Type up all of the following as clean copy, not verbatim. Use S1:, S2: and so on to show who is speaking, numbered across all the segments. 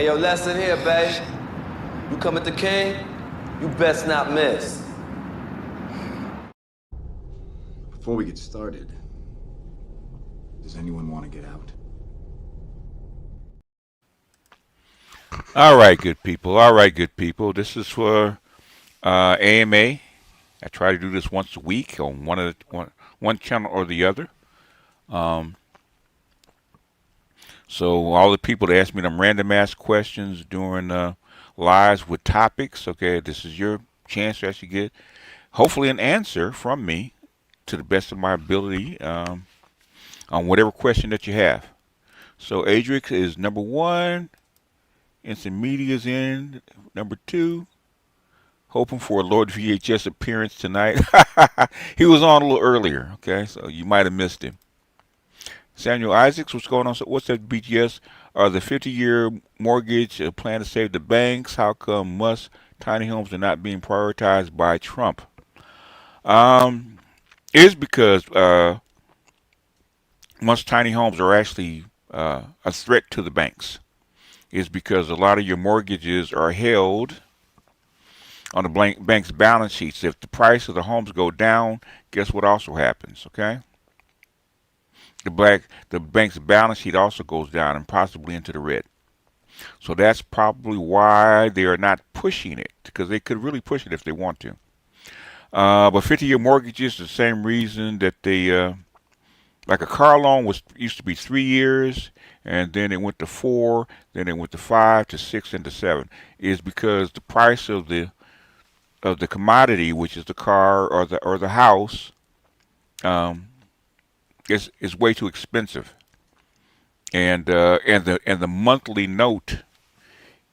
S1: Hey, yo, lesson here, babe. You come at the king, you best not miss.
S2: Before we get started, does anyone want to get out?
S3: All right, good people. All right, good people. This is for AMA. I try to do this once a week on one channel or the other. Um, so all the people that ask me them random ask questions during lives with topics, okay, this is your chance to actually get hopefully an answer from me to the best of my ability on whatever question that you have. So Adrix is number one. Instant Media is in number two. Hoping for a Lord VHS appearance tonight. He was on a little earlier, okay, so you might have missed him. Samuel Isaacs, what's going on? So what's that BGS? Are the 50-year mortgage a plan to save the banks? How come must tiny homes are not being prioritized by Trump? It's because most tiny homes are actually a threat to the banks. It's because a lot of your mortgages are held on the bank's balance sheets. If the price of the homes go down, guess what also happens, okay? The bank's balance sheet also goes down and possibly into the red. So that's probably why they are not pushing it, because they could really push it if they want to. But 50-year mortgages, the same reason that they, like a car loan used to be 3 years, and then it went to 4, then it went to 5, to 6, and to 7, is because the price of the commodity, which is the car or the house, is way too expensive, and the monthly note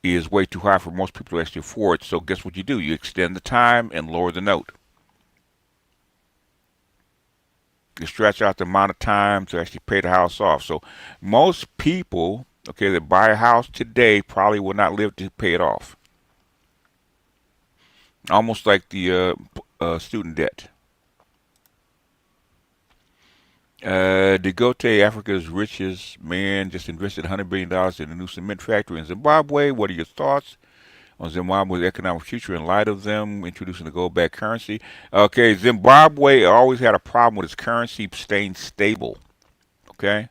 S3: is way too high for most people to actually afford. So guess what you do? You extend the time and lower the note. You stretch out the amount of time to actually pay the house off. So most people, okay, that buy a house today probably will not live to pay it off. Almost like the student debt. Digote, Africa's richest man, just invested $100 billion in a new cement factory in Zimbabwe. What are your thoughts on Zimbabwe's economic future in light of them introducing the gold-backed currency? Okay, Zimbabwe always had a problem with its currency staying stable, okay,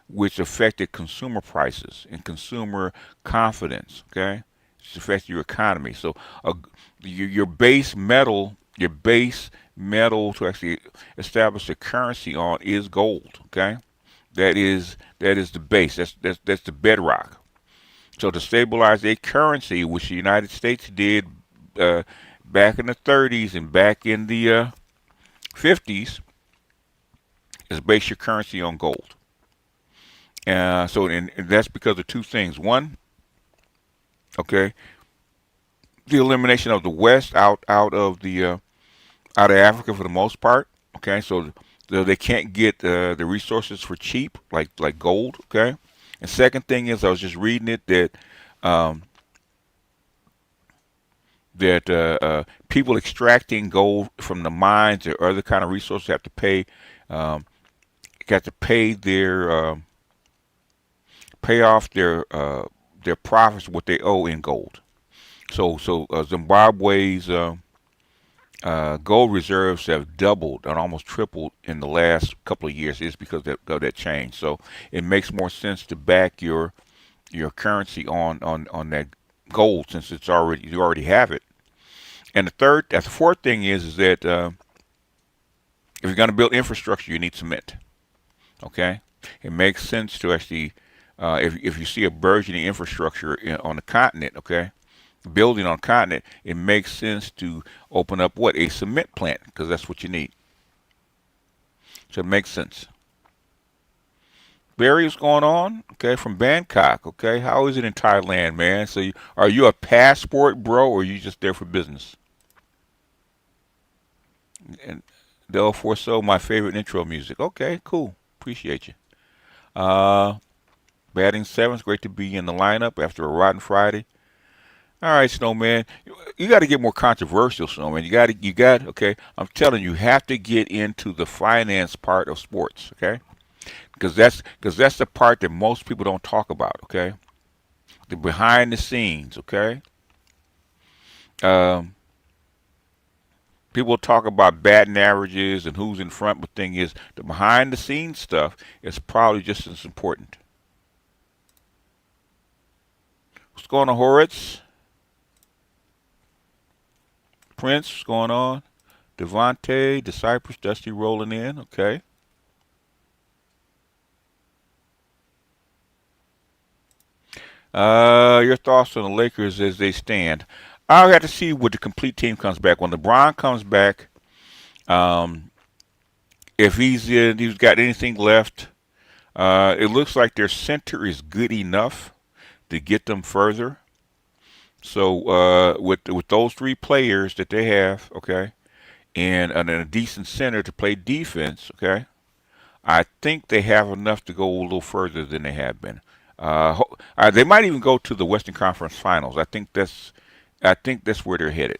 S3: which affected consumer prices and consumer confidence, okay? Which affects your economy. So your base metal to actually establish a currency on is gold. Okay, that is the base. That's the bedrock. So to stabilize a currency, which the United States did back in the 30s and back in the 50s, is base your currency on gold. And that's because of two things. One, okay, the elimination of the West out of Africa for the most part. Okay, so they can't get the resources for cheap, like gold. Okay, and second thing is I was just reading it that people extracting gold from the mines or other kind of resources have to pay got to pay off their profits what they owe in gold. So Zimbabwe's gold reserves have doubled and almost tripled in the last couple of years. Is because of that change. So it makes more sense to back your currency on that gold, since you already have it. And the fourth thing is that if you're going to build infrastructure, you need cement. Okay, it makes sense to actually if you see a burgeoning infrastructure on the continent, okay, building on continent, it makes sense to open up a cement plant, because that's what you need. So it makes sense. Barry, what's going on? Okay, from Bangkok. Okay, how is it in Thailand, man? So are you a passport bro, or are you just there for business? And Del Forso, my favorite intro music. Okay, cool. Appreciate you. Uh, Batting seventh, great to be in the lineup after a rotten Friday. All right, Snowman. You got to get more controversial, Snowman. Okay. I'm telling you, you have to get into the finance part of sports, okay? Because that's the part that most people don't talk about, okay? The behind the scenes, okay? Um, People talk about batting averages and who's in front, but the thing is, the behind the scenes stuff is probably just as important. What's going on, Horitz? Prince, what's going on? Devontae, Disciples, Dusty rolling in, okay? Your thoughts on the Lakers as they stand? I'll have to see what the complete team comes back. When LeBron comes back, um, if he's got anything left, it looks like their center is good enough to get them further. So with those three players that they have, okay, and a decent center to play defense, okay, I think they have enough to go a little further than they have been. They might even go to the Western Conference Finals. I think that's where they're headed.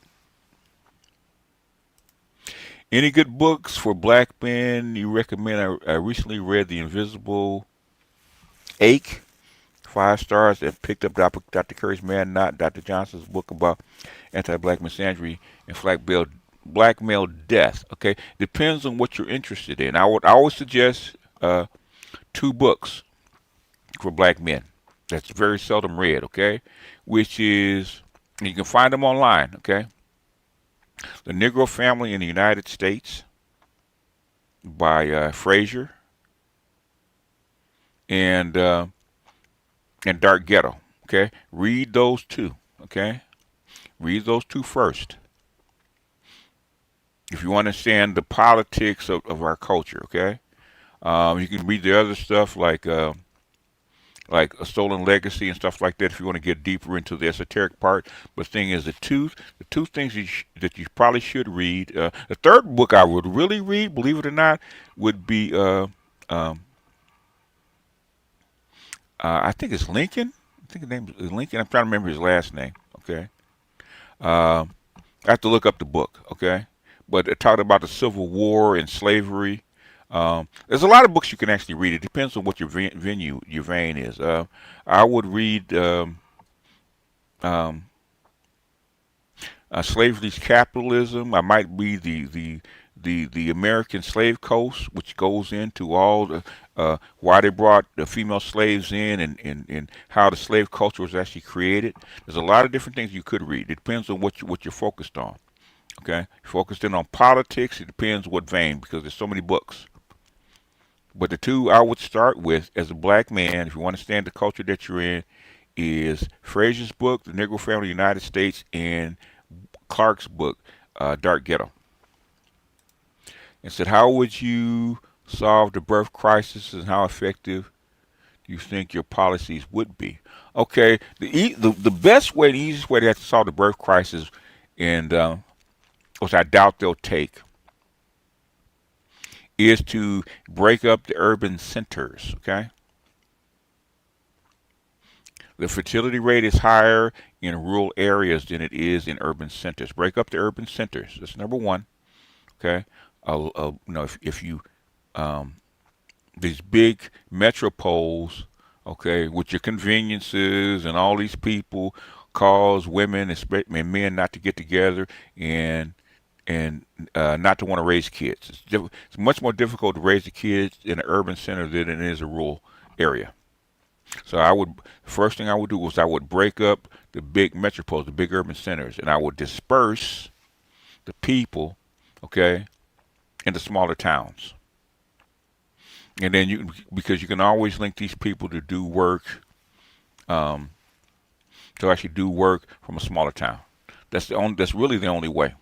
S3: Any good books for black men you recommend? I recently read The Invisible Ache, 5 stars. And picked up Dr. Curry's Man Not, Dr. Johnson's book about anti-black misandry and black male death. Okay, depends on what you're interested in. I always suggest 2 books for black men. That's very seldom read. Okay, which is you can find them online. Okay, The Negro Family in the United States by Frazier and Dark Ghetto. Okay, read those 2. Okay, read those 2 first if you understand the politics of our culture. Okay, you can read the other stuff like A Stolen Legacy and stuff like that if you want to get deeper into the esoteric part. But the thing is, the two things that you probably should read. The third book I would really read, believe it or not, would be um, I think it's Lincoln. I think his name is Lincoln. I'm trying to remember his last name. Okay, I have to look up the book. Okay, but it talked about the Civil War and slavery. There's a lot of books you can actually read. It depends on what your vein is. I would read um, Slavery's Capitalism. I might read the American Slave Coast, which goes into all the why they brought the female slaves in and how the slave culture was actually created. There's a lot of different things you could read. It depends on what you're focused on. Okay, if you're focused in on politics. It depends what vein because there's so many books. But the 2 I would start with as a black man, if you understand the culture that you're in, is Frazier's book, The Negro Family of the United States, and Clark's book, Dark Ghetto. And said, how would you solve the birth crisis and how effective do you think your policies would be? Okay, the best way, the easiest way to have to solve the birth crisis, and which I doubt they'll take, is to break up the urban centers. Okay, the fertility rate is higher in rural areas than it is in urban centers. Break up the urban centers. That's number one. Okay, if you these big metropoles, okay, with your conveniences and all these people cause women and men not to get together and not to want to raise kids. It's much more difficult to raise the kids in an urban center than it is a rural area. So the first thing I would do was I would break up the big metropoles, the big urban centers, and I would disperse the people, okay, into smaller towns. And then because you can always link these people to do work, um, to actually do work from a smaller town. That's really the only way.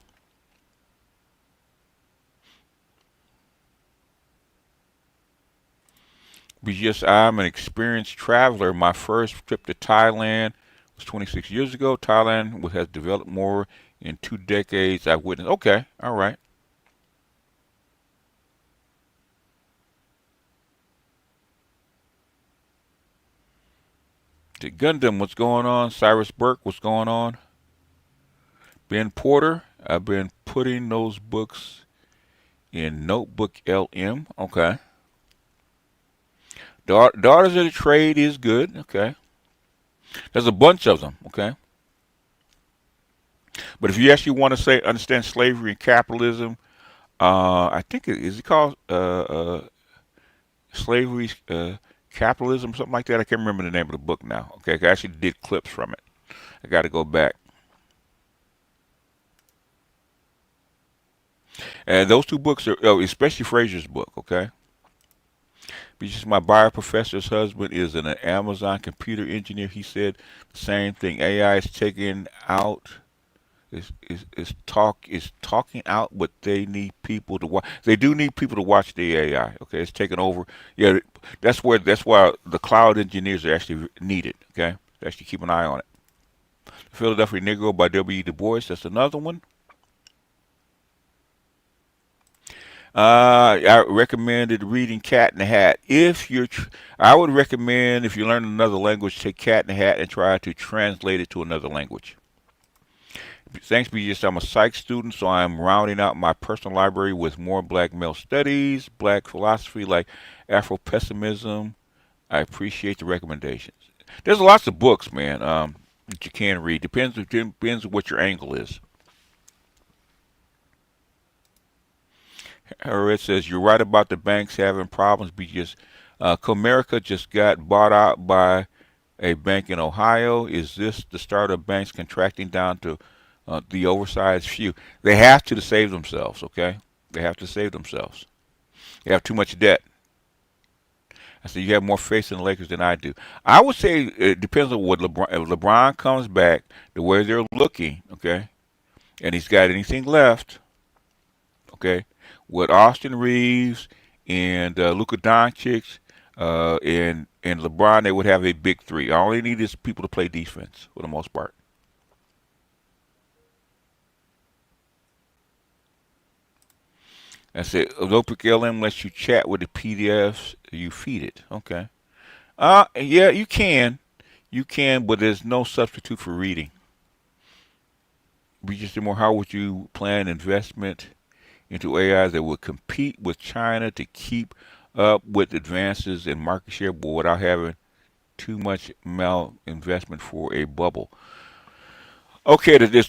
S3: I'm an experienced traveler. My first trip to Thailand was 26 years ago. Thailand has developed more in 2 decades. I've witnessed. Okay, all right. The Gundam, what's going on? Cyrus Burke, what's going on? Ben Porter, I've been putting those books in Notebook LM. Okay. Daughters of the Trade is good. Okay. There's a bunch of them, okay? But if you actually want to say understand slavery and capitalism, I think is it called slavery, capitalism, something like that. I can't remember the name of the book now. Okay, I actually did clips from it. I got to go back. And those two books are, oh, especially Fraser's book. Okay, because my bio professor's husband is an Amazon computer engineer. He said the same thing. AI is taking out. Is talking out what they need people to watch. They do need people to watch the AI. Okay, it's taking over. Yeah, that's why the cloud engineers are actually needed. Okay, actually keep an eye on it. Philadelphia Negro by W. E. Du Bois. That's another one. I recommended reading Cat in the Hat. I would recommend if you learn another language, take Cat in the Hat and try to translate it to another language. Thanks, BGS. I'm a psych student, so I'm rounding out my personal library with more black male studies, black philosophy like Afro pessimism. I appreciate the recommendations. There's lots of books, man, that you can read. Depends on what your angle is. It says you're right about the banks having problems because Comerica just got bought out by a bank in Ohio. Is this the start of banks contracting down to the oversized few? They have to save themselves. Okay, they have to save themselves. They have too much debt. I said you have more faith in the Lakers than I do. I would say it depends on what LeBron. If LeBron comes back the way they're looking, okay, and he's got anything left, okay, with Austin Reeves and Luka Doncic and LeBron, they would have a big three. All they need is people to play defense for the most part. That's it. Lopic LM lets you chat with the PDFs you feed it. Okay. Yeah, you can. You can, but there's no substitute for reading. We just more how would you plan investment into AI that would compete with China to keep up with advances in market share, but without having too much malinvestment for a bubble. Okay, there's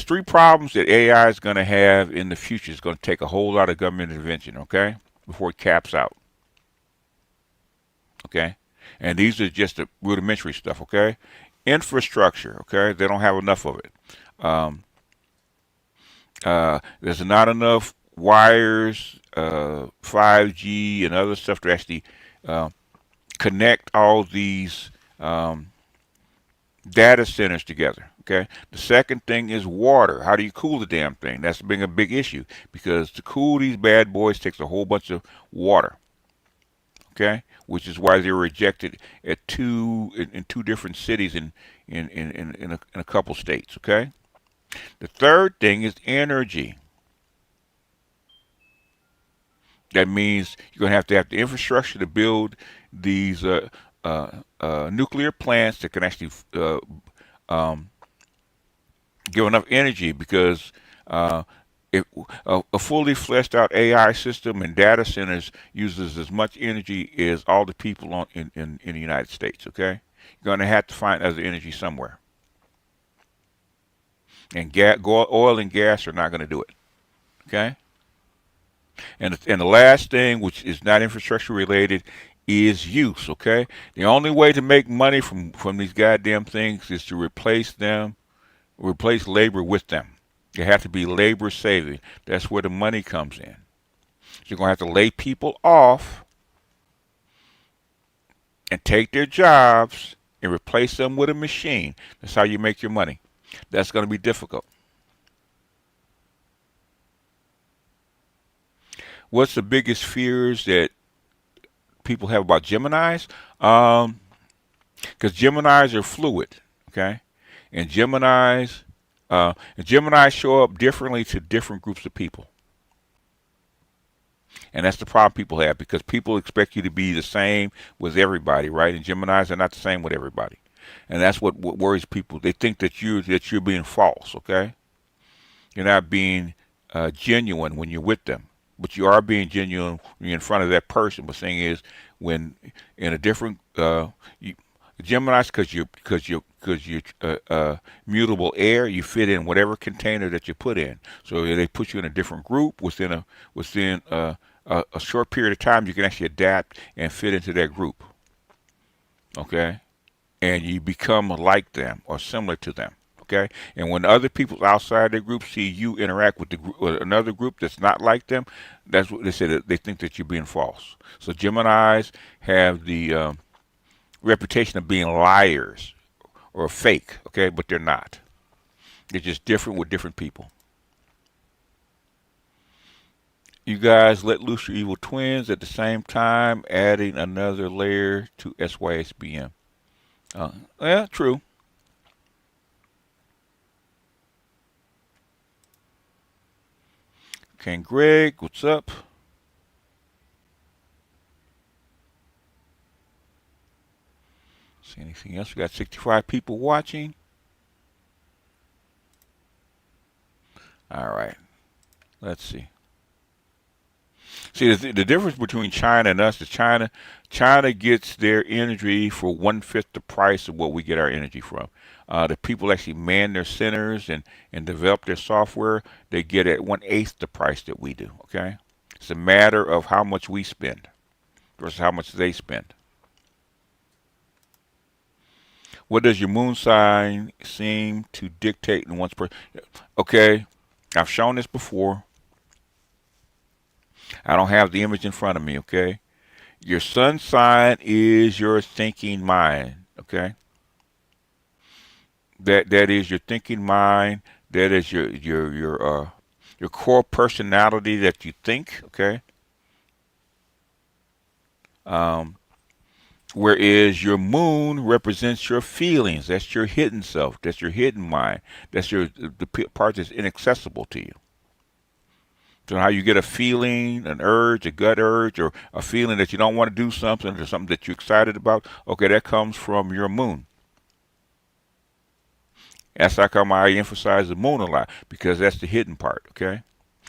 S3: three problems that AI is going to have in the future. It's going to take a whole lot of government intervention, okay, before it caps out, okay? And these are just the rudimentary stuff, okay? Infrastructure, okay? They don't have enough of it. Um, there's not enough wires, 5G, and other stuff to actually uh, connect all these data centers together. Okay. The second thing is water. How do you cool the damn thing? That's been a big issue because to cool these bad boys takes a whole bunch of water. Okay, which is why they were rejected at in two different cities in a couple states. Okay. The third thing is energy. That means you're going to have the infrastructure to build these nuclear plants that can actually um, give enough energy because uh, if, a fully fleshed out AI system and data centers uses as much energy as all the people in the United States. Okay, you're going to have to find other energy somewhere, and oil and gas are not going to do it. Okay, and the last thing, which is not infrastructure related, is use. Okay, the only way to make money from these goddamn things is to replace labor with them. They have to be labor saving. That's where the money comes in. So you're gonna have to lay people off and take their jobs and replace them with a machine. That's how you make your money. That's gonna be difficult. What's the biggest fears that people have about Geminis? Because Geminis are fluid, okay, and Geminis show up differently to different groups of people, and that's the problem people have because people expect you to be the same with everybody, right? And Geminis are not the same with everybody, and that's what worries people. They think that you're being false, okay? You're not being genuine when you're with them. but you are being genuine when you're in front of that person. But thing is, when in a different you, Gemini's, because you're mutable air, you fit in whatever container that you put in. So they put you in a different group within a short period of time. You can actually adapt and fit into that group. Okay, and you become like them or similar to them. Okay, and when other people outside their group see you interact with with another group that's not like them, that's what they say, that they think that you're being false. So Gemini's have the reputation of being liars or fake. Okay, but they're not. They're just different with different people. You guys let loose your evil twins at the same time, adding another layer to SYSBM. Yeah, true. King Greg, what's up? See anything else? We got 65 people watching. All right. Let's see. See, the difference between China and us is China gets their energy for 1/5 the price of what we get our energy from. The people actually man their centers and develop their software. They get at 1/8 the price that we do. Okay, it's a matter of how much we spend versus how much they spend. What does your moon sign seem to dictate in one's person? Okay, I've shown this before. I don't have the image in front of me. Okay, your sun sign is your thinking mind. Okay, that is your thinking mind. That is your core personality that you think. Okay, um, whereas your moon represents your feelings. That's your hidden self. That's your hidden mind. That's the part that's inaccessible to you. So how you get a feeling, an urge, a gut urge, or a feeling that you don't want to do something or something that you're excited about. Okay, that comes from your moon. That's how come I emphasize the moon a lot, because that's the hidden part. Okay,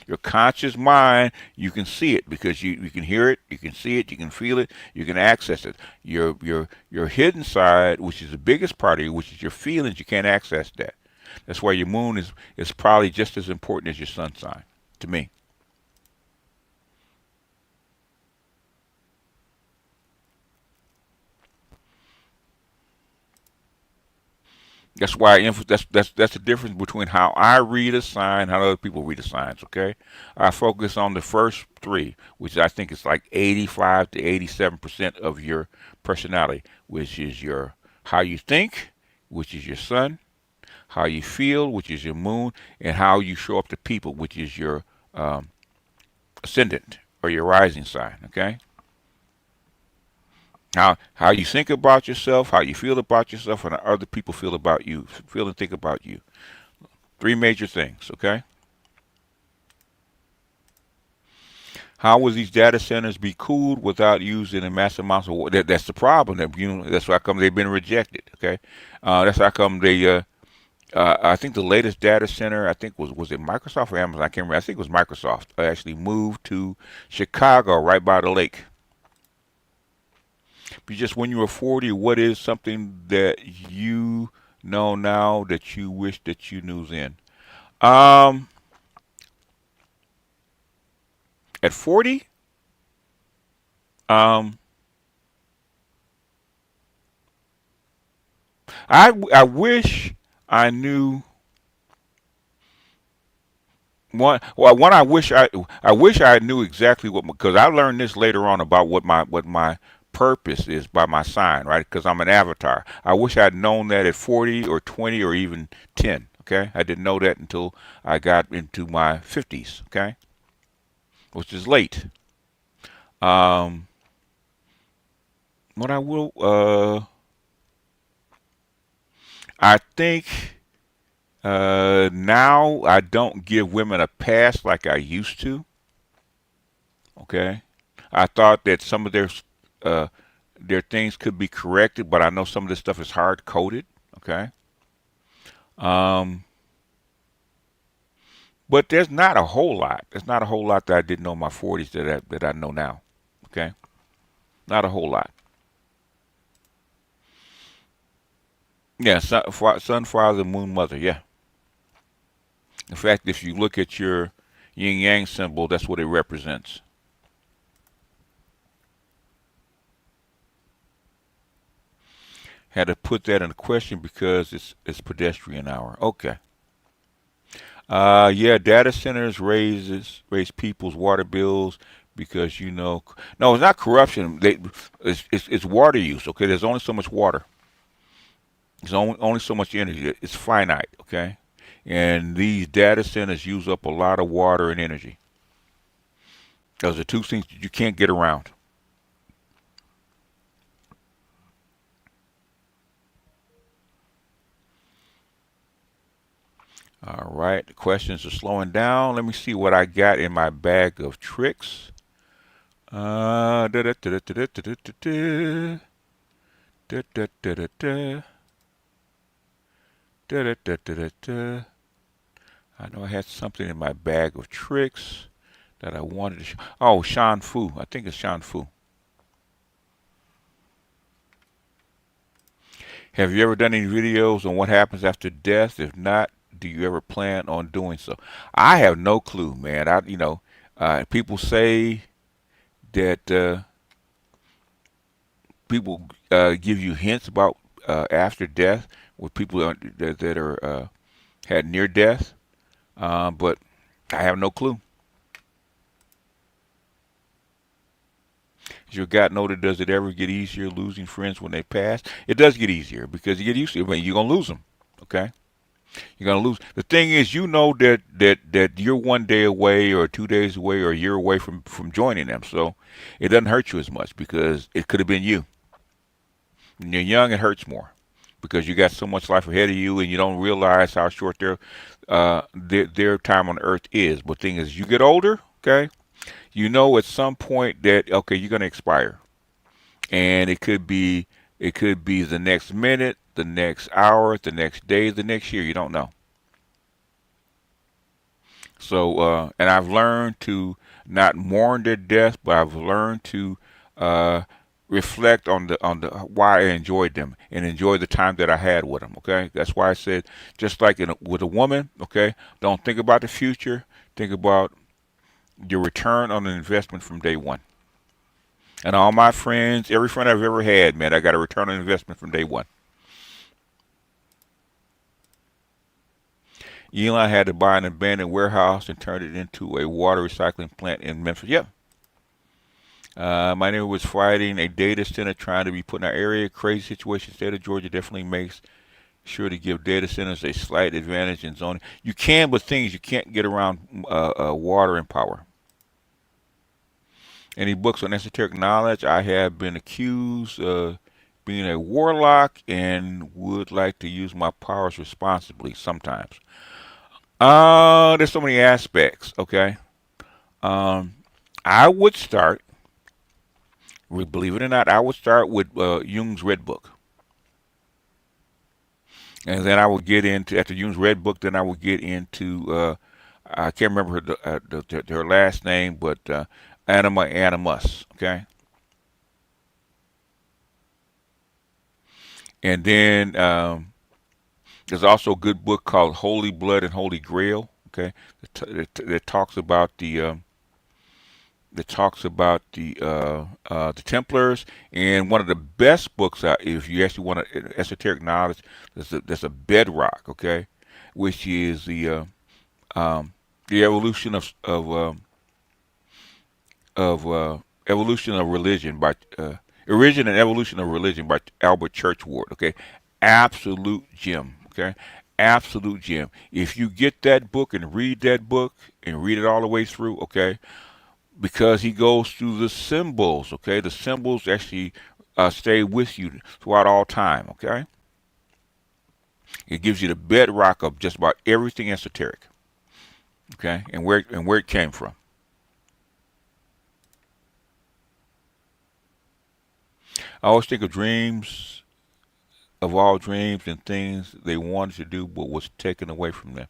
S3: your conscious mind, you can see it because you can hear it, you can see it, you can feel it, you can access it. Your hidden side, which is the biggest part of you, which is your feelings, you can't access that. That's why your moon is probably just as important as your sun sign to me. That's why that's the difference between how I read a sign, how other people read the signs. Okay, I focus on the first three, which I think is like 85 to 87% of your personality, which is your how you think, which is your sun, how you feel, which is your moon, and how you show up to people, which is your um, ascendant or your rising sign. Okay, how you think about yourself, how you feel about yourself, and how other people feel about you, feel and think about you. Three major things. Okay. How will these data centers be cooled without using a massive amounts of water? That's the problem. That's why come they've been rejected. Okay. That's how come they. I think the latest data center, I think was it Microsoft or Amazon? I can't remember. I think it was Microsoft. Actually moved to Chicago, right by the lake. But just when you were 40, what is something that you know now that you wish that you knew then? Um, at 40, um, I wish I knew one. Well, one I wish I knew exactly what, because I learned this later on about what my purpose is by my sign, right? Because I'm an avatar. I wish I'd known that at 40 or 20 or even 10. Okay, I didn't know that until I got into my 50s. Okay, which is late. Um, what I will, I think now I don't give women a pass like I used to. Okay, I thought that some of uh, their things could be corrected, but I know some of this stuff is hard coded. Okay, um, But there's not a whole lot. There's not a whole lot that I didn't know in my 40s that I know now. Okay, not a whole lot. Yeah, sun, father, moon, mother. Yeah. In fact, if you look at your yin yang symbol, that's what it represents. Had to put that in question because it's pedestrian hour. Okay. Yeah, data centers raise people's water bills because no, it's not corruption. It's water use. Okay, there's only so much water. There's only so much energy. It's finite. Okay, and these data centers use up a lot of water and energy. Those are two things that you can't get around. All right, the questions are slowing down. Let me see what I got in my bag of tricks. Da da da da da da da da da da da da da. Da, da, da, da, da, da. I know I had something in my bag of tricks that I wanted to show. Oh, Shan Fu. I think it's Shan Fu. Have you ever done any videos on what happens after death? If not, do you ever plan on doing so? I have no clue, man. People say that people give you hints about after death with people that are had near death, but I have no clue. As your God noted, does it ever get easier losing friends when they pass? It does get easier because you get used to it. I mean, you're gonna lose them. Okay, you're gonna lose. The thing is, that you're 1 day away, or 2 days away, or a year away from joining them. So it doesn't hurt you as much because it could have been you. When you're young, it hurts more because you got so much life ahead of you, and you don't realize how short their time on Earth is. But thing is, you get older. Okay, you know at some point that okay, you're gonna expire, and it could be the next minute, the next hour, the next day, the next year. You don't know. So, and I've learned to not mourn their death, but I've learned to uh, reflect on the why I enjoyed them and enjoy the time that I had with them. Okay, that's why I said just like with a woman. Okay, don't think about the future. Think about your return on an investment from day one. And all my friends, every friend I've ever had, man, I got a return on investment from day one. Elon had to buy an abandoned warehouse and turn it into a water recycling plant in Memphis. Yeah. My neighbor was fighting a data center trying to be put in our area. Crazy situation. State of Georgia definitely makes sure to give data centers a slight advantage in zoning. You can, but things you can't get around water and power. Any books on esoteric knowledge? I have been accused of being a warlock and would like to use my powers responsibly sometimes. There's so many aspects. Okay. Um, I would start, believe it or not, I would start with Jung's Red Book, and then I would get into after Jung's Red Book. Then I would get into I can't remember her last name, but Anima Animus. Okay, and then there's also a good book called Holy Blood and Holy Grail. Okay, that talks about the Templars, and one of the best books out if you actually want esoteric knowledge. There's a bedrock, okay, which is um, the evolution of evolution of religion by origin and evolution of religion by Albert Churchward. Okay, absolute gem. Okay, absolute gem. If you get that book and read it all the way through, okay, because he goes through the symbols. Okay, the symbols actually stay with you throughout all time. Okay, it gives you the bedrock of just about everything esoteric. Okay, and where it came from. I always think of dreams, of all dreams and things they wanted to do, but was taken away from them.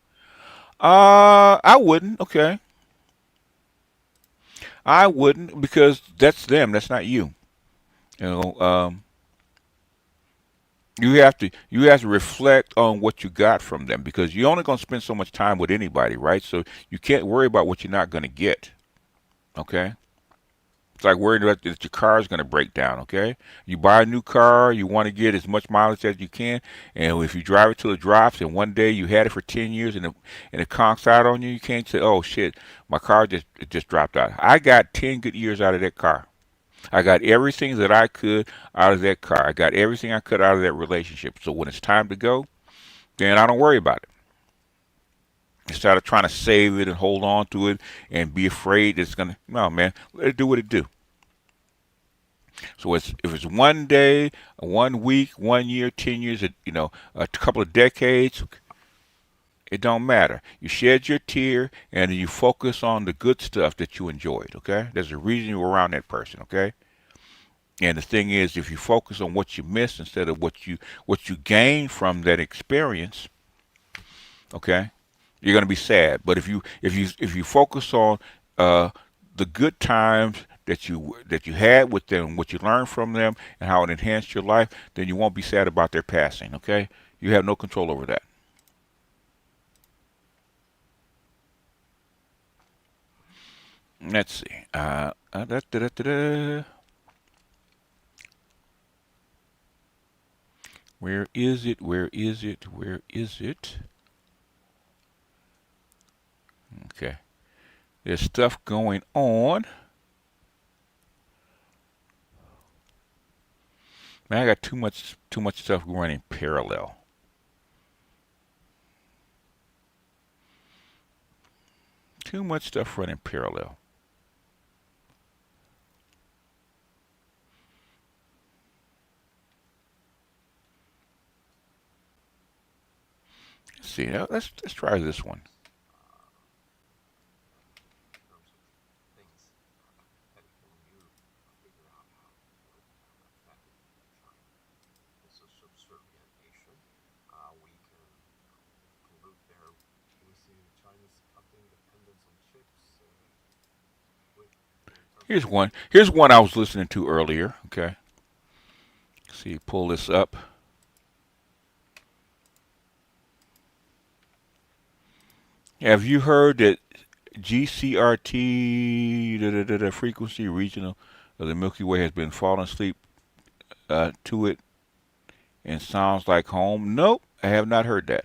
S3: I wouldn't. Okay, I wouldn't because that's them. That's not you. You know, you have to reflect on what you got from them because you're only gonna spend so much time with anybody, right? So you can't worry about what you're not gonna get. Okay. It's like worrying about that your car is going to break down. Okay, you buy a new car, you want to get as much mileage as you can, and if you drive it till it drops, and one day you had it for 10 years and it conks out on you, you can't say, "Oh shit, my car just dropped out." I got 10 good years out of that car. I got everything that I could out of that car. I got everything I could out of that relationship. So when it's time to go, then I don't worry about it. Instead of trying to save it and hold on to it and be afraid it's gonna, no man, let it do what it do. So if it's one day, 1 week, 1 year, 10 years, a couple of decades, it don't matter. You shed your tear and you focus on the good stuff that you enjoyed. Okay, there's a reason you're around that person. Okay, and the thing is, if you focus on what you missed instead of what you gained from that experience, okay, you're gonna be sad. But if you focus on uh, the good times that you had with them, what you learned from them, and how it enhanced your life, then you won't be sad about their passing. Okay, you have no control over that. Let's see. Da, da, da, da, da. Where is it? Where is it? Where is it? Okay, there's stuff going on. Man, I got too much stuff running parallel. Too much stuff running parallel. Let's see. Now, let's try this one. Here's one. Here's one I was listening to earlier. Okay. Let's see, pull this up. Have you heard that GCRT the frequency regional of the Milky Way has been falling asleep to it and sounds like home? Nope, I have not heard that.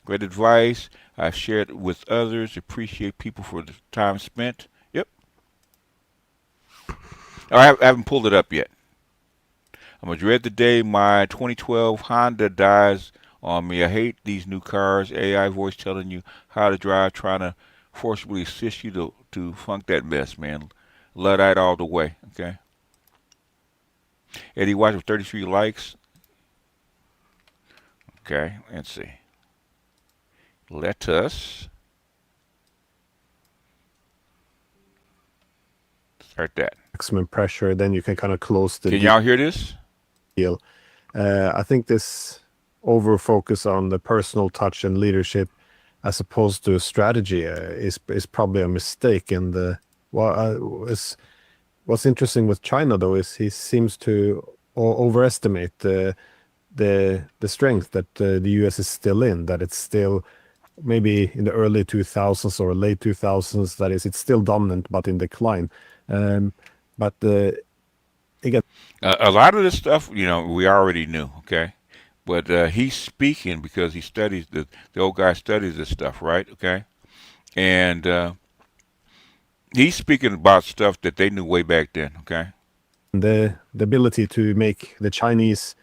S3: Great advice. I've shared it with others. Appreciate people for the time spent. Yep. I haven't pulled it up yet. I'm gonna dread the day my 2012 Honda dies on me. I hate these new cars. AI voice telling you how to drive, trying to forcibly assist you to funk that mess, man. Luddite all the way. Okay. Eddie Watch with 33 likes. Okay. Let's see. Let us start that.
S4: Maximum pressure, then you can kind of close the
S3: Can y'all hear this?
S4: deal. I think this over focus on the personal touch and leadership as opposed to strategy is probably a mistake. And what's interesting with China though is he seems to overestimate the strength that the US is still in. That it's still maybe in the early 2000s or late 2000s. That is, it's still dominant but in decline. But again,
S3: A lot of this stuff, we already knew. Okay. But he's speaking because he studies the old guy studies this stuff, right? Okay, and he's speaking about stuff that they knew way back then. Okay,
S4: the ability to make the Chinese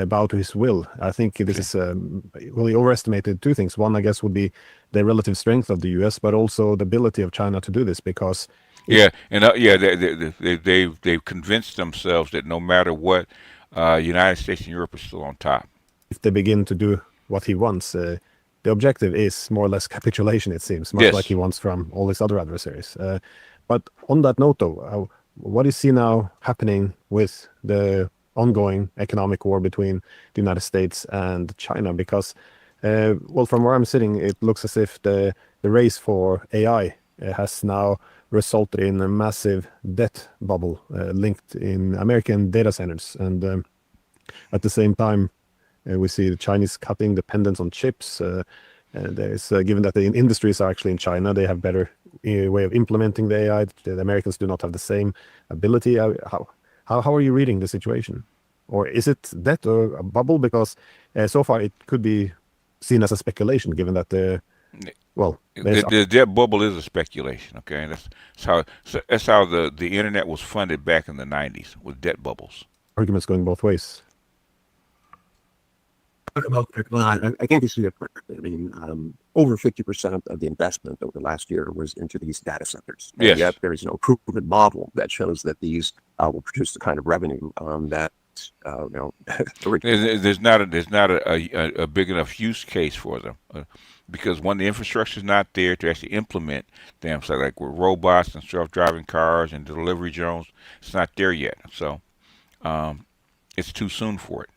S4: bow to his will. I think this is well, he overestimated two things. One, I guess, would be the relative strength of the U.S., but also the ability of China to do this because
S3: yeah, and they've convinced themselves that no matter what, United States and Europe are still on top.
S4: if they begin to do what he wants, the objective is more or less capitulation, it seems, much
S3: Yes.
S4: like he wants from all his other adversaries. But on that note, though, what do you see now happening with the ongoing economic war between the United States and China? Because Well, from where I'm sitting, it looks as if the race for AI has now resulted in a massive debt bubble linked in American data centers. And at the same time, we see the Chinese cutting dependence on chips. And there's given that the industries are actually in China, they have better way of implementing the AI. The Americans do not have the same ability. How are you reading the situation? Or is it debt or a bubble? Because so far it could be seen as a speculation, given that
S3: The debt bubble is a speculation. Okay, that's how the internet was funded back in the '90s with debt bubbles.
S4: arguments going both ways.
S5: Well, I think this is different. I mean, over 50% of the investment over the last year was into these data centers. And
S3: Yes.
S5: yet there is no proven model that shows that these will produce the kind of revenue that,
S3: There's not a big enough use case for them because when the infrastructure is not there to actually implement them, so like with robots and self-driving cars and delivery drones, it's not there yet. So it's too soon for it.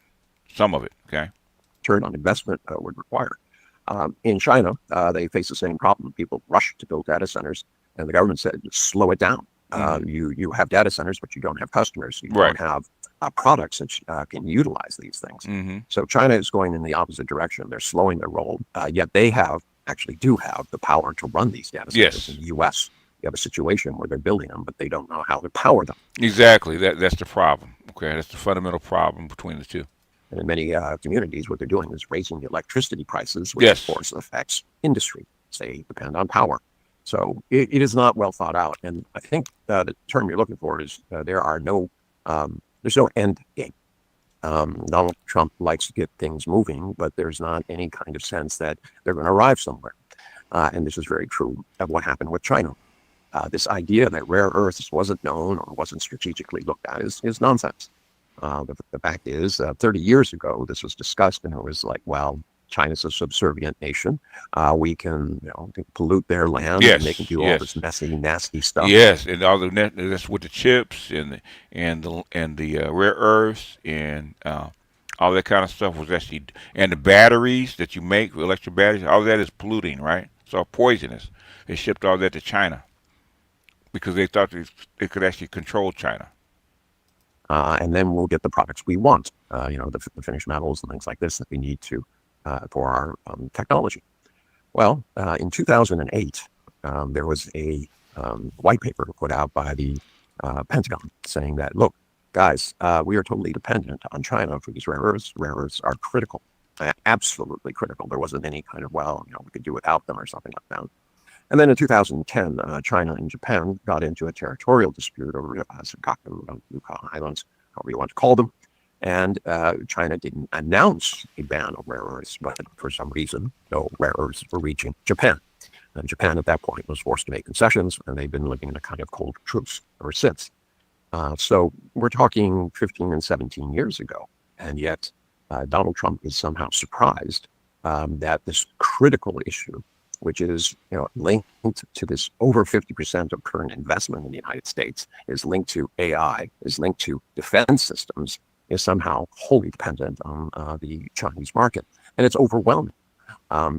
S3: Some of it, okay.
S5: return on investment would require. In China, they face the same problem. People rush to build data centers, and the government said, slow it down. You have data centers, but you don't have customers. You
S3: Right.
S5: don't have products that can utilize these things.
S3: Mm-hmm.
S5: So China is going in the opposite direction. They're slowing their roll, yet they actually do have the power to run these data centers.
S3: Yes.
S5: In the U.S., you have a situation where they're building them, but they don't know how to power them.
S3: Exactly. That's the problem. Okay, that's the fundamental problem between the two.
S5: And in many communities, what they're doing is raising the electricity prices, which
S3: Yes.
S5: of course affects industry. They depend on power. So it is not well thought out. And I think the term you're looking for is there's no end game. Donald Trump likes to get things moving, but there's not any kind of sense that they're going to arrive somewhere. And this is very true of what happened with China. This idea that rare earths wasn't known or wasn't strategically looked at is nonsense. The fact is, 30 years ago, this was discussed, and it was like, well, China's a subservient nation. We can, pollute their land,
S3: Yes,
S5: and they can do all
S3: yes.
S5: this messy, nasty stuff.
S3: Yes, and all that's with the chips and the rare earths and all that kind of stuff was actually, and the batteries that you make, electric batteries, all that is polluting, right? It's all poisonous. They shipped all that to China because they thought they could actually control China.
S5: And then we'll get the products we want, the finished metals and things like this that we need to for our technology. Well, in 2008, there was a white paper put out by the Pentagon saying that, look, guys, we are totally dependent on China for these rare earths. Rare earths are critical, absolutely critical. There wasn't any kind of, we could do without them or something like that. And then in 2010, China and Japan got into a territorial dispute over Senkaku, Ryukyu Islands, however you want to call them. And China didn't announce a ban of rare earths, but for some reason, no rare earths were reaching Japan. And Japan at that point was forced to make concessions, and they've been living in a kind of cold truce ever since. So we're talking 15 and 17 years ago, and yet Donald Trump is somehow surprised that this critical issue, which is linked to this over 50% of current investment in the United States, is linked to AI, is linked to defense systems, is somehow wholly dependent on the Chinese market. And it's overwhelming.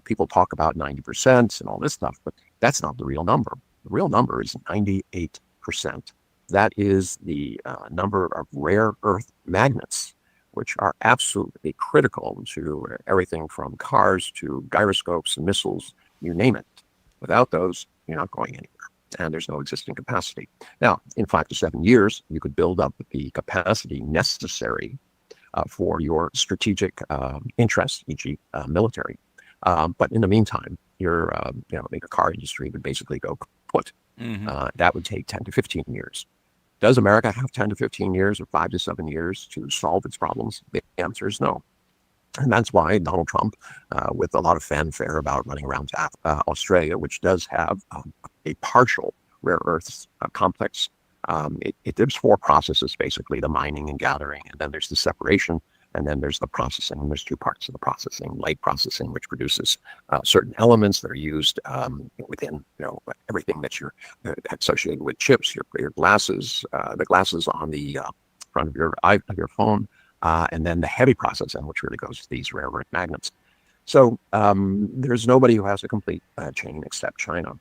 S5: People talk about 90% and all this stuff, but that's not the real number. The real number is 98%. That is the number of rare earth magnets, which are absolutely critical to everything from cars to gyroscopes and missiles, you name it. Without those, you're not going anywhere. And there's no existing capacity. Now, in 5 to 7 years, you could build up the capacity necessary for your strategic interests, e.g. Military. But in the meantime, your the car industry would basically go kaput.
S3: Mm-hmm.
S5: That would take 10 to 15 years. Does America have 10 to 15 years or 5 to 7 years to solve its problems? The answer is no. And that's why Donald Trump, with a lot of fanfare about running around to Australia, which does have a partial rare earths complex, there's 4 processes, basically, the mining and gathering, and then there's the separation, and then there's the processing. And there's 2 parts of the processing: light processing, which produces certain elements that are used within everything that you're associated with chips, your glasses, the glasses on the front of your phone. And then the heavy processing, which really goes to these rare earth magnets. So there's nobody who has a complete chain except China,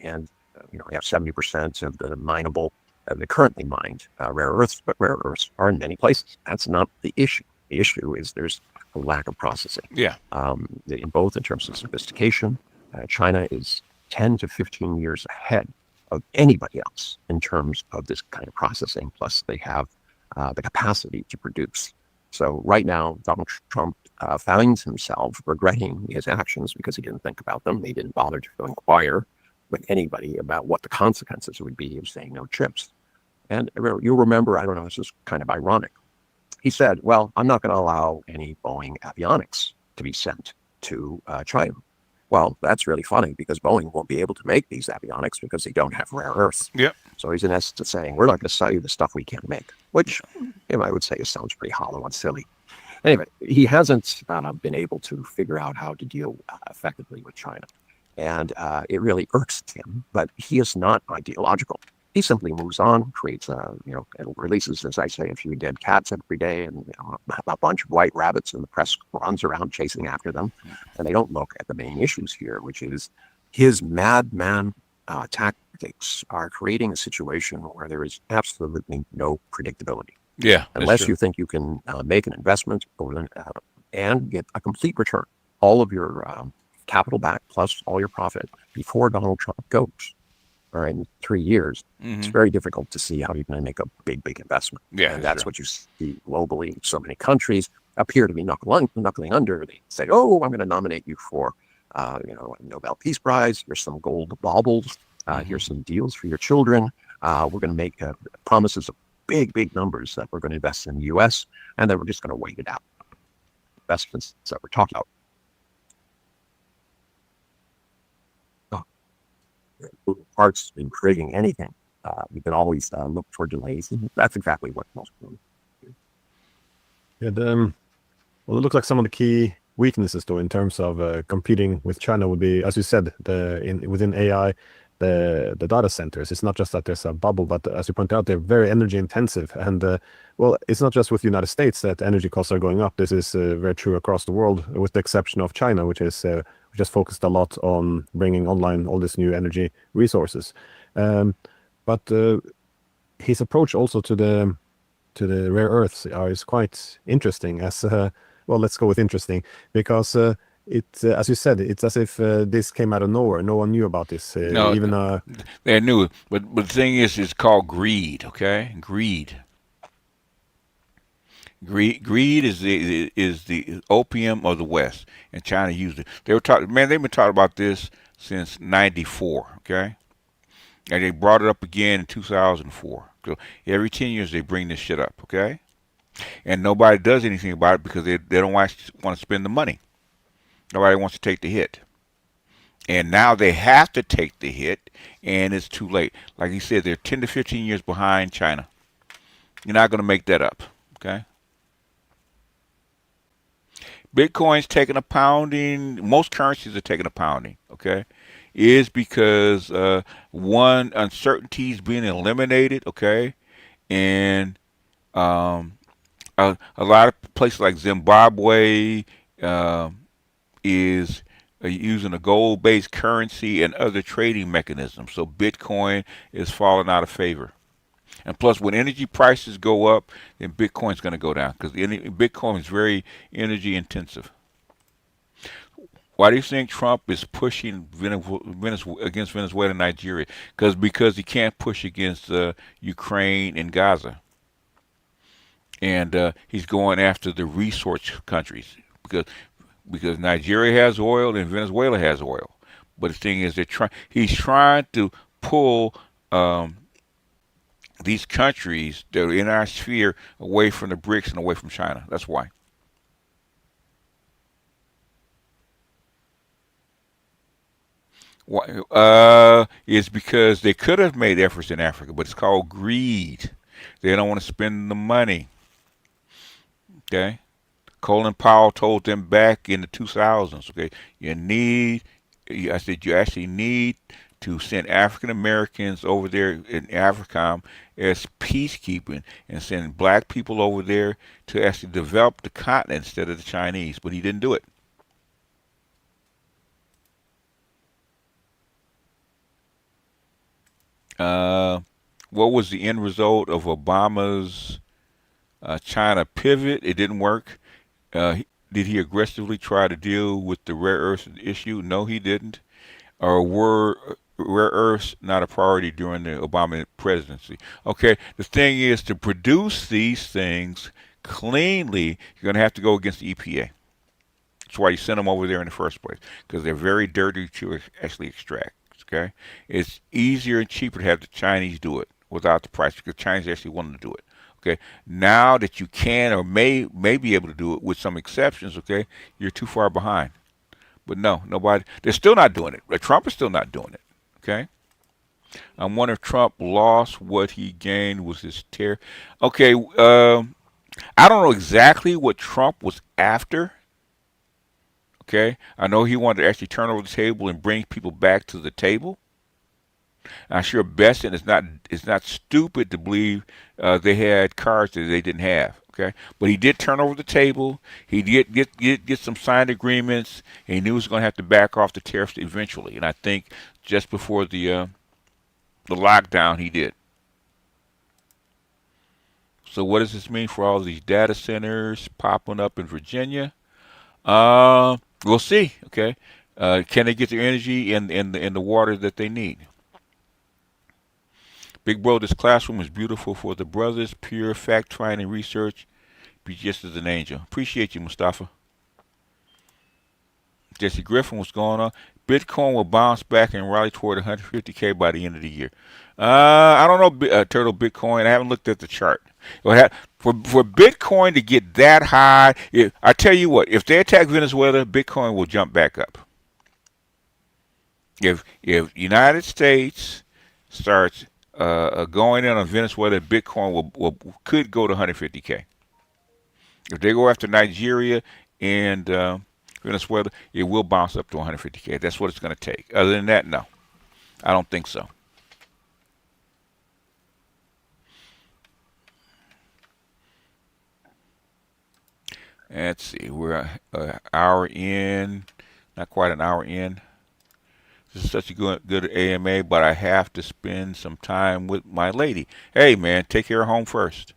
S5: and we have 70% of the mineable, the currently mined rare earths, but rare earths are in many places. That's not the issue. The issue is there's a lack of processing.
S3: Yeah.
S5: In both in terms of sophistication, China is 10 to 15 years ahead of anybody else in terms of this kind of processing. Plus, they have the capacity to produce. So right now, Donald Trump finds himself regretting his actions because he didn't think about them. He didn't bother to inquire with anybody about what the consequences would be of saying no chips. And you'll remember, I don't know, this is kind of ironic. He said, well, I'm not going to allow any Boeing avionics to be sent to China. Well, that's really funny because Boeing won't be able to make these avionics because they don't have rare earths.
S3: Yep.
S5: So he's in essence saying, we're not going to sell you the stuff we can't make, which I would say sounds pretty hollow and silly. Anyway, he hasn't been able to figure out how to deal effectively with China. And it really irks him, but he is not ideological. He simply moves on, creates, and releases, as I say, a few dead cats every day, and a bunch of white rabbits, and the press runs around chasing after them, and they don't look at the main issues here, which is his madman tactics are creating a situation where there is absolutely no predictability.
S3: Yeah.
S5: Unless you think you can make an investment and get a complete return, all of your capital back plus all your profit before Donald Trump goes. All right, in 3 years, it's very difficult to see how you're going to make a big investment.
S3: Yeah,
S5: and that's what you see globally. So many countries appear to be knuckling under. They say, "Oh, I'm going to nominate you for, a Nobel Peace Prize. Here's some gold baubles. Here's some deals for your children. We're going to make promises of big numbers that we're going to invest in the U.S. and then we're just going to wait it out. Investments that we're talking about." Parts in creating anything, you can always look for delays. That's exactly what most people do.
S4: Yeah, well, it looks like some of the key weaknesses, though, in terms of competing with China would be, as you said, within AI, the data centers. It's not just that there's a bubble, but as you point out, they're very energy intensive. And well, it's not just with the United States that energy costs are going up. This is very true across the world, with the exception of China, which is just focused a lot on bringing online all this new energy resources. But his approach also to the rare earths is quite interesting. As well, let's go with interesting, because as you said, it's as if this came out of nowhere. No one knew about this.
S3: No,
S4: Even
S3: they knew it, but the thing is, it's called greed. Okay, greed. Greed is the opium of the West, and China used it. They were talking, man. They've been talking about this since '94. Okay, and they brought it up again in 2004. So every 10 years they bring this shit up. Okay, and nobody does anything about it because they don't want to spend the money. Nobody wants to take the hit. And now they have to take the hit, and it's too late. Like he said, they're 10 to 15 years behind China. You're not going to make that up. Okay. Bitcoin's taking a pounding. Most currencies are taking a pounding. Okay, is because one, uncertainty is being eliminated. Okay, and a lot of places like Zimbabwe is using a gold-based currency and other trading mechanisms. So Bitcoin is falling out of favor. And plus, when energy prices go up, then Bitcoin's going to go down because Bitcoin is very energy intensive. Why do you think Trump is pushing against Venezuela and Nigeria? Because he can't push against Ukraine and Gaza, and he's going after the resource countries because Nigeria has oil and Venezuela has oil. But the thing is, he's trying to pull these countries that are in our sphere away from the BRICS and away from China. That's why. It's because they could have made efforts in Africa, but it's called greed. They don't want to spend the money. Okay? Colin Powell told them back in the 2000s, okay, you actually need to send African Americans over there in AFRICOM as peacekeeping and send black people over there to actually develop the continent instead of the Chinese. But he didn't do it. Uh, what was the end result of Obama's China pivot? It didn't work. Did he aggressively try to deal with the rare earth issue? No, he didn't. Or were rare earths not a priority during the Obama presidency? Okay, the thing is to produce these things cleanly, you're going to have to go against the EPA. That's why you send them over there in the first place, because they're very dirty to actually extract. Okay, it's easier and cheaper to have the Chinese do it without the price, because Chinese actually want to do it. Okay, now that you can or may be able to do it with some exceptions, okay, you're too far behind. But no, nobody. They're still not doing it. Trump is still not doing it. Okay. I wonder if Trump lost what he gained was his terror. Okay. I don't know exactly what Trump was after. Okay. I know he wanted to actually turn over the table and bring people back to the table. I'm sure Besson is not stupid to believe they had cards that they didn't have. Okay, but he did turn over the table. He did get some signed agreements. And he knew he was going to have to back off the tariffs eventually. And I think just before the lockdown, he did. So what does this mean for all these data centers popping up in Virginia? We'll see. Okay, can they get their energy in the water that they need? Big bro, this classroom is beautiful for the brothers. Pure fact finding research. Be just as an angel. Appreciate you, Mustafa. Jesse Griffin, what's going on? Bitcoin will bounce back and rally toward 150K by the end of the year. I don't know, Turtle Bitcoin. I haven't looked at the chart. For Bitcoin to get that high, I tell you what, if they attack Venezuela, Bitcoin will jump back up. If United States starts going in on Venezuela, Bitcoin could go to 150K. If they go after Nigeria and Venezuela, it will bounce up to 150K. That's what it's going to take. Other than that, no, I don't think so. Let's see, we're an hour in, not quite an hour in. This is such a good AMA, but I have to spend some time with my lady. Hey, man, take care of home first.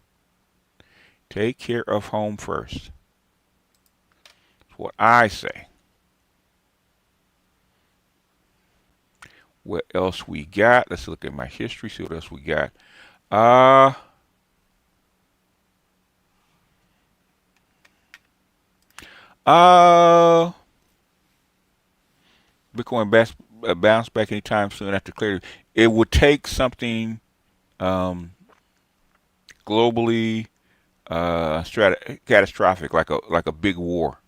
S3: Take care of home first. That's what I say. What else we got? Let's look at my history, see what else we got. Uh, Bitcoin bounce back anytime soon after clarity. It would take something globally catastrophic, like a big war.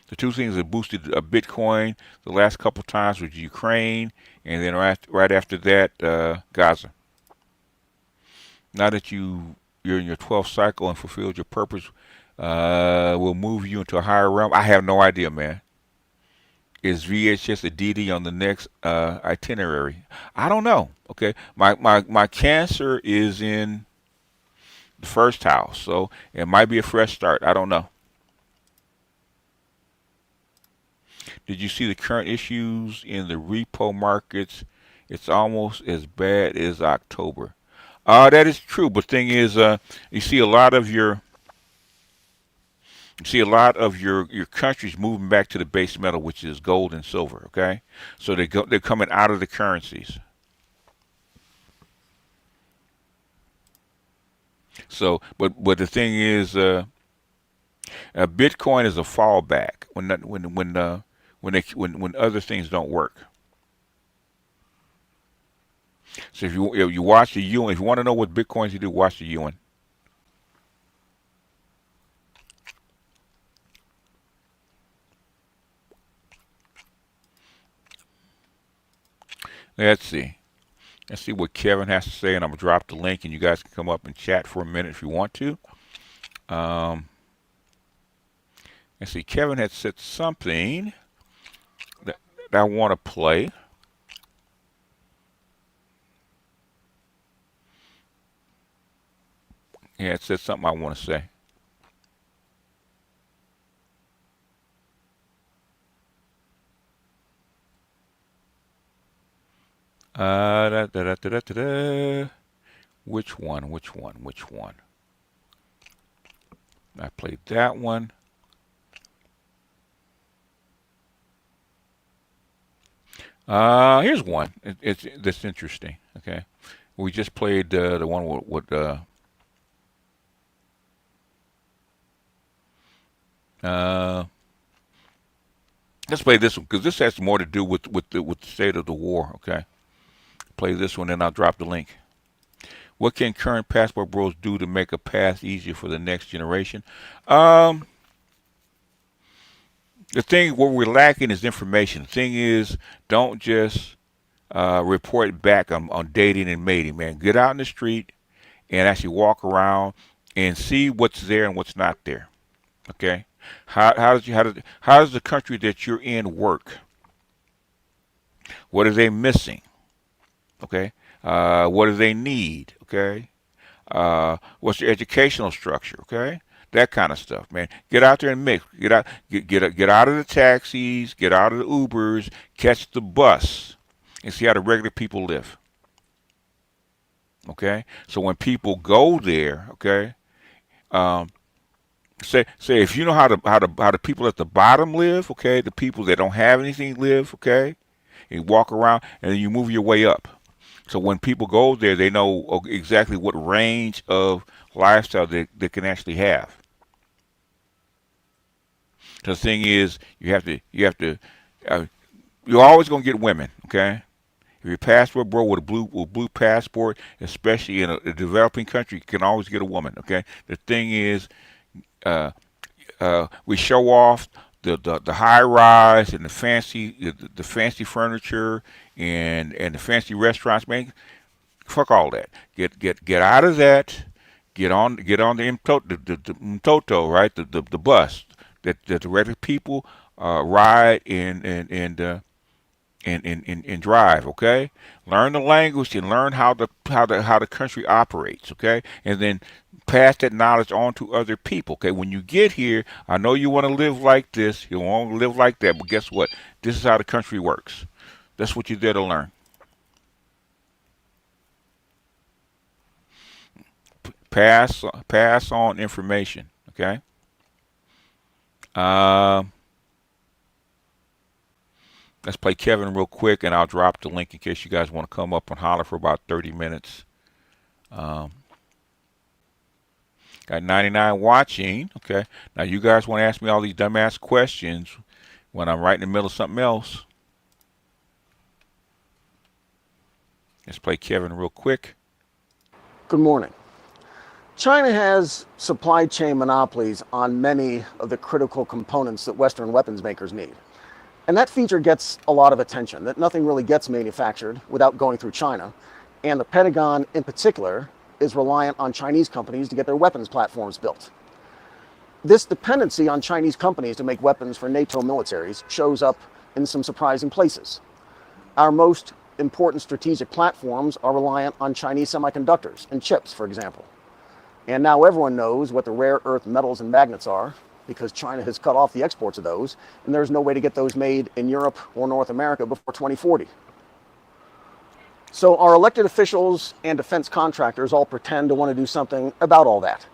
S3: The two things that boosted Bitcoin the last couple of times was Ukraine, and then right after that, Gaza. Now that you're in your 12th cycle and fulfilled your purpose, will move you into a higher realm. I have no idea, man. Is VHS a DD on the next itinerary? I don't know. Okay, my cancer is in the first house, so it might be a fresh start. I don't know. Did you see the current issues in the repo markets? It's almost as bad as October. That is true, but thing is, you see a lot of your your countries moving back to the base metal, which is gold and silver. Okay, so they're coming out of the currencies. So, but the thing is, Bitcoin is a fallback when other things don't work. So if you watch the UN, if you want to know what Bitcoins you do, watch the UN. Let's see. Let's see what Kevin has to say, and I'm gonna drop the link, and you guys can come up and chat for a minute if you want to. Um, let's see. Kevin had said something that I want to play. Yeah, it said something I want to say. Da, da, da, da, da, da, da. Which one? Which one? Which one? I played that one. Here's one. It's that's interesting. Okay, we just played the one uh, let's play this one because this has more to do with the state of the war. Okay, play this one, and I'll drop the link. What can current passport bros do to make a path easier for the next generation? Um, the thing what we're lacking is information. The thing is, don't just report back on dating and mating, man. Get out in the street and actually walk around and see what's there and what's not there. Okay, how does the country that you're in work? What are they missing? Okay, what do they need? Okay, what's the educational structure? Okay, that kind of stuff, man. Get out there and mix. Get out of the taxis. Get out of the Ubers. Catch the bus and see how the regular people live. Okay, so when people go there, okay, um, say if you know how the people at the bottom live, okay, the people that don't have anything live, okay, and you walk around and then you move your way up. So when people go there, they know exactly what range of lifestyle they can actually have. The thing is, uh, you're always gonna get women, okay. If you're a passport bro with a blue passport, especially in a developing country, you can always get a woman. Okay. The thing is, uh, we show off the high rise and the fancy furniture and the fancy restaurants. Man, fuck all that. Get out of that. Get on the Mtoto, right? The bus that the regular people ride and drive. Okay, learn the language and learn how the country operates. Okay, and then pass that knowledge on to other people. Okay, when you get here, I know you want to live like this, you want to live like that, but guess what? This is how the country works. That's what you're there to learn. Pass on information. Okay. Um, let's play Kevin real quick, and I'll drop the link in case you guys want to come up and holler for about 30 minutes. Um, got 99 watching. Okay. Now you guys want to ask me all these dumbass questions when I'm right in the middle of something else. Let's play Kevin real quick.
S6: Good morning. China has supply chain monopolies on many of the critical components that Western weapons makers need. And that feature gets a lot of attention, that nothing really gets manufactured without going through China. And the Pentagon, in particular, is reliant on Chinese companies to get their weapons platforms built. This dependency on Chinese companies to make weapons for NATO militaries shows up in some surprising places. Our most important strategic platforms are reliant on Chinese semiconductors and chips, for example. And now everyone knows what the rare earth metals and magnets are because China has cut off the exports of those, and there's no way to get those made in Europe or North America before 2040. So our elected officials and defense contractors all pretend to want to do something about all that.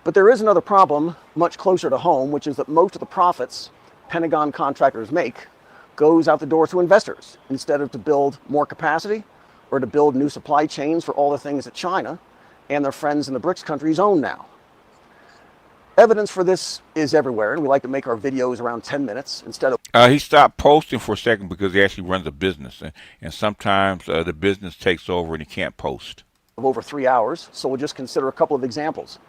S6: But there is another problem much closer to home, which is that most of the profits Pentagon contractors make goes out the door to investors instead of to build more capacity or to build new supply chains for all the things that China and their friends in the BRICS countries own now. Evidence for this is everywhere, and we like to make our videos around 10 minutes instead of...
S3: He stopped posting for a second because he actually runs a business, and sometimes the business takes over and he can't post.
S6: ...of over 3 hours, so we'll just consider a couple of examples.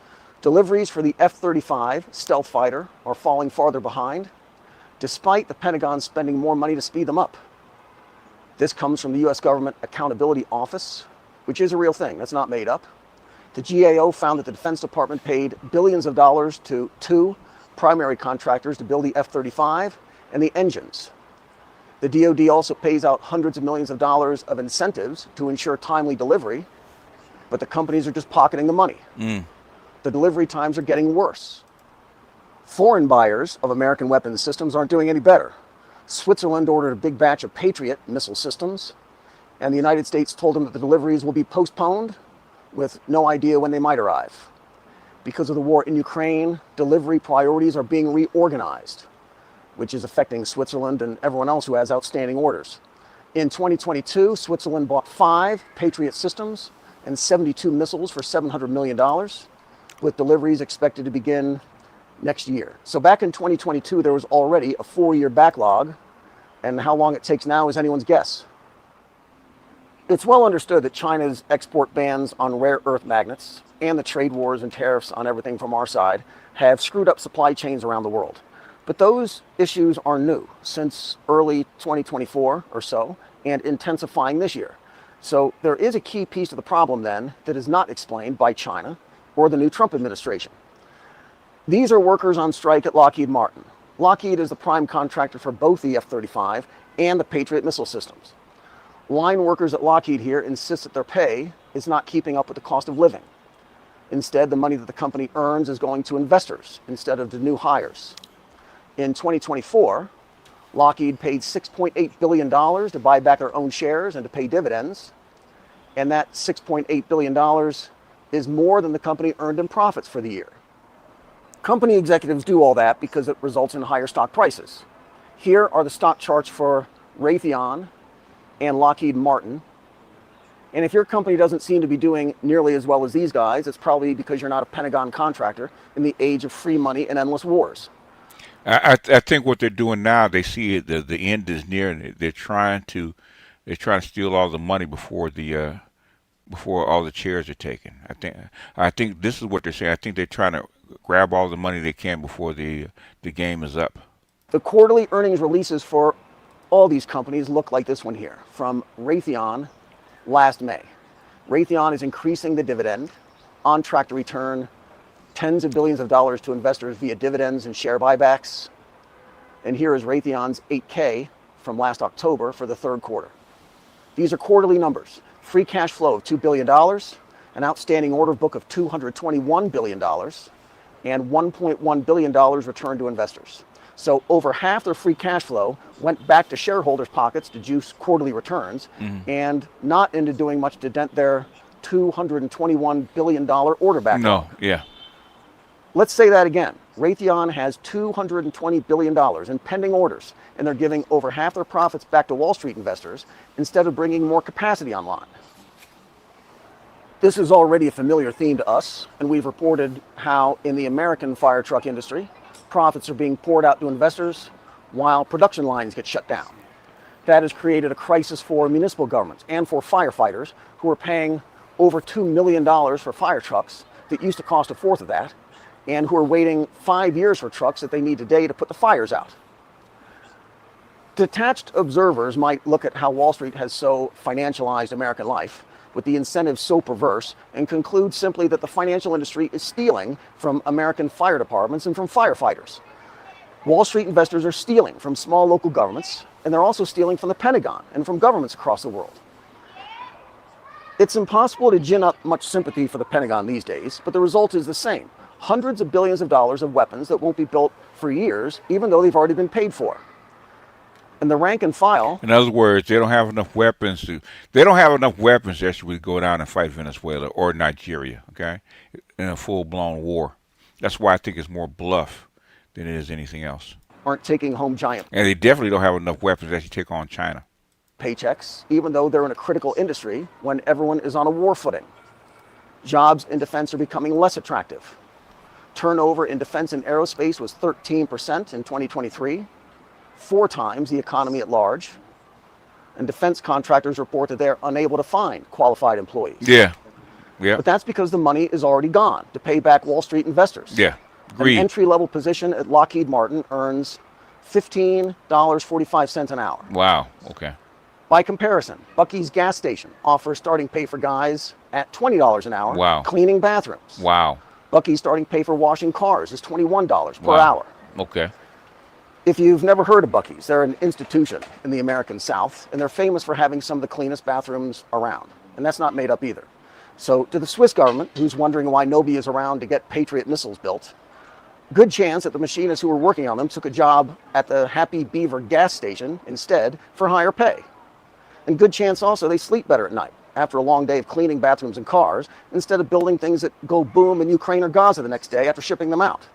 S6: Deliveries for the F-35 stealth fighter are falling farther behind, despite the Pentagon spending more money to speed them up. This comes from the U.S. Government Accountability Office, which is a real thing, that's not made up. The GAO found that the Defense Department paid billions of dollars to 2 primary contractors to build the F-35 and the engines. The DoD also pays out hundreds of millions of dollars of incentives to ensure timely delivery, but the companies are just pocketing the money. The delivery times are getting worse. Foreign buyers of American weapons systems aren't doing any better. Switzerland ordered a big batch of Patriot missile systems, And the United States told them that the deliveries will be postponed with no idea when they might arrive. Because of the war in Ukraine, delivery priorities are being reorganized, which is affecting Switzerland and everyone else who has outstanding orders. In 2022, Switzerland bought 5 Patriot systems and 72 missiles for $700 million, with deliveries expected to begin next year. So back in 2022, there was already a 4-year backlog, and how long it takes now is anyone's guess. It's well understood that China's export bans on rare earth magnets and the trade wars and tariffs on everything from our side have screwed up supply chains around the world. But those issues are new since early 2024 or so, and intensifying this year. So there is a key piece of the problem then that is not explained by China or the new Trump administration. These are workers on strike at Lockheed Martin. Lockheed is the prime contractor for both the F-35 and the Patriot missile systems. Line workers at Lockheed here insist that their pay is not keeping up with the cost of living. Instead, the money that the company earns is going to investors instead of to new hires. In 2024, Lockheed paid $6.8 billion to buy back their own shares and to pay dividends. And that $6.8 billion is more than the company earned in profits for the year. Company executives do all that because it results in higher stock prices. Here are the stock charts for Raytheon and Lockheed Martin. And if your company doesn't seem to be doing nearly as well as these guys, it's probably because you're not a Pentagon contractor in the age of free money and endless wars.
S3: I think what they're doing now, they see it, the end is near, and they're trying to steal all the money before all the chairs are taken. I think this is what they're saying. I think they're trying to grab all the money they can before the game is up.
S6: The quarterly earnings releases for all these companies look like this one here from Raytheon last May. Raytheon is increasing the dividend, on track to return tens of billions of dollars to investors via dividends and share buybacks. And here is Raytheon's 8K from last October for the third quarter. These are quarterly numbers. Free cash flow of $2 billion, an outstanding order book of $221 billion, and $1.1 billion returned to investors. So over half their free cash flow went back to shareholders' pockets to juice quarterly returns, and not into doing much to dent their $221 billion order backlog.
S3: No, yeah.
S6: Let's say that again. Raytheon has $220 billion in pending orders, and they're giving over half their profits back to Wall Street investors instead of bringing more capacity online. This is already a familiar theme to us, and we've reported how in the American fire truck industry, profits are being poured out to investors while production lines get shut down. That has created a crisis for municipal governments and for firefighters who are paying over $2 million for fire trucks that used to cost a fourth of that, and who are waiting 5 years for trucks that they need today to put the fires out. Detached observers might look at how Wall Street has so financialized American life, with the incentives so perverse, and conclude simply that the financial industry is stealing from American fire departments and from firefighters. Wall Street investors are stealing from small local governments, and they're also stealing from the Pentagon and from governments across the world. It's impossible to gin up much sympathy for the Pentagon these days, but the result is the same. Hundreds of billions of dollars of weapons that won't be built for years, even though they've already been paid for. And the rank and file...
S3: In other words, they don't have enough weapons to actually go down and fight Venezuela or Nigeria, okay, in a full-blown war. That's why I think it's more bluff than it is anything else.
S6: Aren't taking home giant...
S3: And they definitely don't have enough weapons to actually take on China.
S6: ...paychecks, even though they're in a critical industry when everyone is on a war footing. Jobs in defense are becoming less attractive. Turnover in defense and aerospace was 13% in 2023. 4 times the economy at large, and defense contractors report that they're unable to find qualified employees.
S3: Yeah.
S6: But that's because the money is already gone to pay back Wall Street investors.
S3: Yeah. Agreed.
S6: An entry-level position at Lockheed Martin earns $15.45 an hour.
S3: Wow. Okay.
S6: By comparison, Buc-ee's gas station offers starting pay for guys at $20 an hour.
S3: Wow.
S6: Cleaning bathrooms.
S3: Wow.
S6: Buc-ee's starting pay for washing cars is $21 per
S3: Wow.
S6: hour.
S3: Okay.
S6: If you've never heard of Buc-ee's, they're an institution in the American South, and they're famous for having some of the cleanest bathrooms around. And that's not made up either. So to the Swiss government, who's wondering why nobody is around to get Patriot missiles built, good chance that the machinists who were working on them took a job at the Happy Beaver gas station instead for higher pay. And good chance also they sleep better at night after a long day of cleaning bathrooms and cars, instead of building things that go boom in Ukraine or Gaza the next day after shipping them out.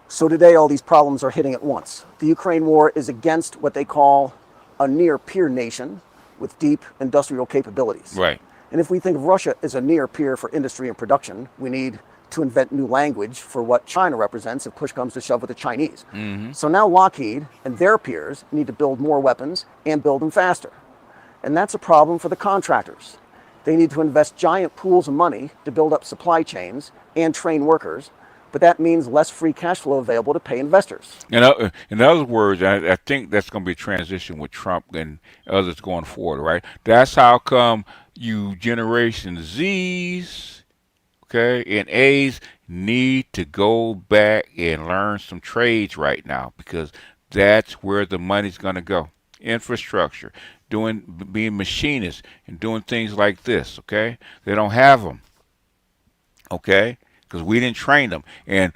S6: So today all these problems are hitting at once. The Ukraine war is against what they call a near-peer nation with deep industrial capabilities.
S3: Right.
S6: And if we think of Russia as a near peer for industry and production, we need to invent new language for what China represents if push comes to shove with the Chinese. So now Lockheed and their peers need to build more weapons and build them faster. And that's a problem for the contractors. They need to invest giant pools of money to build up supply chains and train workers, but that means less free cash flow available to pay investors.
S3: In other words, I think that's going to be a transition with Trump and others going forward, right? That's how come you Generation Zs, okay, and A's need to go back and learn some trades right now, because that's where the money's going to go. Infrastructure, being machinists and doing things like this, okay? They don't have them, okay? Because we didn't train them, and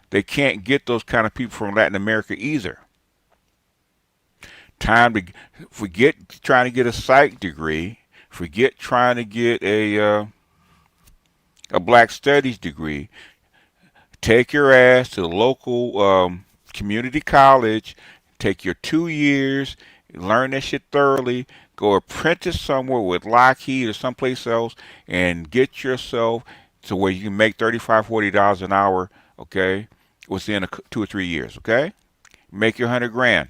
S3: they can't get those kind of people from Latin America either. Time to forget trying to get a psych degree, forget trying to get a Black Studies degree. Take your ass to the local community college, take your 2 years, learn that shit thoroughly, go apprentice somewhere with Lockheed or someplace else, and get yourself to where you can make $35, $40 an hour, okay, within 2 or 3 years, okay? Make your 100 grand.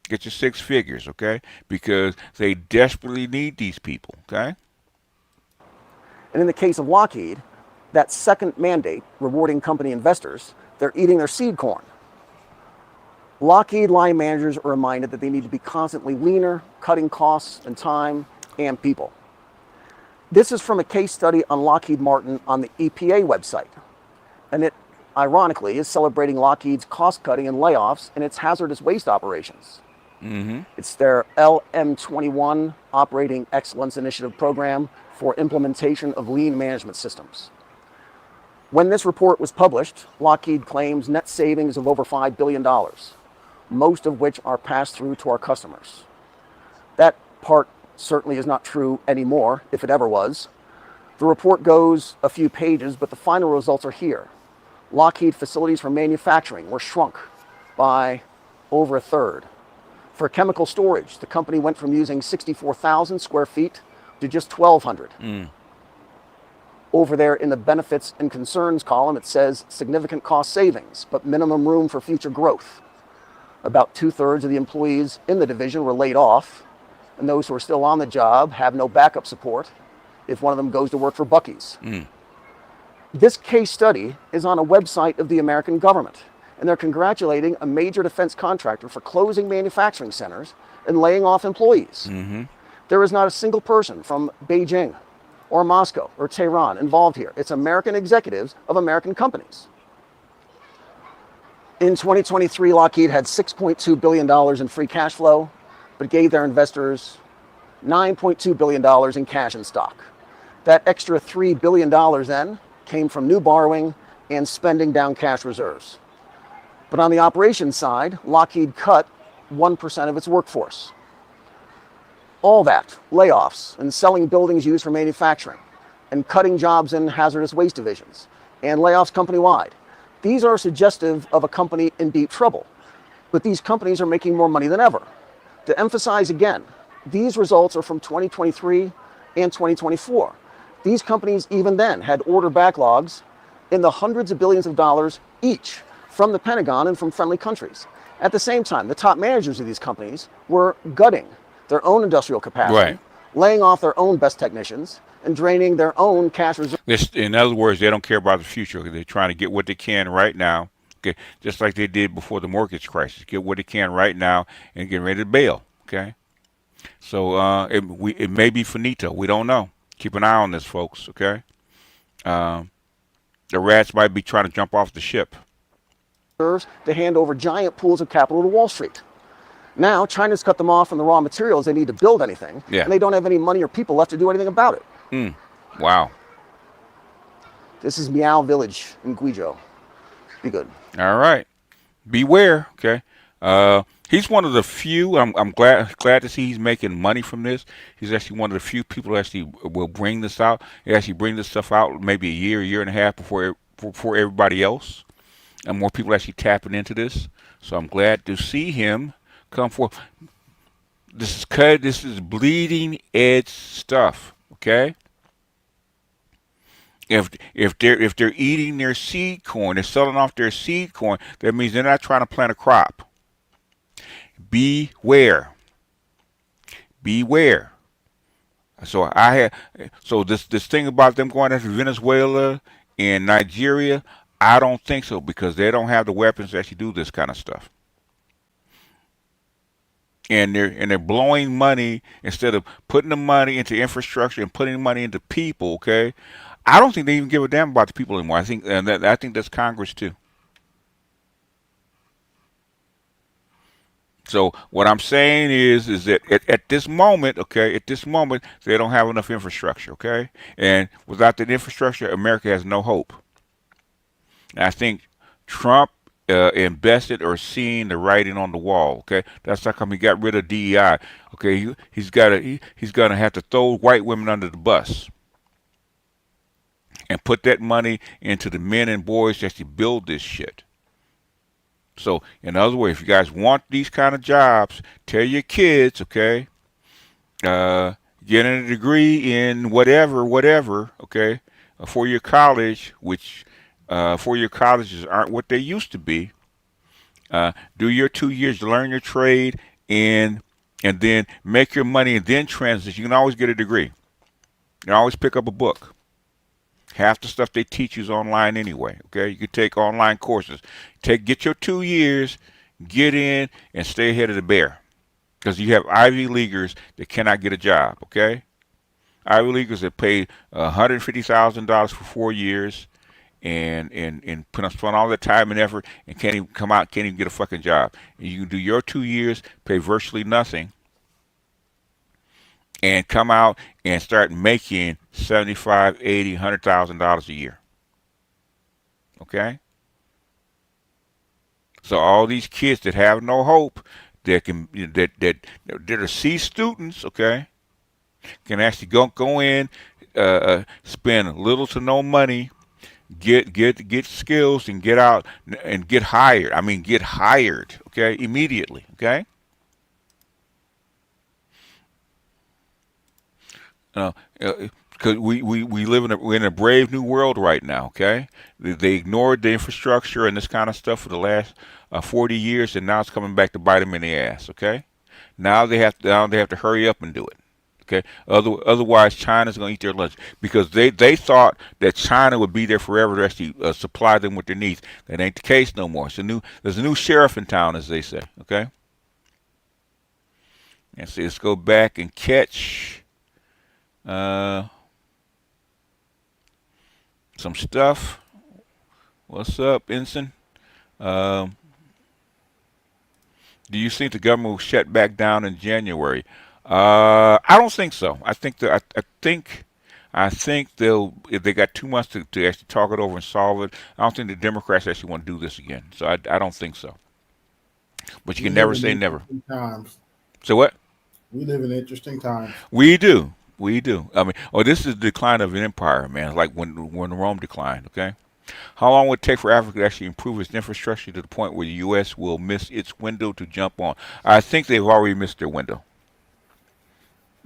S3: Get your 6 figures, okay? Because they desperately need these people, okay?
S6: And in the case of Lockheed, that second mandate rewarding company investors, they're eating their seed corn. Lockheed line managers are reminded that they need to be constantly leaner, cutting costs and time and people. This is from a case study on Lockheed Martin on the EPA website. And it, ironically, is celebrating Lockheed's cost cutting and layoffs in its hazardous waste operations. It's their LM21 Operating Excellence Initiative program for implementation of lean management systems. When this report was published, Lockheed claims net savings of over $5 billion, most of which are passed through to our customers. That part certainly is not true anymore, if it ever was. The report goes a few pages, but the final results are here. Lockheed facilities for manufacturing were shrunk by over a third. For chemical storage, the company went from using 64,000 square feet to just 1,200. Over there in the benefits and concerns column, it says significant cost savings, but minimum room for future growth. About 2/3 of the employees in the division were laid off, and those who are still on the job have no backup support if one of them goes to work for Buc-ee's. This case study is on a website of the American government, and they're congratulating a major defense contractor for closing manufacturing centers and laying off employees. There is not a single person from Beijing or Moscow or Tehran involved here. It's American executives of American companies. In 2023, Lockheed had $6.2 billion in free cash flow, but gave their investors $9.2 billion in cash and stock. That extra $3 billion then came from new borrowing and spending down cash reserves. But on the operations side, Lockheed cut 1% of its workforce. All that, layoffs and selling buildings used for manufacturing, and cutting jobs in hazardous waste divisions, and layoffs company-wide. These are suggestive of a company in deep trouble, but these companies are making more money than ever. To emphasize again, these results are from 2023 and 2024. These companies even then had order backlogs in the hundreds of billions of dollars each from the Pentagon and from friendly countries. At the same time, the top managers of these companies were gutting their own industrial capacity, laying off their own best technicians, and draining their own cash reserves.
S3: In other words, they don't care about the future. They're trying to get what they can right now, okay, just like they did before the mortgage crisis. Get what they can right now and get ready to bail, okay? So it may be finito. We don't know. Keep an eye on this, folks, okay? The rats might be trying to jump off the ship.
S6: To hand over giant pools of capital to Wall Street. Now, China's cut them off from the raw materials they need to build anything, and they don't have any money or people left to do anything about it.
S3: Wow.
S6: This is Meow Village in Guizhou. Be good.
S3: All right. Beware, okay? He's one of the few. I'm glad to see he's making money from this. He's actually one of the few people who actually will bring this out. He actually bring this stuff out maybe a year and a half before everybody else, and more people actually tapping into this. So I'm glad to see him come forth. This is bleeding edge stuff. Okay. If they're eating their seed corn, they're selling off their seed corn. That means they're not trying to plant a crop. Beware. Beware. So this thing about them going after Venezuela and Nigeria, I don't think so because they don't have the weapons to actually do this kind of stuff. And they're blowing money instead of putting the money into infrastructure and putting money into people. Okay, I don't think they even give a damn about the people anymore. I think that's Congress too. So what I'm saying is that at this moment, okay, at this moment they don't have enough infrastructure, okay, and without that infrastructure, America has no hope. And I think Trump invested or seen the writing on the wall. Okay, that's how come he got rid of DEI. Okay, he's gonna have to throw white women under the bus and put that money into the men and boys that actually build this shit. So, in other words, if you guys want these kind of jobs, tell your kids, okay, uh, get a degree in whatever, okay, for your college, which for your colleges aren't what they used to be. Do your 2 years, learn your trade, and and then make your money, and then transition. You can always get a degree. You can always pick up a book. Half the stuff they teach you is online anyway. Okay, you can take online courses. Get your 2 years, get in, and stay ahead of the bear. Because you have Ivy Leaguers that cannot get a job. Okay, Ivy Leaguers that pay $150,000 for 4 years and spend all that time and effort and can't even come out, can't even get a fucking job. And you can do your 2 years, pay virtually nothing, and come out and start making 75, 80, $100,000 a year. Okay? So all these kids that have no hope, that are C students, okay, can actually go in, spend little to no money, get skills, and get out and get hired. I mean, get hired, okay, immediately, okay. Uh, because we live we're in a brave new world right now. Okay, they ignored the infrastructure and this kind of stuff for the last 40 years, and now it's coming back to bite them in the ass. Okay, now they have to hurry up and do it. Okay, otherwise China's going to eat their lunch because they thought that China would be there forever to actually supply them with their needs. That ain't the case no more. There's a new sheriff in town, as they say. Okay, and so let's go back and catch. Uh, some stuff. What's up, Ensign? Um, do you think the government will shut back down in January? I don't think so. I think they'll if they got 2 months to actually talk it over and solve it. I don't think the Democrats actually want to do this again. So I don't think so. But you
S7: We
S3: can
S7: live
S3: never
S7: in
S3: say never.
S7: interesting times.
S3: So what?
S7: We live in interesting times.
S3: We do. We do. I mean, this is the decline of an empire, man. Like when Rome declined. Okay. How long would it take for Africa to actually improve its infrastructure to the point where the U.S. will miss its window to jump on? I think they've already missed their window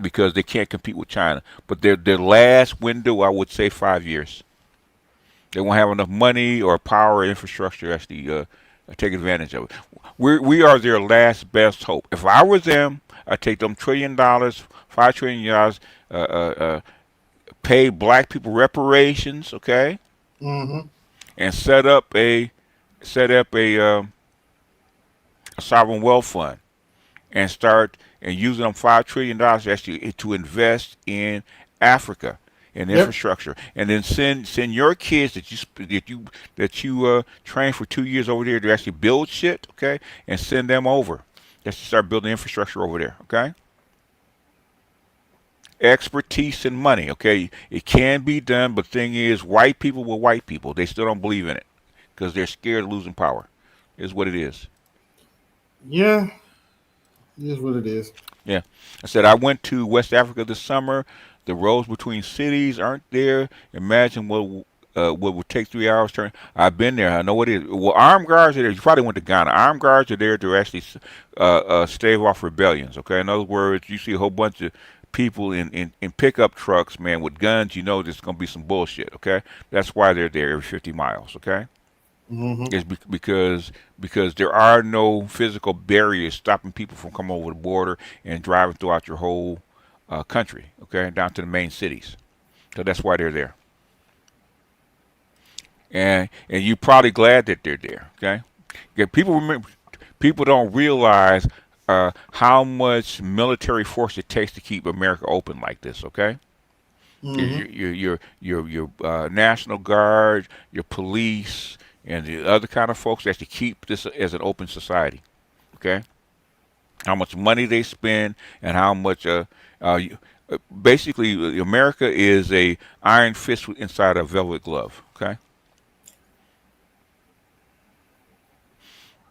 S3: because they can't compete with China. But their last window, I would say 5 years. They won't have enough money or power or infrastructure to actually take advantage of it. We are their last best hope. If I were them, I'd take them $1 trillion, $5 trillion, uh, uh, uh, pay black people reparations, okay,
S7: Hmm.
S3: and set up a sovereign wealth fund and start and using them $5 trillion actually to invest in Africa in
S7: Yep.
S3: infrastructure, and then send your kids that you train for 2 years over there to actually build shit, okay, and send them over. Let's start building infrastructure over there, okay. Expertise and money, okay. It can be done, but the thing is, white people with white people, they still don't believe in it because they're scared of losing power. Is what it is.
S7: Yeah. It is what it is.
S3: Yeah. I said I went to West Africa this summer. The roads between cities aren't there. Imagine what would take 3 hours turn. I've been there. I know what it is. Well, armed guards are there. You probably went to Ghana. Armed guards are there to actually stave off rebellions. Okay. In other words, you see a whole bunch of people in pickup trucks, man, with guns. You know there's gonna be some bullshit. Okay. That's why they're there every 50 miles. Okay.
S7: Hmm.
S3: Is because there are no physical barriers stopping people from coming over the border and driving throughout your whole country, okay, down to the main cities. So that's why they're there, and you're probably glad that they're there, okay? Yeah, people don't realize how much military force it takes to keep America open like this, okay?
S7: Hmm.
S3: Your National Guard, your police, and the other kind of folks that to keep this as an open society. Okay, how much money they spend and how much basically America is a iron fist inside a velvet glove. Okay,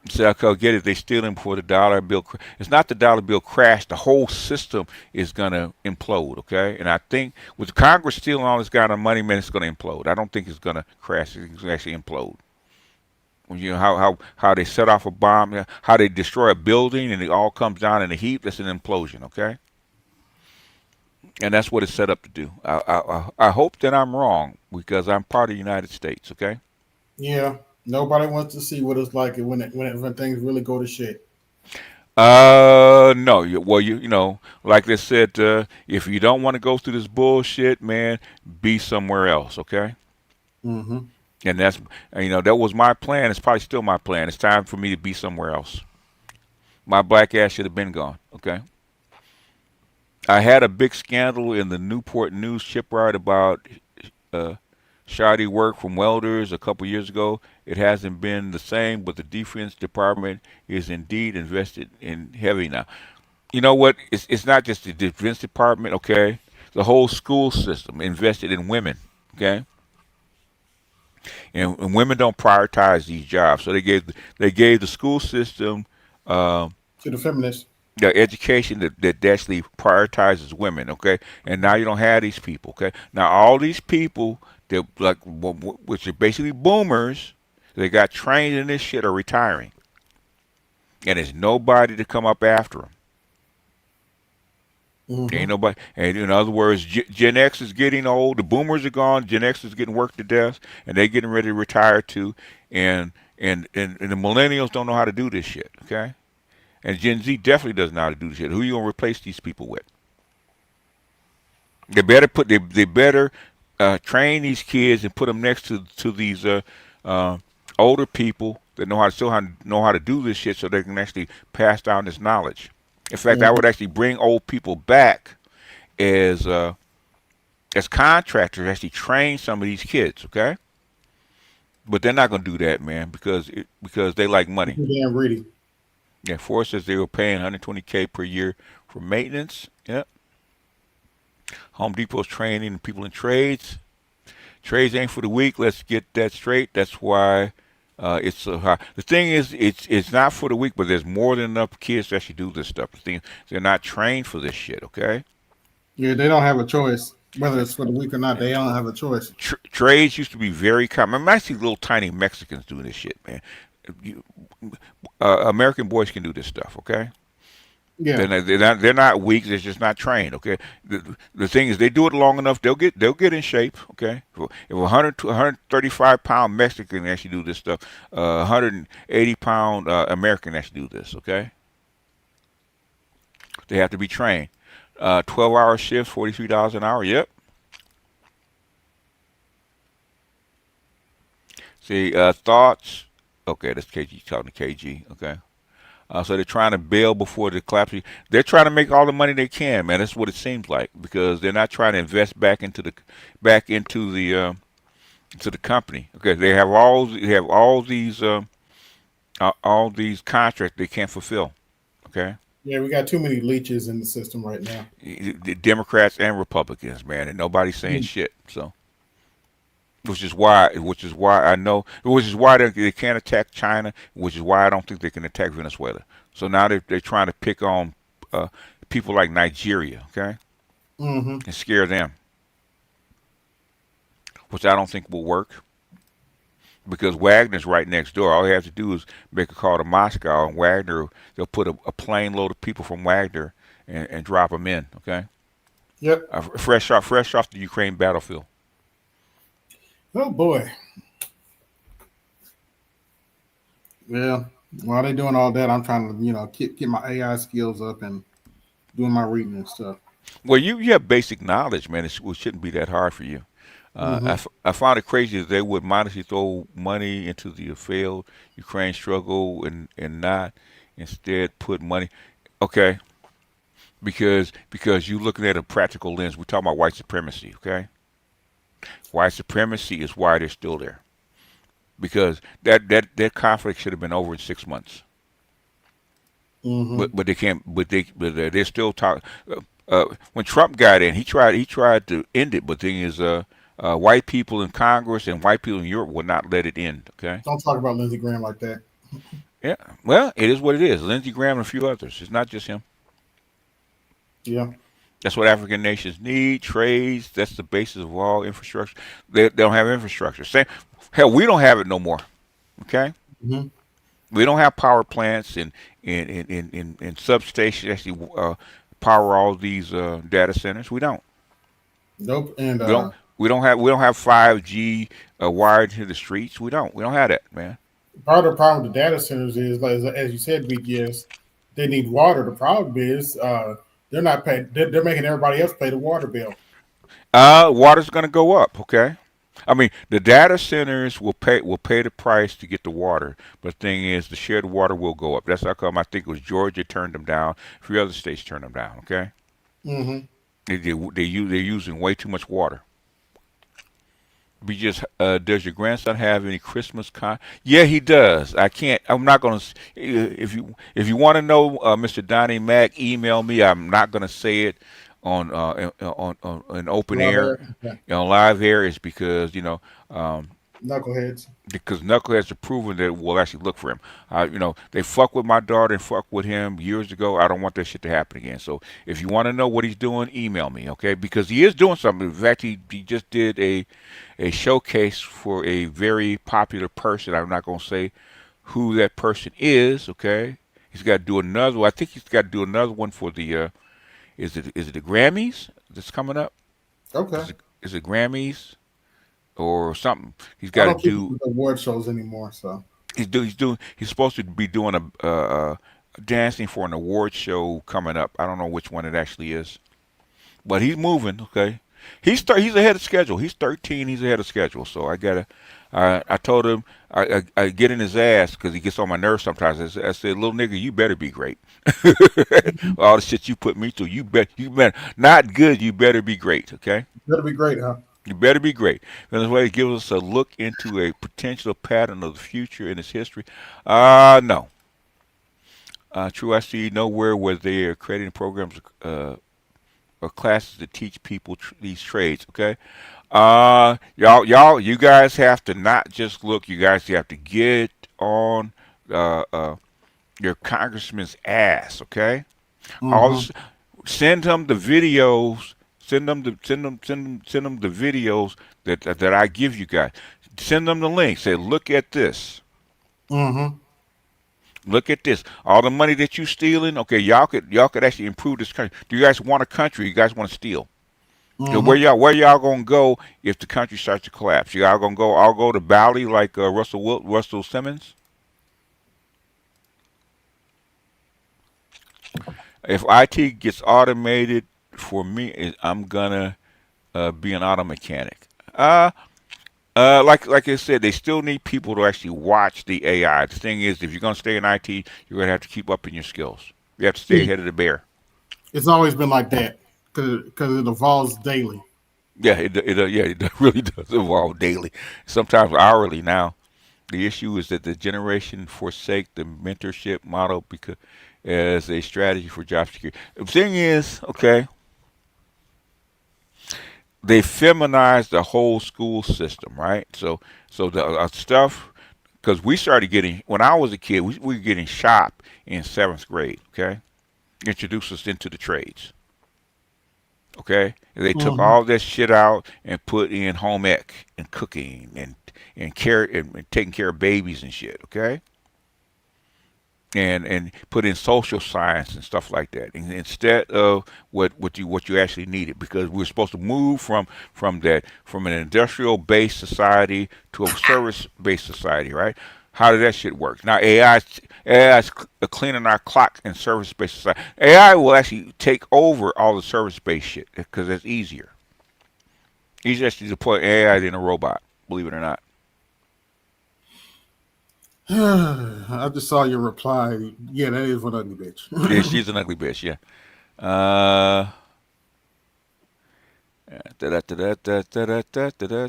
S3: so I could get it. They steal them before the dollar bill. It's not the dollar bill crash. The whole system is gonna implode. Okay, and I think with Congress stealing all this kind of money, man, it's gonna implode. I don't think it's gonna crash. It's gonna actually implode. You know how they set off a bomb, how they destroy a building, and it all comes down in a heap. That's an implosion. Okay, and that's what it's set up to do. I hope that I'm wrong because I'm part of the United States. Okay.
S7: Yeah. Nobody wants to see what it's like when things really go to shit.
S3: No. Well, you know, like they said, if you don't want to go through this bullshit, man, be somewhere else. Okay.
S7: Hmm.
S3: And that's, you know, that was my plan. It's probably still my plan. It's time for me to be somewhere else. My black ass should have been gone. Okay. I had a big scandal in the Newport News shipyard about uh, shoddy work from welders a couple years ago. It hasn't been the same, but the Defense Department is indeed invested in heavy now. You know what? It's not just the Defense Department. Okay. The whole school system invested in women. Okay. And women don't prioritize these jobs, so they gave the school system uh,
S7: To the feminists.
S3: the education that actually prioritizes women. Okay, and now you don't have these people. Okay, now all these people that like which are basically boomers, they got trained in this shit are retiring, and there's nobody to come up after them.
S7: Hmm.
S3: Ain't nobody. And in other words, Gen X is getting old. The boomers are gone. Gen X is getting worked to death, and they're getting ready to retire too. And the millennials don't know how to do this shit. Okay, and Gen Z definitely doesn't know how to do this shit. Who you gonna replace these people with? They better train these kids and put them next to these uh, older people that know how to do this shit, so they can actually pass down this knowledge. In fact, I would actually bring old people back as contractors, actually train some of these kids. Okay, but they're not gonna do that, man, because they like money.
S7: Too damn greedy.
S3: Yeah, Ford says they were paying 120K per year for maintenance. Yep. Home Depot's training people in trades. Trades ain't for the weak. Let's get that straight. That's why it's so high. The thing is, it's not for the weak, but there's more than enough kids to actually do this stuff. The thing is, they're not trained for this shit. Okay.
S7: Yeah, they don't have a choice. Whether it's for the week or not, they don't have a choice.
S3: Trades used to be very common. I see little tiny Mexicans doing this shit, man. You, American boys can do this stuff. Okay.
S7: Yeah.
S3: They're not weak. They're just not trained. Okay. The thing is, they do it long enough, they'll get in shape. Okay. If a 135 pound Mexican actually do this stuff, 180 pound American actually do this. Okay. They have to be trained. 12-hour shifts, $43 an hour. Yep. See, thoughts. Okay, that's KG talking to KG. Okay. So they're trying to bail before the collapse. They're trying to make all the money they can, man. That's what it seems like because they're not trying to invest back into the to the company. Okay, they have all these contracts they can't fulfill. Okay,
S7: Yeah, we got too many leeches in the system right now.
S3: the Democrats and Republicans, man, and nobody's saying shit. So. Which is why they can't attack China, which is why I don't think they can attack Venezuela. So now they're trying to pick on people like Nigeria, okay,
S7: Mm-hmm.
S3: and scare them, which I don't think will work because Wagner's right next door. All they have to do is make a call to Moscow, and Wagner they'll put a plane load of people from Wagner and drop them in, okay,
S7: Yep.
S3: fresh off the Ukraine battlefield.
S7: Oh boy. Yeah. While they doing all that, I'm trying to, get my AI skills up and doing my reading and stuff.
S3: Well, you have basic knowledge, man. It shouldn't be that hard for you.
S7: Mm-hmm.
S3: I found it crazy that they would modestly throw money into the failed Ukraine struggle and not instead put money. Okay, because you're looking at a practical lens. We're talking about white supremacy. Okay, white supremacy is why they're still there because that conflict should have been over in 6 months.
S7: Mm-hmm.
S3: But they can't. They're still talking. When Trump got in, he tried to end it, but the thing is, white people in Congress and white people in Europe will not let it end. Okay.
S7: Don't talk about Lindsey Graham like that.
S3: Yeah. Well, it is what it is. Lindsey Graham and a few others. It's not just him.
S7: Yeah.
S3: That's what African nations need. Trades. That's the basis of all infrastructure. They don't have infrastructure. Same. Hell, we don't have it no more. Okay.
S7: Mm-hmm.
S3: We don't have power plants and substations actually power all these data centers. We don't.
S7: Nope. And
S3: We don't. We don't have 5G wired to the streets. We don't have that, man.
S7: part of the problem with the data centers is, like, as you said, BGS, they need water. The problem is they're not paying. They're making everybody else pay the water bill.
S3: Water's going to go up. Okay. I mean, the data centers will pay the price to get the water, but the thing is, the shared water will go up. That's how come I think it was Georgia turned them down. 3 other states turned them down. Okay.
S7: Mm-hmm.
S3: They're using way too much water. Does your grandson have any Christmas Yeah, he does. I can't. I'm not gonna. If you want to know, Mr. Donnie Mac, email me. I'm not gonna say it on an open
S7: Love
S3: air,
S7: air. Yeah.
S3: on live air. Is because
S7: Knuckleheads.
S3: because knuckleheads are proven that will actually look for him. They fuck with my daughter and fuck with him years ago. I don't want that shit to happen again. So if you want to know what he's doing, email me, okay? Because he is doing something. In fact, he just did a showcase for a very popular person. I'm not gonna say who that person is, okay? He's got to do another one. I think he's got to do another one for the is it the Grammys that's coming up?
S7: Okay.
S3: Is it Grammys or something? He's
S7: I
S3: got
S7: don't
S3: to
S7: keep
S3: do.
S7: with award shows anymore. So
S3: He's supposed to be doing a dancing for an award show coming up. I don't know which one it actually is, but he's moving. Okay, he's ahead of schedule. He's 13. He's ahead of schedule. So I told him I get in his ass because he gets on my nerves sometimes. I said, little nigga, you better be great. All the shit you put me through, you better not good. You better be great. Okay.
S7: that'll be great, huh?
S3: You better be great. And this way it gives us a look into a potential pattern of the future in its history. No. True, I see nowhere where they are creating programs or classes to teach people these trades. Okay, you guys have to not just look. You guys have to get on your congressman's ass. Okay, all
S7: Mm-hmm.
S3: this, send him the videos. Send them the videos that I give you guys. Send them the link. Say, look at this.
S7: Mm-hmm.
S3: Look at this. All the money that you stealing. Okay, y'all could actually improve this country. Do you guys want a country? You guys want to steal? 'Cause
S7: Mm-hmm.
S3: where y'all gonna go if the country starts to collapse? Y'all gonna go? I'll go to Bali like Russell Simmons. If IT gets automated for me, I'm gonna be an auto mechanic. Like I said, they still need people to actually watch the AI. The thing is, if you're gonna stay in IT, you're gonna have to keep up in your skills. You have to stay
S7: See,
S3: ahead of the bear.
S7: it's always been like that because it evolves daily.
S3: Yeah, it really does evolve daily, sometimes hourly. Now, the issue is that the generation forsake the mentorship model because as a strategy for job security. The thing is, okay, they feminized the whole school system, right? So the stuff because we started getting when I was a kid, we were getting shop in 7th grade. Okay, introduced us into the trades. Okay, they took
S7: Mhm.
S3: all that shit out and put in home ec and cooking and care and taking care of babies and shit. Okay, and put in social science and stuff like that, and instead of what you actually needed, because we're supposed to move from an industrial based society to a service based society, right? How did that shit work? Now AI is cleaning our clock in service based society. AI will actually take over all the service based shit because it's easier. Easier to deploy AI than a robot, believe it or not.
S7: I just saw your reply. Yeah, that is one ugly
S3: Yeah,
S7: bitch.
S3: she's an ugly bitch. Yeah. Uh,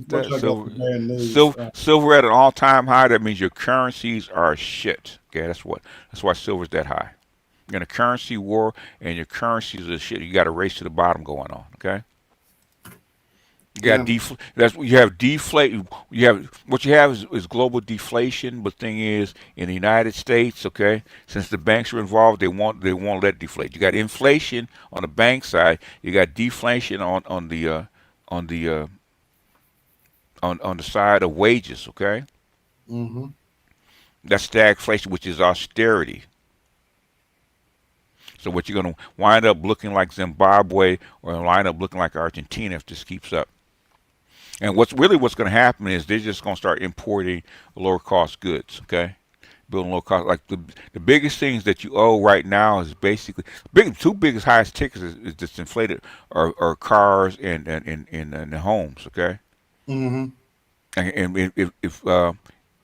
S7: What y'all got
S3: Silver,
S7: for bad news?
S3: silver at an all-time high. That means your currencies are shit. Okay, That's why silver's that high. You're in a currency war, and your currencies are shit. You got a race to the bottom going on. Okay. You got
S7: Yeah,
S3: That's you have deflate. You have what you have is global deflation. But thing is, in the United States, okay, since the banks are involved, they won't let it deflate. You got inflation on the bank side. You got deflation on the on the side of wages. Okay,
S7: hmm
S3: that's stagflation, which is austerity. So what you're going to wind up looking like Zimbabwe or wind up looking like Argentina if this keeps up. And what's going to happen is they're just going to start importing lower cost goods. Okay, building low cost. Like the biggest things that you owe right now is basically two biggest highest tickets is just inflated are cars and the homes. Okay,
S7: hmm
S3: and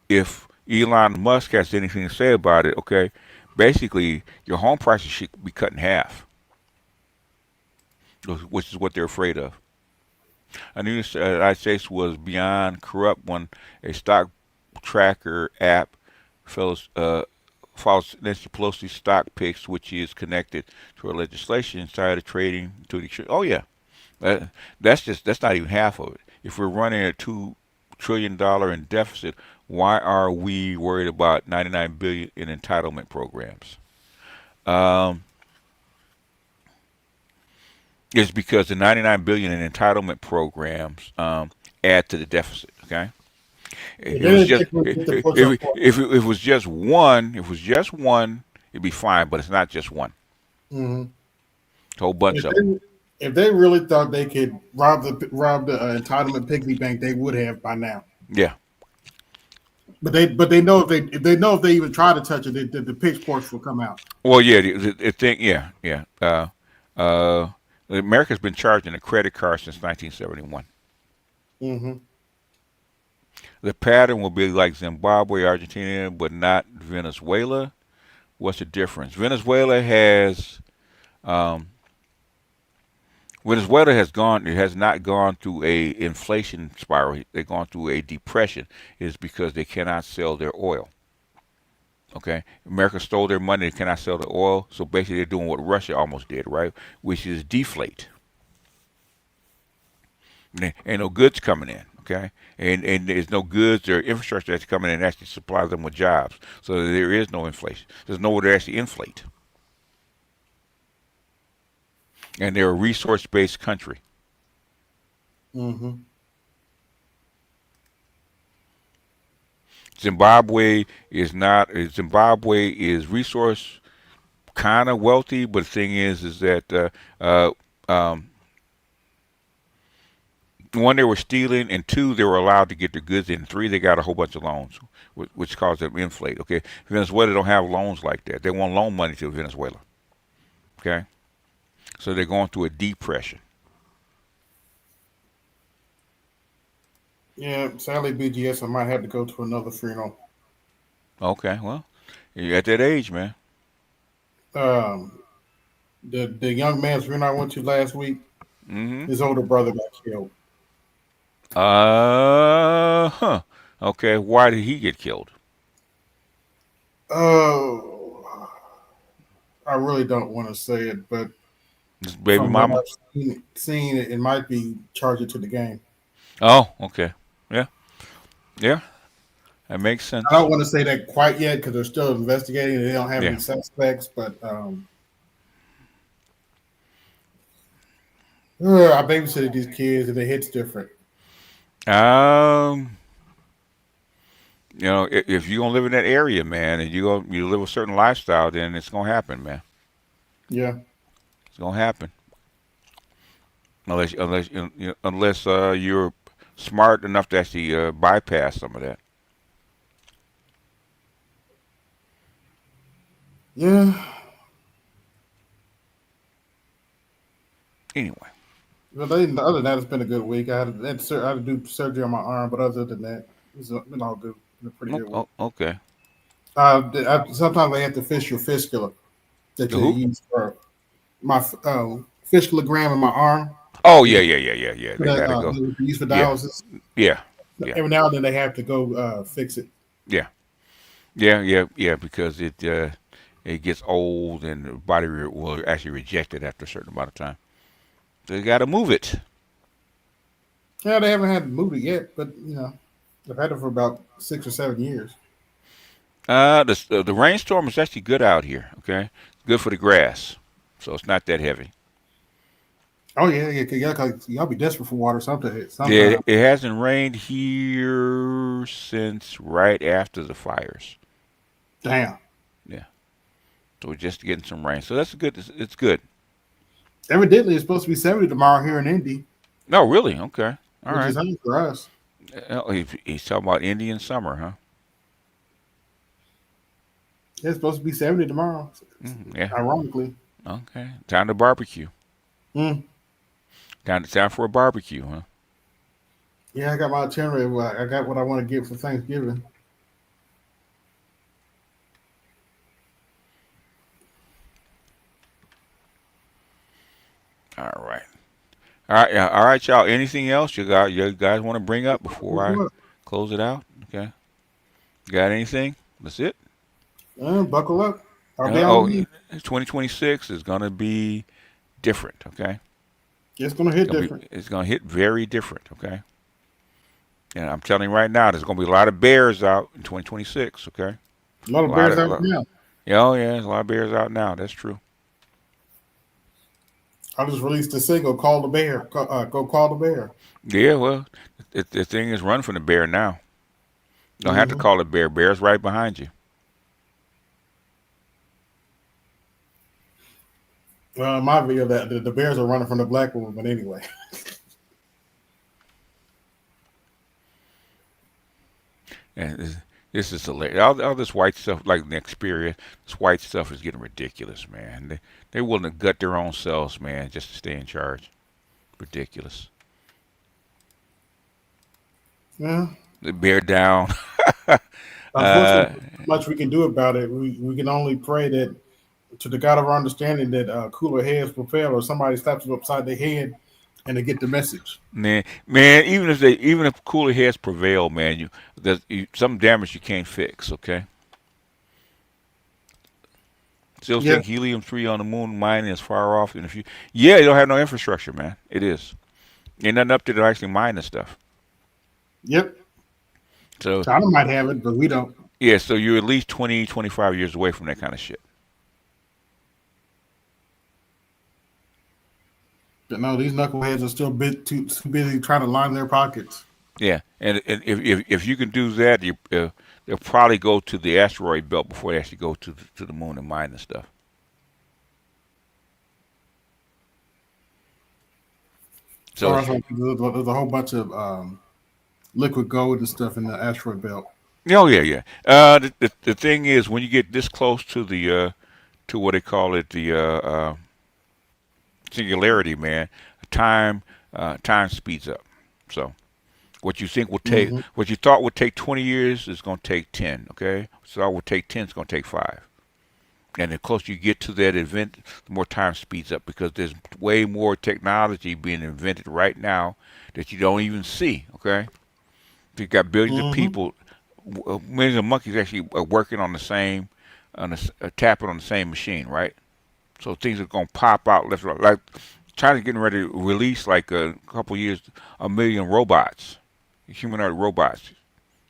S3: if Elon Musk has anything to say about it, okay, basically your home prices should be cut in half, which is what they're afraid of. I knew the United States was beyond corrupt when a stock tracker app follows Nancy Pelosi's stock picks, which is connected to her legislation, started trading to the exchange. Oh yeah, that's not even half of it. If we're running a $2 trillion in deficit, why are we worried about 99 billion in entitlement programs? Um, it's because the 99 billion in entitlement programs add to the deficit. Okay.
S7: They
S3: It was
S7: didn't
S3: just
S7: think we get to push
S3: if
S7: up.
S3: it was just one, it'd be fine. But it's not just one.
S7: Mm-hmm.
S3: It's a whole bunch
S7: If
S3: of them.
S7: they really thought they could rob the entitlement piggy bank, they would have by now.
S3: Yeah.
S7: But they know if they even try to touch it, the pitchforks will come out.
S3: Well, yeah. The thing. Yeah. Yeah. Uh, America's been charging a credit card since 1971.
S7: Mm-hmm.
S3: The pattern will be like Zimbabwe, Argentina, but not Venezuela. What's the difference? Um, Venezuela has gone. It has not gone through a inflation spiral. They've gone through a depression. It's because they cannot sell their oil. Okay, America stole their money. They cannot sell the oil. So basically, they're doing what Russia almost did, right? Which is deflate. Ain't no goods coming in. Okay, and there's no goods or infrastructure that's coming in and actually supply them with jobs. So there is no inflation. There's nowhere to actually inflate. And they're a resource-based country.
S7: Mm-hmm.
S3: Zimbabwe is not. Zimbabwe is resource kind of wealthy, but the thing is that uh, um, one, they were stealing, and two, they were allowed to get their goods in. Three, they got a whole bunch of loans, which caused them to inflate. Okay, Venezuela don't have loans like that. They won't loan money to Venezuela. Okay, so they're going through a depression.
S7: Yeah, sadly, BGS, I might have to go to another funeral.
S3: Okay, well, you're at that age, man.
S7: Um, the young man's funeral I went to last week,
S3: Mm-hmm.
S7: his older brother got killed.
S3: Huh. Okay, why did he get killed?
S7: Oh, I really don't want to say it, but
S3: His baby
S7: from what
S3: mama.
S7: I've seen it might be charged to the game.
S3: Oh, okay. Yeah, yeah, that makes
S7: I don't
S3: sense.
S7: want to say that quite yet because they're still investigating and they don't have any
S3: Yeah.
S7: suspects. But I babysitted these kids, and it hits different.
S3: Um, if you're gonna live in that area, man, and you live a certain lifestyle, then it's gonna happen, man.
S7: Yeah.
S3: It's gonna happen unless you're smart enough to actually bypass some of that.
S7: Yeah.
S3: Anyway,
S7: But other than that, it's been a good week. I had to do surgery on my arm, but other than that, it's been all good. Been a pretty good week.
S3: okay.
S7: Sometimes I have to fish your fistula that
S3: The
S7: you
S3: who?
S7: use for my fistulogram in my arm.
S3: Oh
S7: You
S3: yeah,
S7: know,
S3: yeah, yeah, yeah, yeah. They gotta go.
S7: that we use for
S3: Yeah,
S7: dialysis.
S3: yeah, yeah,
S7: Every now and then they have to go fix it.
S3: yeah, yeah. Because it gets old and the body will actually reject it after a certain amount of time. They gotta move it.
S7: Yeah, they haven't had to move it yet, but they've had it for about 6 or 7 years.
S3: The rainstorm is actually good out here. Okay, good for the grass, so it's not that heavy.
S7: Oh yeah, yeah, 'cause y'all be desperate for water sometime.
S3: Yeah,
S7: Sometime.
S3: it hasn't rained here since right after the fires.
S7: Damn.
S3: Yeah, so we're just getting some rain. So that's good. It's good.
S7: Evidently, it's supposed to be 70 tomorrow here in Indy,
S3: No, really? Okay. All
S7: which is
S3: right.
S7: home for us.
S3: He's talking about Indian summer, huh?
S7: Yeah, it's supposed to be 70 tomorrow.
S3: Yeah.
S7: Ironically.
S3: Okay. Time to barbecue.
S7: Mm.
S3: Time for a barbecue, huh?
S7: Yeah, I got my itinerary. I got what I want to get for Thanksgiving.
S3: All right. All right. Yeah. All right, y'all. Anything else you guys want to bring up before I close it out? Okay. Got anything? That's it.
S7: Buckle up. I'll be on
S3: Oh,
S7: me.
S3: 2026 is gonna be different. Okay.
S7: It's going to hit different.
S3: It's gonna hit very different. Okay. And I'm telling you right now, there's gonna be a lot of bears out in 2026. Okay.
S7: A lot
S3: A
S7: of
S3: lot
S7: bears
S3: of,
S7: out now.
S3: yeah, oh yeah, there's a lot of bears out now. That's true.
S7: I just released a single, Call the Bear. Go Call the Bear.
S3: Yeah, well, the thing is, run from the bear now. You don't have to
S7: Hmm.
S3: call it bear. Bear's right behind you.
S7: Well, in my video, that the bears are running from the black woman, but anyway.
S3: And this is hilarious. All this white stuff, like the Xperia, this white stuff is getting ridiculous, man. They're willing to gut their own selves, man, just to stay in charge. Ridiculous.
S7: Yeah.
S3: The bear down. uh,
S7: Unfortunately, not much we can do about it. We can only pray that to the God of our understanding that cooler heads prevail, or somebody slaps them upside their head and they get the message.
S3: man, even if cooler heads prevail, man, there's some damage you can't fix. Okay. Still
S7: Yeah.
S3: think helium-3 on the moon mining is far off. And if you don't have no infrastructure, man. It is. Ain't nothing up there to actually mine this stuff.
S7: Yep.
S3: So
S7: China might have it, but we don't.
S3: yeah, so you're at least 20, 25 years away from that kind of shit.
S7: But no, these knuckleheads are still too busy trying to line their pockets.
S3: Yeah, and if you can do that, they'll probably go to the asteroid belt before they actually go to the moon and mine the stuff. So
S7: There's a whole bunch of liquid gold and stuff in the asteroid belt.
S3: oh yeah, yeah. The thing is, when you get this close to the to what they call it, the singularity, man, time speeds up. So what you think will take,
S7: Hmm.
S3: what you thought would take 20 years is going to take 10. Okay, so I would take 10. It's going to take 5. And the closer you get to that event, the more time speeds up because there's way more technology being invented right now that you don't even see. Okay, you got billions of
S7: Hmm.
S3: people, millions of monkeys actually working on the same, tapping on the same machine, right? So things are gonna pop out left and right. Like China's getting ready to release like a couple years, 1 million robots, humanoid robots,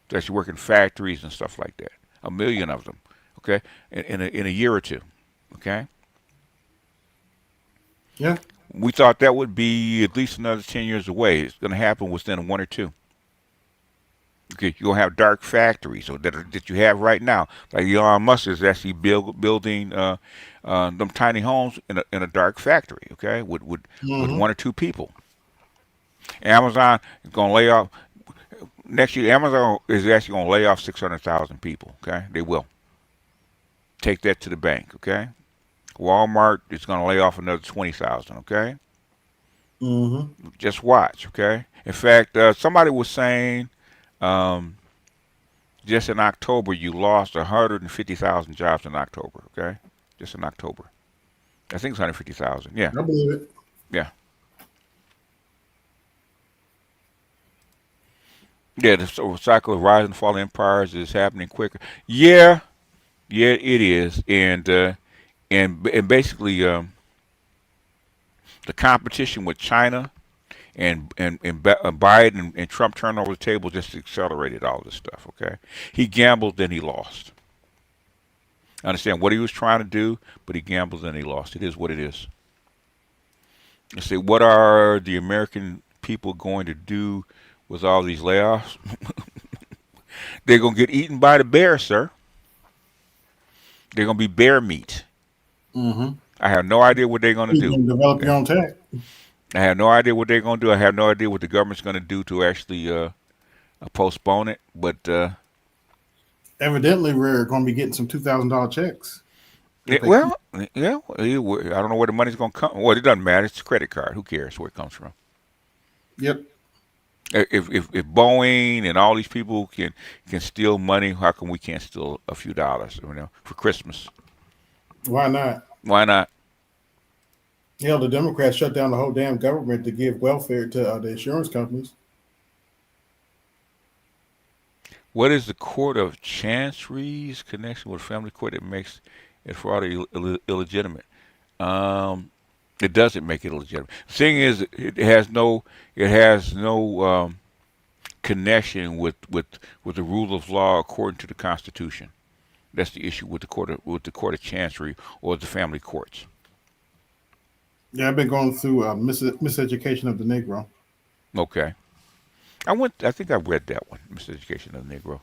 S3: that actually work in factories and stuff like that. 1 million of them, okay, in a year or two, okay.
S7: Yeah.
S3: We thought that would be at least another 10 years away. It's going to happen within 1 or 2. Okay, you're gonna have dark factories or that you have right now. Like Elon Musk is actually building them tiny homes in a dark factory. Okay, with
S7: Mm-hmm.
S3: 1 or 2 people. Amazon is gonna lay off next year. Amazon is actually gonna lay off 600,000 people. Okay, they will take that to the bank. Okay, Walmart is gonna lay off another 20,000. Okay,
S7: Mm-hmm.
S3: just watch. Okay, in fact, somebody was saying. Um, Just in October, you lost 150,000 jobs in October. Okay, just in October, I think it's 150,000. Yeah,
S7: I believe it.
S3: yeah, yeah. The cycle of rising and falling empires is happening quicker. Yeah, yeah, it is, and basically the competition with China and Biden and Trump turned over the table just accelerated all this stuff. Okay, he gambled, then he lost. I understand what he was trying to do, but he gambled and he lost. It is what it is. You say, what are the American people going to do with all these layoffs? They're going to get eaten by the bear, sir. They're going to be bear meat.
S7: Mm-hmm.
S3: I have no idea what they're going to
S7: You
S3: do.
S7: can develop
S3: Okay.
S7: your own tech.
S3: I have no idea what they're going to do. I have no idea what the government's going to do to actually postpone it. But
S7: Evidently, we're going to be getting some $2,000 checks.
S3: yeah,
S7: If they keep.
S3: well, yeah, I don't know where the money's going to come. Well, it doesn't matter. It's a credit card. Who cares where it comes from?
S7: Yep.
S3: If Boeing and all these people can steal money, how come we can't steal a few dollars? For Christmas.
S7: Why not?
S3: Why not?
S7: Hell, the Democrats shut down the whole damn government to give welfare to the insurance companies.
S3: What is the Court of Chancery's connection with family court that makes it fraud illegitimate? It doesn't make it illegitimate. The thing is, it has no connection with the rule of law according to the Constitution. That's the issue with the court of Chancery or the family courts.
S7: Yeah, I've been going through miseducation of the Negro.
S3: Okay, I think I read that one, Miseducation of the Negro.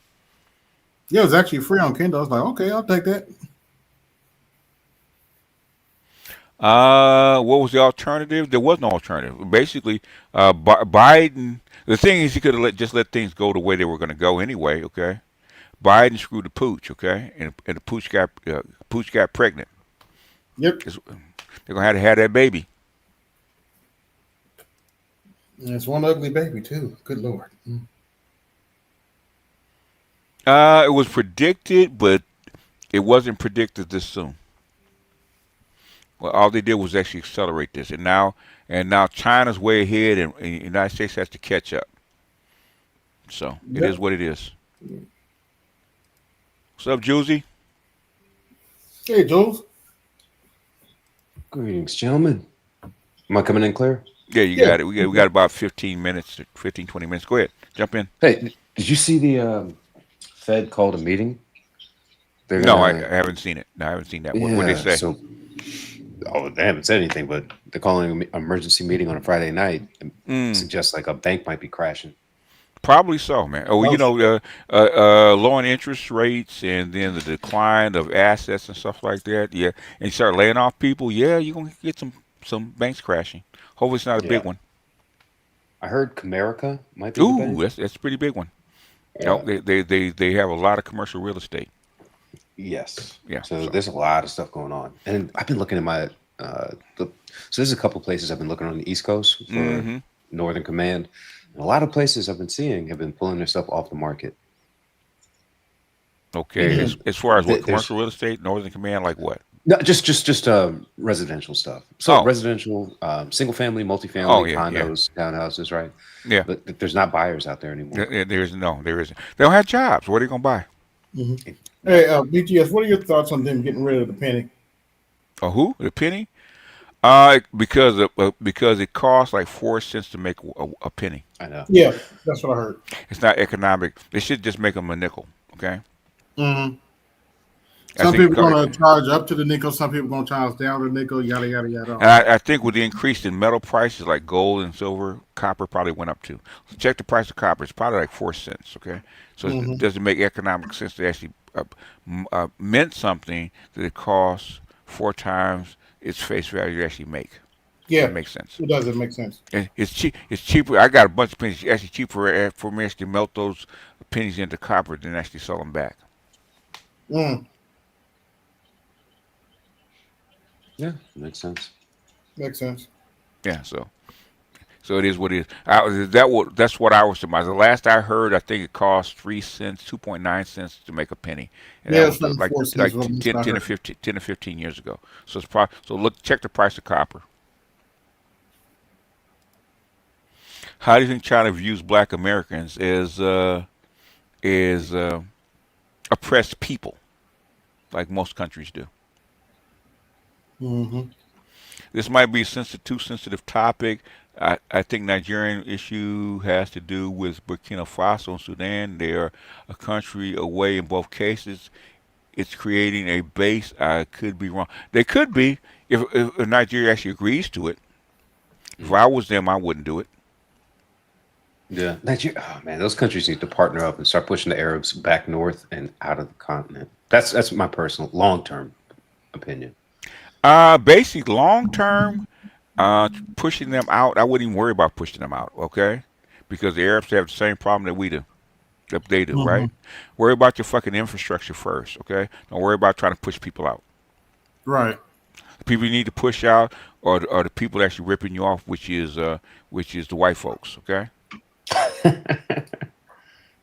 S7: Yeah, it was actually free on Kindle. I was like, okay, I'll take that.
S3: What was the alternative? There was no alternative. Basically, Biden. The thing is, he could have just let things go the way they were going to go anyway. Okay, Biden screwed the pooch. Okay, and the pooch got pregnant.
S7: Yep.
S3: They're gonna have to have that baby.
S7: And it's one ugly baby too. Good Lord.
S3: It was predicted, but it wasn't predicted this soon. Well, all they did was actually accelerate this, and now China's way ahead, and the United States has to catch up. So it is
S7: Yep.
S3: what it is. What's up, Juicy?
S7: Hey, Jules.
S8: Greetings, gentlemen. Am I coming in clear?
S3: Yeah, you
S7: Yeah.
S3: got it. We got about 15 minutes, 15, 20 minutes. Go ahead, jump in.
S8: Hey, did you see the Fed called a meeting? They're
S3: No, I
S8: gonna,
S3: haven't seen it. No, I haven't seen that. What they
S8: yeah.
S3: say?
S8: So, they haven't said anything, but they're calling an emergency meeting on a Friday night and
S3: Mm,
S8: suggests like a bank might be crashing.
S3: probably so, man. Oh,
S7: Oh,
S3: lowering interest rates and then the decline of assets and stuff like that. Yeah, and you start laying off people. Yeah, you're gonna get some banks crashing. Hopefully, it's not a big
S8: Yeah,
S3: one.
S8: I heard Comerica might be the
S3: Ooh,
S8: bank.
S3: that's a pretty big one. No,
S8: Yeah,
S3: they have a lot of commercial real estate.
S8: yes.
S3: Yeah,
S8: So
S3: so
S8: there's a lot of stuff going on, and I've been looking at my so there's a couple places I've been looking on the East Coast for
S3: hmm
S8: Northern Command. And a lot of places I've been seeing have been pulling their stuff off the market.
S3: okay.
S7: yeah.
S3: As far as what
S8: There's
S3: commercial real estate, Northern Command, like what?
S8: no, just residential stuff. So
S3: Oh,
S8: residential, single family,
S3: oh
S8: multifamily,
S3: yeah, yeah,
S8: condos, townhouses, right?
S3: yeah.
S8: But there's not buyers out there anymore.
S3: There isn't. They don't have jobs. What are they gonna buy?
S7: Mhm. Hey, BTS, what are your thoughts on them getting rid of the penny?
S3: A who? The penny? Because it costs like 4 cents to make a penny.
S8: I know.
S7: Yeah, that's what I heard.
S3: It's not economic. They should just make them a nickel. Okay.
S7: Hmm.
S3: I
S7: Some
S3: think,
S7: people going to charge up to the nickel. Some people going to charge down to the nickel. Yada yada yada.
S3: and I think with the increase in metal prices like gold and silver, copper probably went up too. So check the price of copper; it's probably like 4 cents. Okay, so it doesn't make economic sense to actually mint something that it costs 4 times its face value to actually make.
S7: Yeah,
S3: That makes sense.
S7: it doesn't make sense.
S3: And it's cheap. It's cheaper. I got a bunch of pennies. It's actually cheaper for me to melt those pennies into copper than actually sell them back.
S7: Mm,
S8: Yeah, makes sense.
S7: makes sense.
S3: Yeah. So it is what it is. That's what I was surmising. The last I heard, I think it cost 3 cents, 2.9 cents to make a penny, and that
S7: Yeah, it's
S3: was
S7: from
S3: like
S7: 4 cents. What
S3: 10,
S7: I
S3: 10 or
S7: heard.
S3: 15, 10 or 15 years ago. So it's probably check the price of copper. How do you think China views Black Americans as oppressed people, like most countries do?
S7: Mm-hmm.
S3: This might be a too sensitive topic. I think Nigerian issue has to do with Burkina Faso and Sudan. They are a country away in both cases. It's creating a base. I could be wrong. They could be if Nigeria actually agrees to it. If I was them, I wouldn't do it.
S8: Yeah, Nigeria. Oh man, those countries need to partner up and start pushing the Arabs back north and out of the continent. That's my personal long term opinion.
S3: Basic long term, pushing them out. I wouldn't even worry about pushing them out. Okay, because the Arabs have the same problem that we do. That they do,
S7: Mm-hmm.
S3: right? Worry about your fucking infrastructure first. Okay, don't worry about trying to push people out.
S7: Right.
S3: The people you need to push out are the people actually ripping you off, which is the white folks. Okay.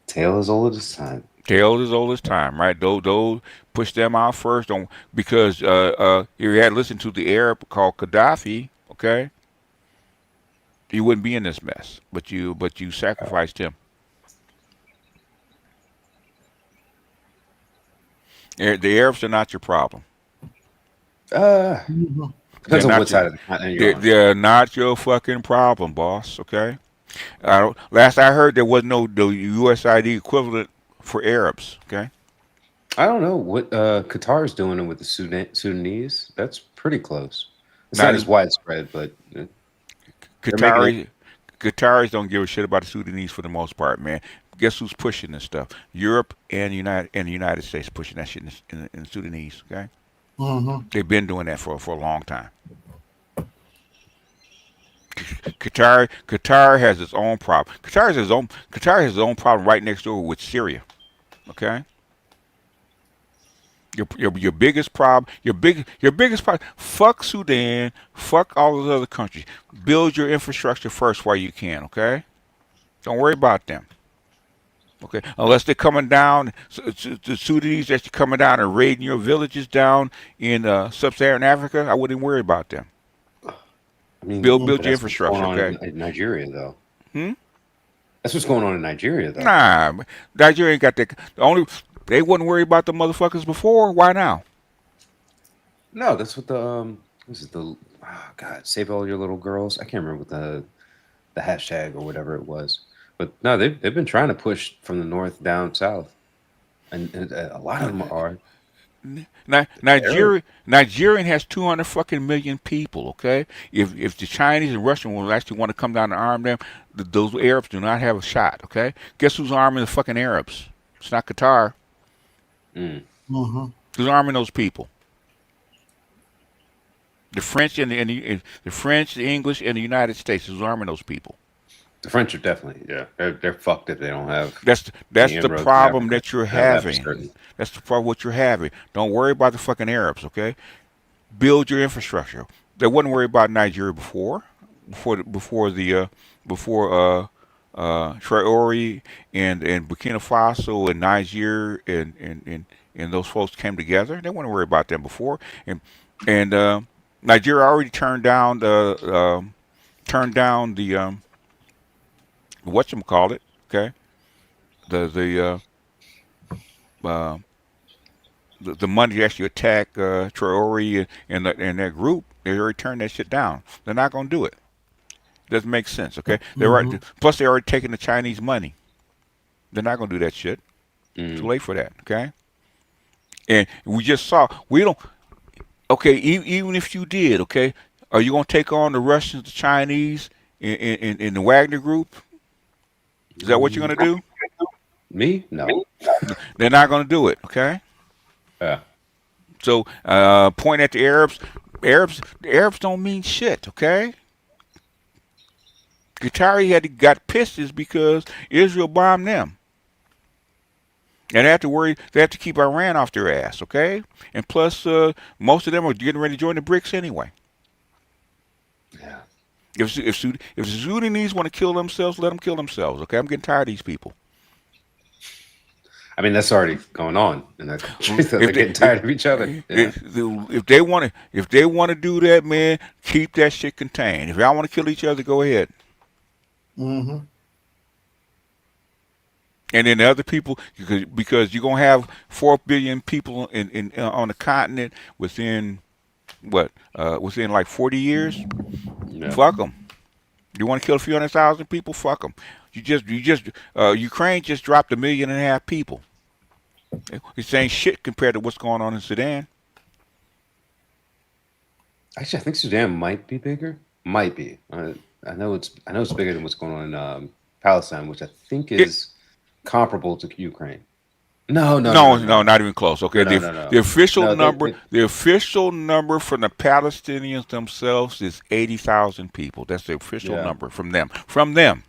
S8: Tale as old as time.
S3: Tale as old as time, right? Those push them out first, don't because if you had listened to the Arab called Gaddafi, okay, you wouldn't be in this mess. But you sacrificed him. The Arabs are not your problem.
S8: Uh,
S7: Mm-hmm.
S3: They're
S8: Depends on what
S3: not your
S8: side of the continent you're on.
S3: they're not your fucking problem, boss. Okay. Last I heard, there was no the USID equivalent for Arabs. Okay.
S8: I don't know what Qatar is doing with the Sudanese. That's pretty close. It's
S3: Not
S8: not as widespread, but they're making it.
S3: Qataris. Qataris don't give a shit about the Sudanese for the most part, man. Guess who's pushing this stuff? Europe and the United States pushing that shit in the Sudanese. Okay,
S7: Mm-hmm.
S3: they've been doing that for a long time. Qatar has its own problem. Qatar has its own problem right next door with Syria. Okay, your biggest problem, your biggest problem. Fuck Sudan. Fuck all those other countries. Build your infrastructure first while you can. Okay, don't worry about them. Okay, unless they're coming down, the Sudanese actually coming down and raiding your villages down in sub-Saharan Africa, I wouldn't worry about them.
S8: I mean,
S3: Build
S8: but
S3: your
S8: that's what's going
S3: infrastructure.
S8: on
S3: Okay.
S8: in Nigeria, though.
S3: Hmm?
S8: That's what's going on in Nigeria, though.
S3: Nah, Nigeria ain't got that. They wouldn't worry about the motherfuckers before. Why now?
S8: No, that's what the this is the God, save all your little girls. I can't remember what the hashtag or whatever it was, but no, they've been trying to push from the north down south, and a lot of them are Arab.
S3: Nigerian has 200 fucking million people. Okay, if the Chinese and Russian will actually want to come down and arm them, those Arabs do not have a shot. Okay, guess who's arming the fucking Arabs? It's not Qatar.
S8: Mm.
S7: Mm-hmm.
S3: Who's arming those people? The French the French, the English, and the United States is arming those people.
S8: The French are definitely they're fucked if they don't have
S3: That's
S8: any
S3: the
S8: inroads in
S3: problem
S8: Africa.
S3: that you're
S8: That for
S3: having.
S8: certain.
S3: That's the problem what you're having. Don't worry about the fucking Arabs, okay? Build your infrastructure. They wouldn't worry about Nigeria before Traore and Burkina Faso and Niger and those folks came together. They wouldn't worry about them before. And Nigeria already turned down the whatchamacallit, okay? The uh, the money to actually attack Traore and that group. They already turned that shit down. They're not going to do it. Doesn't make sense, okay? They're
S7: Mm-hmm.
S3: right. Plus, they're already taking the Chinese money. They're not going to do that shit. Too
S8: Mm.
S3: late for that, okay? And we just saw we don't. Okay, even if you did, okay, are you gonna take on the Russians, the Chinese, in the Wagner Group? Is that what you're gonna do?
S8: Me? No.
S3: They're not gonna do it. Okay.
S8: Yeah.
S3: So point at the Arabs. The Arabs don't mean shit. Okay. Qatari got pissed is because Israel bombed them. And they have to worry. They have to keep Iran off their ass, okay? And plus, most of them are getting ready to join the BRICS anyway.
S8: Yeah.
S3: If the Sudanese want to kill themselves, let them kill themselves, okay? I'm getting tired of these people.
S8: I mean, that's already going on in that country. So they're getting tired of each other. Yeah.
S3: If they want to do that, man, keep that shit contained. If y'all want to kill each other, go ahead.
S7: Mm-hmm.
S3: And then the other people, because you're gonna have 4 billion people in on the continent within what? Within like 40 years.
S8: Yeah.
S3: Fuck them. You want to kill a few 100,000 people? Fuck them. Ukraine just dropped 1.5 million people. It's ain't shit compared to what's going on in Sudan.
S8: Actually, I think Sudan might be bigger. Might be. I know it's bigger than what's going on in Palestine, which I think is comparable to Ukraine. No,
S3: not even close. Okay,
S8: No.
S3: the official
S8: No,
S3: number, the official number from the Palestinians themselves is 80,000 people. That's the official number from them. From them.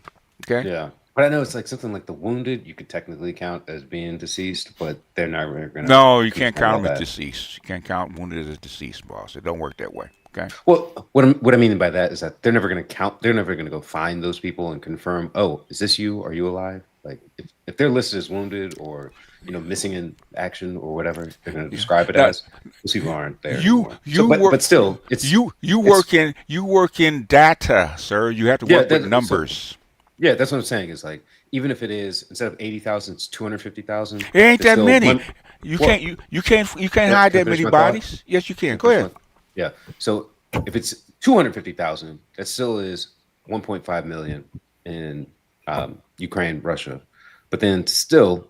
S3: Okay.
S8: Yeah, but I know it's like something like the wounded. You could technically count as being deceased, but they're not really going to.
S3: No, you can't count them as deceased. You can't count wounded as deceased, boss. It don't work that way. Okay.
S8: Well, what I mean by that is that they're never going to count. They're never going to go find those people and confirm. Oh, is this you? Are you alive? Like if they're listed as wounded or missing in action or whatever, they're going to describe it as. Those people aren't there. But still, it's
S3: you work in data, sir. You have to work with numbers.
S8: Yeah, that's what I'm saying. Is like even if it is instead of 80,000, it's 250,000.
S3: It ain't that many. You can't hide that many bodies. Yes, you can. Go ahead.
S8: Yeah. So if it's 250,000, that still is 1.5 million in Ukraine, Russia, but then still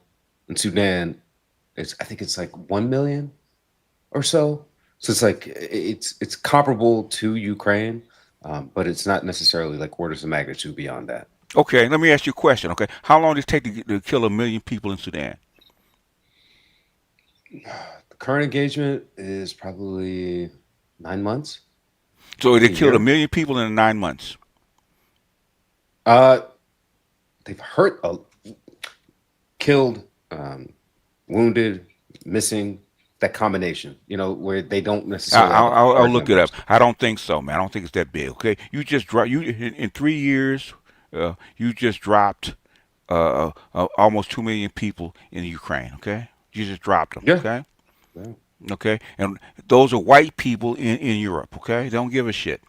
S8: in Sudan, I think it's like 1 million or so. So it's like it's comparable to Ukraine, but it's not necessarily like orders of magnitude beyond that.
S3: Okay, let me ask you a question. Okay, how long did it take to kill 1 million people in Sudan?
S8: The current engagement is probably 9 months.
S3: So they killed 1 million people in 9 months.
S8: They've killed, wounded, missing. That combination, where they don't necessarily.
S3: I'll look it up. I don't think so, man. I don't think it's that big. Okay, you just in 3 years. You just dropped almost 2 million people in Ukraine. Okay, you just dropped them.
S8: Yeah.
S3: Okay.
S8: Yeah.
S3: Okay, and those are white people in Europe. Okay, they don't give a shit.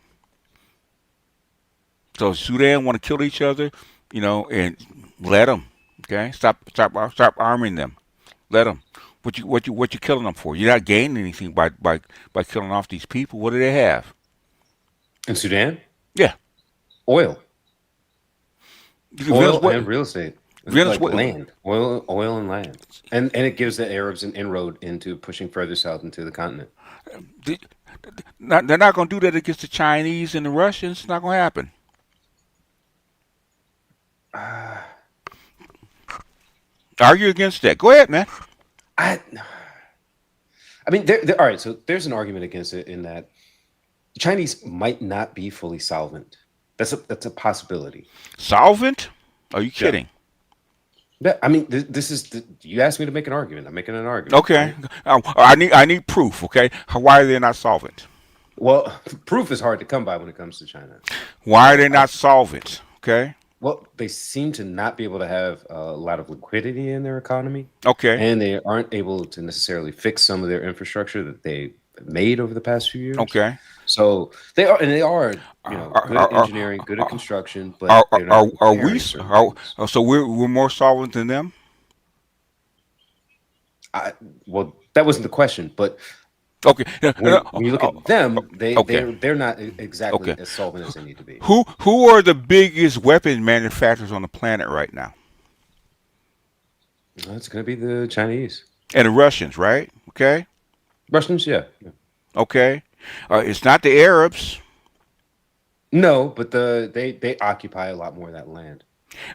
S3: So Sudan want to kill each other, and let them. Okay, stop arming them. Let them. What you killing them for? You're not gaining anything by killing off these people. What do they have?
S8: In Sudan?
S3: Yeah.
S8: Oil and real estate. Like land. Oil and land. And it gives the Arabs an inroad into pushing further south into the continent.
S3: They're not going to do that against the Chinese and the Russians. It's not going to happen. Argue against that. Go ahead, man.
S8: I mean, all right. So there's an argument against it in that the Chinese might not be fully solvent. That's a possibility.
S3: Solvent? Are you kidding?
S8: Yeah. I mean, this is. You asked me to make an argument. I'm making an argument.
S3: Okay. I need proof. Okay. Why are they not solvent?
S8: Well, proof is hard to come by when it comes to China.
S3: Why are they not solvent? Okay.
S8: Well, they seem to not be able to have a lot of liquidity in their economy.
S3: Okay.
S8: And they aren't able to necessarily fix some of their infrastructure that they made over the past few years.
S3: Okay.
S8: So they are good at engineering, good at construction, but
S3: are we? So we're more solvent than them?
S8: Well, that wasn't the question, but
S3: okay.
S8: When you look at them, they're not exactly as solvent as they need to be.
S3: Who are the biggest weapon manufacturers on the planet right now?
S8: Well, it's going to be the Chinese.
S3: And the Russians, right? Okay.
S8: Russians, yeah.
S3: Okay. It's not the Arabs.
S8: No, but they occupy a lot more of that land.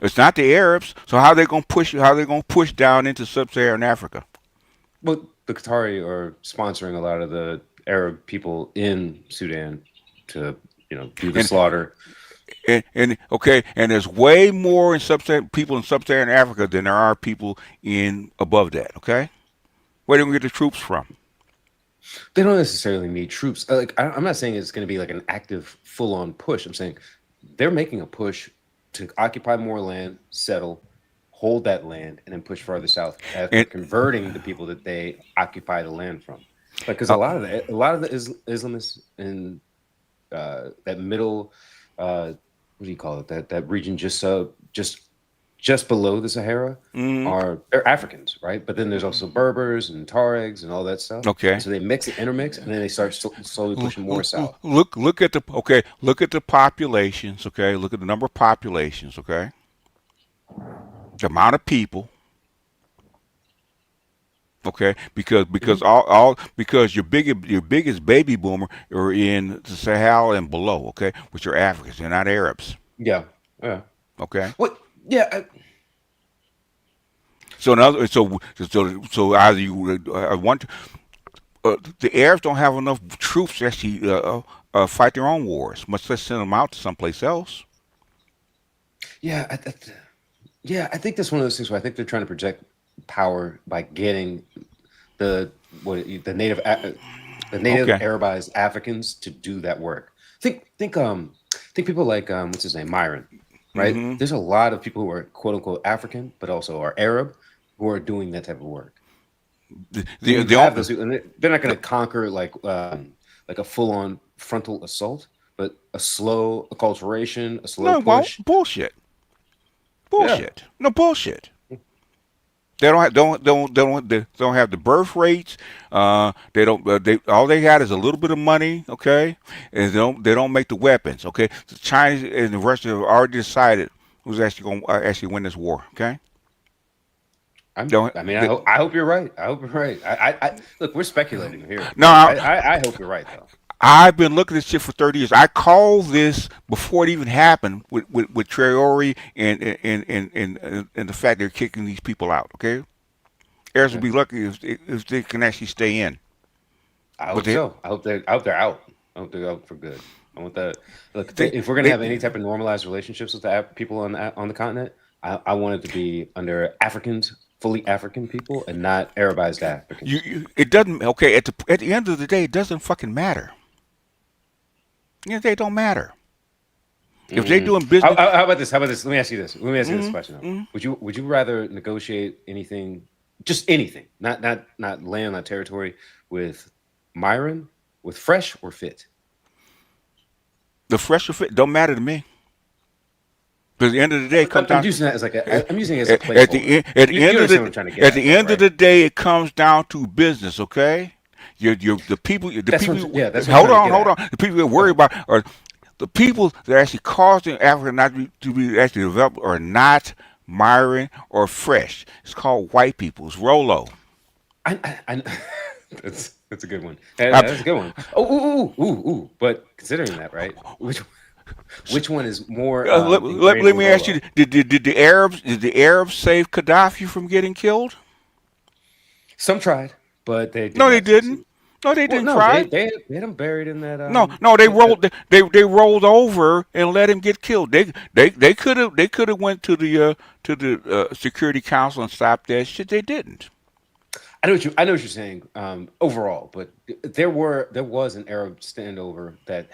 S3: It's not the Arabs. So how they gonna push? How they gonna push down into sub-Saharan Africa?
S8: Well, the Qatari are sponsoring a lot of the Arab people in Sudan to, do the
S3: And
S8: slaughter.
S3: and okay, and there's way more in sub-Saharan people in sub-Saharan Africa than there are people in above that. Okay, where do we get the troops from?
S8: They don't necessarily need troops. I'm not saying it's going to be like an active, full-on push. I'm saying they're making a push to occupy more land, settle, hold that land, and then push farther south as they're
S3: And
S8: converting the people that they occupy the land from. Like, because
S3: uh,
S8: a lot of the Islamists in that middle, what do you call it? That region just below the Sahara
S3: mm,
S8: they're Africans, right? But then there's also Berbers and Tuaregs and all that stuff. And
S3: okay.
S8: so they mix and intermix, and then they start slowly pushing more south.
S3: Look at the okay. Look at the populations. Okay, look at the number of populations. Okay, the amount of people. Okay, because
S8: Mhm.
S3: because your biggest baby boomer are in the Sahel and below. Okay, which are Africans. They're not Arabs.
S8: Yeah, yeah.
S3: Okay,
S8: What? Yeah,
S3: so another so either you want the Arabs don't have enough troops to actually fight their own wars. Much less send them out to someplace else.
S8: yeah, yeah. I think that's one of those things where I think they're trying to project power by getting the the native
S3: Okay.
S8: Arabized Africans to do that work. Think people like what's his name, Myron, right?
S3: Mm-hmm.
S8: There's a lot of people who are quote unquote African, but also are Arab, who are doing that type of work.
S3: The,
S8: And
S3: the,
S8: you
S3: the,
S8: have
S3: on-
S8: those people, and they're not going to conquer like a full on frontal assault, but a slow acculturation, a slow
S3: no, well,
S8: push.
S3: bullshit.
S8: Yeah.
S3: Bullshit. No bullshit. They don't have they don't have the birth rates. They don't. They all they got is a little bit of money. Okay, and they don't make the weapons. Okay, the Chinese and the Russians have already decided who's actually going to actually win this war. Okay, don't
S8: I mean,
S3: they,
S8: I hope you're right. I hope you're right. Look, we're speculating here,
S3: no.
S8: but I hope you're right though.
S3: I've been looking at this shit for 30 years. I called this before it even happened with Traore and the fact they're kicking these people out. Okay, Heirs will
S8: Yeah,
S3: be lucky if they can actually stay in.
S8: I
S3: But
S8: hope
S3: they
S8: so. I hope they're out. I hope they're out for good. I want that. Look,
S3: they
S8: if we're gonna
S3: they
S8: have any type of normalized relationships with the people on the continent, I want it to be under Africans, fully African people, and not Arabized Africans.
S3: it doesn't okay at the end of the day it doesn't fucking matter. Yeah, they don't matter if they
S8: Mm.
S3: doing business.
S8: How about this? How about this? Let me ask you this. Let me ask you this
S3: Mm,
S8: question. Though.
S3: mm.
S8: Would you rather negotiate anything, just anything, not land, not territory, with Myron, with Fresh or Fit?
S3: The fresher fit don't matter to me. Because at the end of the day, it comes
S8: I'm
S3: down
S8: using that as I'm using it as a
S3: at the
S8: placeholder.
S3: at the end of
S8: Understand what I'm trying to get
S3: at the
S8: at, though,
S3: end of
S8: right?
S3: the day, it comes down to business. Okay, the people
S8: Yeah, that's what I'm trying to get
S3: hold
S8: at.
S3: on the people that
S8: Go
S3: worry
S8: ahead.
S3: about are the people that are actually causing Africa not to be actually developed are not Myron or Fresh. It's called white people. It's Rolo.
S8: I that's a good one.
S3: I,
S8: That's a good one. Oh, ooh. But considering that, right? Which one is more ingrained
S3: let
S8: in
S3: me ask you:
S8: Rolo?
S3: did the Arabs save Gaddafi from getting killed?
S8: Some tried, but they did
S3: No, they
S8: not
S3: didn't.
S8: succeed.
S3: No, they
S8: Well,
S3: didn't
S8: no,
S3: try.
S8: they had him buried in that
S3: No, they
S8: that
S3: rolled they rolled over and let him get killed. They could have went to the Security Council and stopped that shit. They didn't.
S8: I know what you're saying overall, but there was an Arab standover that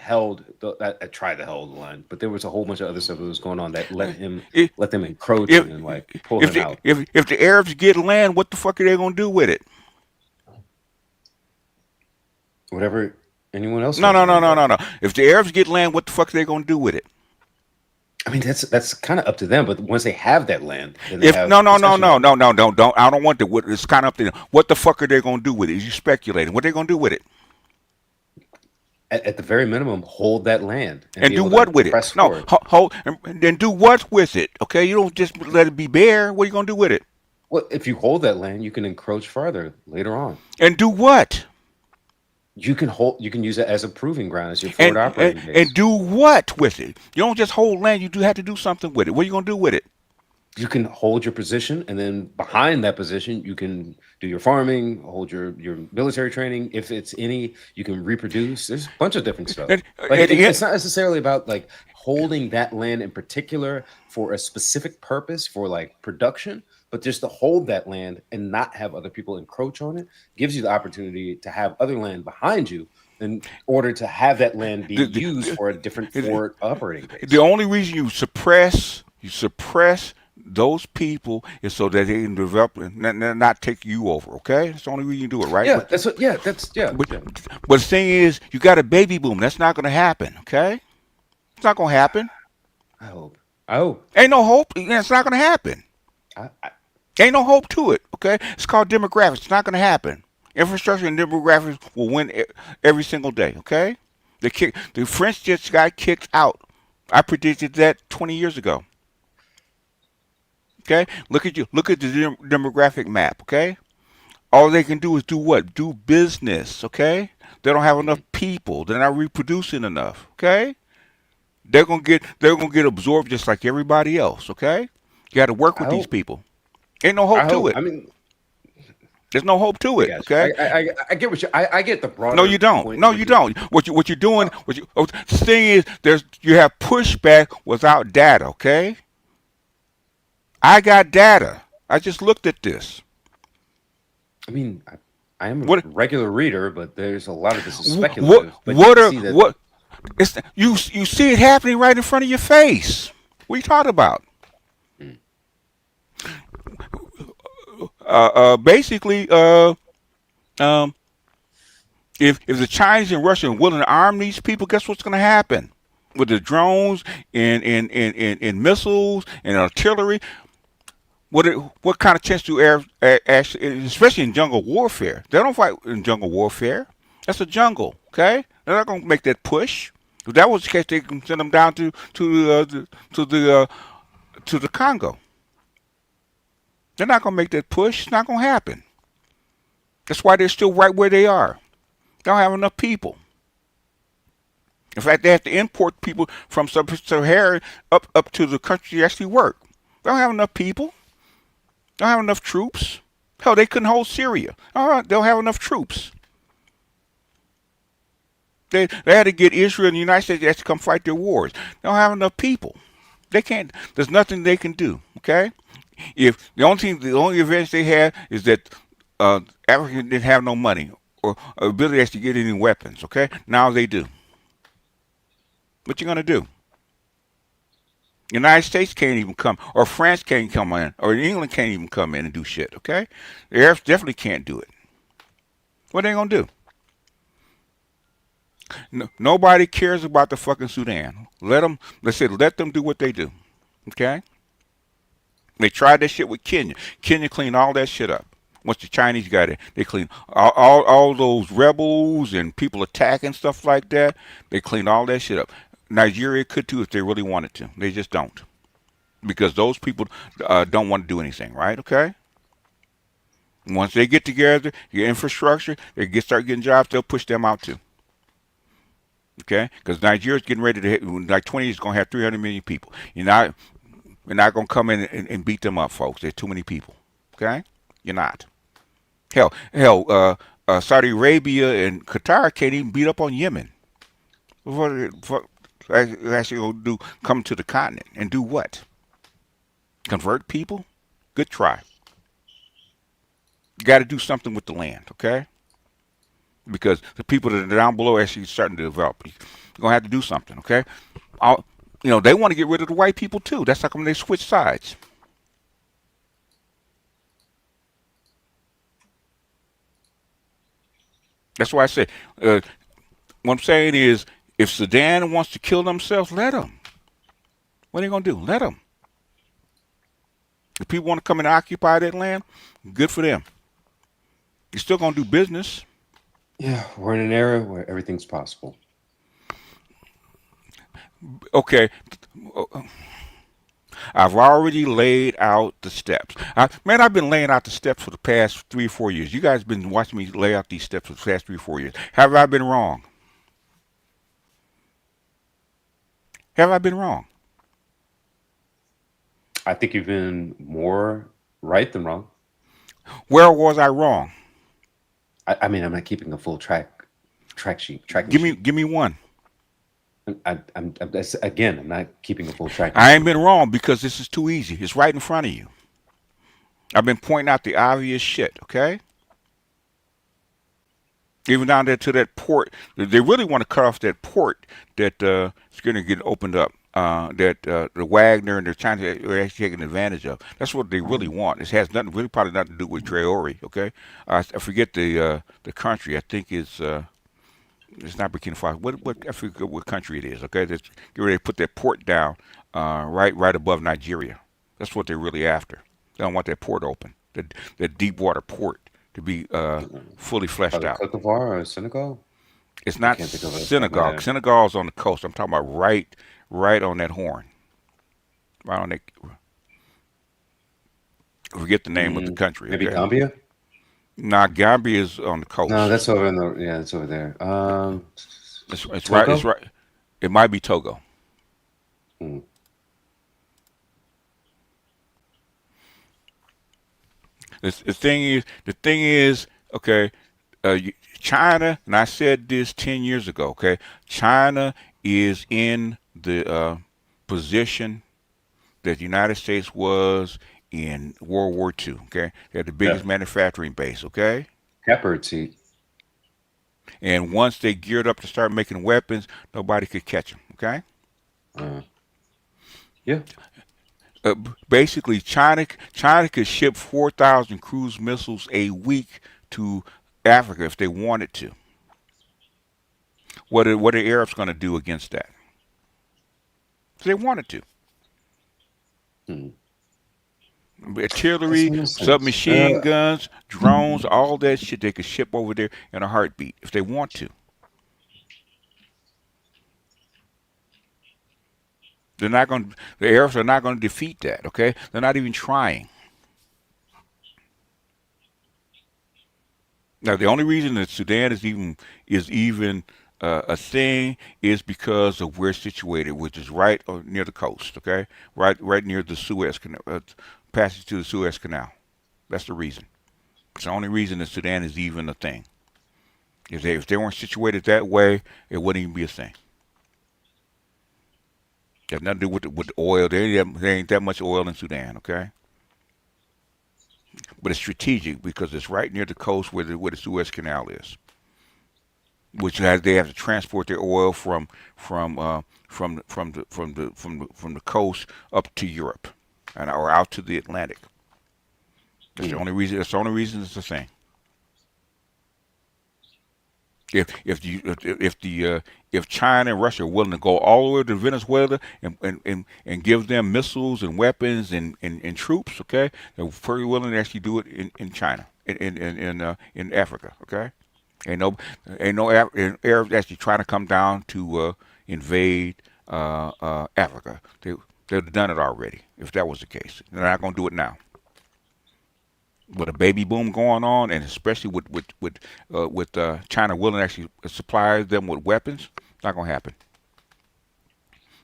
S8: that tried to hold the line, but there was a whole bunch of other stuff that was going on that
S3: If
S8: let them encroach
S3: if
S8: and like pull him out.
S3: if the Arabs get land, what the fuck are they gonna do with it?
S8: Whatever anyone else
S3: No,
S8: has
S3: no, no,
S8: land
S3: no,
S8: does.
S3: no, no. If the Arabs get land, what the fuck are they gonna do with it?
S8: I mean that's kind of up to them, but once they have that land, then they
S3: If
S8: have possession of it.
S3: don't. I don't want to. It's kind of up to them. What the fuck are they gonna do with it? You speculating? What they gonna do with it?
S8: At the very minimum, hold that land and
S3: And
S8: be
S3: do
S8: able to
S3: what with it?
S8: press
S3: No,
S8: forward.
S3: hold and then do what with it? Okay, you don't just let it be bare. What are you gonna do with it?
S8: Well, if you hold that land, you can encroach farther later on.
S3: And do what?
S8: You can use it as a proving ground, as your forward
S3: And
S8: operating
S3: and
S8: base.
S3: do what with it? You don't just hold land. You do have to do something with it. What are you gonna do with it?
S8: You can hold your position, and then behind that position, you can do your farming, hold your military training. If it's any, you can reproduce. There's a bunch of different stuff. Like it's not necessarily about like holding that land in particular for a specific purpose for like production, but just to hold that land and not have other people encroach on it gives you the opportunity to have other land behind you in order to have that land be used for a different forward operating base.
S3: The only reason you suppress those people is so that they can develop and not take you over. Okay, that's the only reason you do it, right?
S8: Yeah, that's what. Yeah, that's yeah.
S3: But the thing is, you got a baby boom. That's not going to happen. Okay, it's not going to happen.
S8: I hope. I hope.
S3: Ain't no hope. It's not going to happen. Ain't no hope to it. Okay, it's called demographics. It's not going to happen. Infrastructure and demographics will win every single day. Okay, the French just got kicked out. I predicted that 20 years ago. Okay, look at you. Look at the demographic map. Okay, all they can do is do what? Do business. Okay, they don't have enough people. They're not reproducing enough. Okay, they're gonna get absorbed just like everybody else. Okay, you got to work with these people. Ain't no hope to it.
S8: I mean,
S3: there's no hope to it. Okay,
S8: I get what you. I get the broader.
S3: no, you don't.
S8: point
S3: No,
S8: of
S3: you
S8: view.
S3: don't. What you're doing? The thing is, you have pushback without data. Okay, I got data. I just looked at this.
S8: I mean, I am a
S3: What-
S8: regular reader, but there's a lot of this is
S3: What
S8: speculative. But
S3: what
S8: you
S3: are
S8: can see that
S3: what? It's you see it happening right in front of your face. What are you talking about? Basically, if the Chinese and Russia are willing to arm these people, guess what's going to happen with the drones and missiles and artillery? What kind of chance do actually, especially in jungle warfare? They don't fight in jungle warfare. That's a jungle, okay? They're not going to make that push. If that was the case, they can send them down to the Congo. They're not going to make that push. It's not going to happen. That's why they're still right where they are. They don't have enough people. In fact, they have to import people from sub-Saharan up to the country to actually work. They don't have enough people. They don't have enough troops. Hell, they couldn't hold Syria. All right, they don't have enough troops. They had to get Israel and the United States to come fight their wars. They don't have enough people. They can't. There's nothing they can do. Okay, if the only advantage they have is that Africans didn't have no money or ability to get any weapons. Okay, now they do. What you gonna do? United States can't even come, or France can't come in, or England can't even come in and do shit. Okay, the Arabs definitely can't do it. What are they gonna do? No, nobody cares about the fucking Sudan. Let them do what they do. Okay? They tried that shit with Kenya. Kenya cleaned all that shit up. Once the Chinese got it, they cleaned all those rebels and people attacking stuff like that. They cleaned all that shit up. Nigeria could too if they really wanted to. They just don't, because those people don't want to do anything. Right? Okay. Once they get together, your infrastructure, start getting jobs, they'll push them out too. Okay, because Nigeria's getting ready to hit, like 20 years, going to have 300 million people. We're not going to come in and beat them up, folks. There's too many people. Okay, you're not. Hell, Saudi Arabia and Qatar can't even beat up on Yemen. What actually going to do? Come to the continent and do what? Convert people? Good try. You got to do something with the land. Okay. Because the people that are down below are actually starting to develop. You're gonna have to do something, okay? They want to get rid of the white people too. That's how come they switch sides. That's why I say, what I'm saying is, if Sudan wants to kill themselves, let them. What are they gonna do? Let them. If people want to come and occupy that land, good for them. You're still gonna do business.
S8: Yeah, we're in an era where everything's possible.
S3: Okay. I've already laid out the steps. Man, I've been laying out the steps for the past 3 or 4 years. You guys been watching me lay out these steps for the past 3 or 4 years. Have I been wrong? Have I been wrong?
S8: I think you've been more right than wrong.
S3: Where was I wrong?
S8: I mean, I'm not keeping a full tracking
S3: Give me,
S8: sheet.
S3: give me one.
S8: Again, I'm not keeping a full tracking
S3: I ain't
S8: sheet.
S3: been wrong because this is too easy. It's right in front of you. I've been pointing out the obvious shit. Okay. Even down there to that port, they really want to cut off that port that is going to get opened up. That the Wagner and the China are actually taking advantage of. That's what they really want. It has nothing, really, probably nothing to do with Traore. Okay, I forget the country. I think it's not Burkina Faso. What I forget what country it is. Okay, that's get ready to put that port down right above Nigeria. That's what they're really after. They don't want that port open. The deep water port to be fully fleshed
S8: Probably
S3: out.
S8: Cote d'Ivoire or Senegal.
S3: It's
S8: I
S3: not
S8: can't think of it off the top of my
S3: Senegal.
S8: head.
S3: Senegal's on the coast. I'm talking about right on that horn. Right on that. Forget the name of the country.
S8: Maybe
S3: Okay.
S8: Gambia.
S3: Nah, Gambia is on the
S8: No,
S3: coast.
S8: that's over in the yeah, that's over there.
S3: It's right. It's
S8: Togo.
S3: right. It might be Togo.
S8: Hmm.
S3: The thing is, okay. China, and I said this 10 years ago. Okay, China is in the position that the United States was in World War II. Okay, they had the biggest
S8: Yeah,
S3: manufacturing base. Okay,
S8: pepper seed.
S3: and once they geared up to start making weapons, nobody could catch them. Okay,
S8: Uh, yeah,
S3: basically, China could ship 4,000 cruise missiles a week to Africa if they wanted to. What are Arabs going to do against that? If they wanted to.
S8: hmm. That's
S3: Artillery,
S8: what makes sense.
S3: submachine guns, drones, all that shit they could ship over there in a heartbeat if they want to. They're not going. The Arabs are not going to defeat that. Okay, they're not even trying. Now, the only reason that Sudan is even a thing is because of where it's situated, which is right near the coast. Okay, right near the Suez Canal, passage to the Suez Canal. That's the reason. It's the only reason that Sudan is even a thing. If they weren't situated that way, it wouldn't even be a thing. It has nothing to do with the oil. There ain't that much oil in Sudan. Okay, but it's strategic because it's right near the coast where the Suez Canal is, which they have to transport their oil from the coast up to Europe, and or out to the Atlantic. That's the
S8: Hmm.
S3: only reason. That's the only reason it's a thing. If China and Russia are willing to go all the way to Venezuela and give them missiles and weapons and troops, okay, they're very willing to actually do it in China in Africa, okay. Ain't no Arabs actually trying to come down to invade Africa. They've done it already. If that was the case, they're not going to do it now. With a baby boom going on, and especially with China willing to actually supply them with weapons, not gonna happen.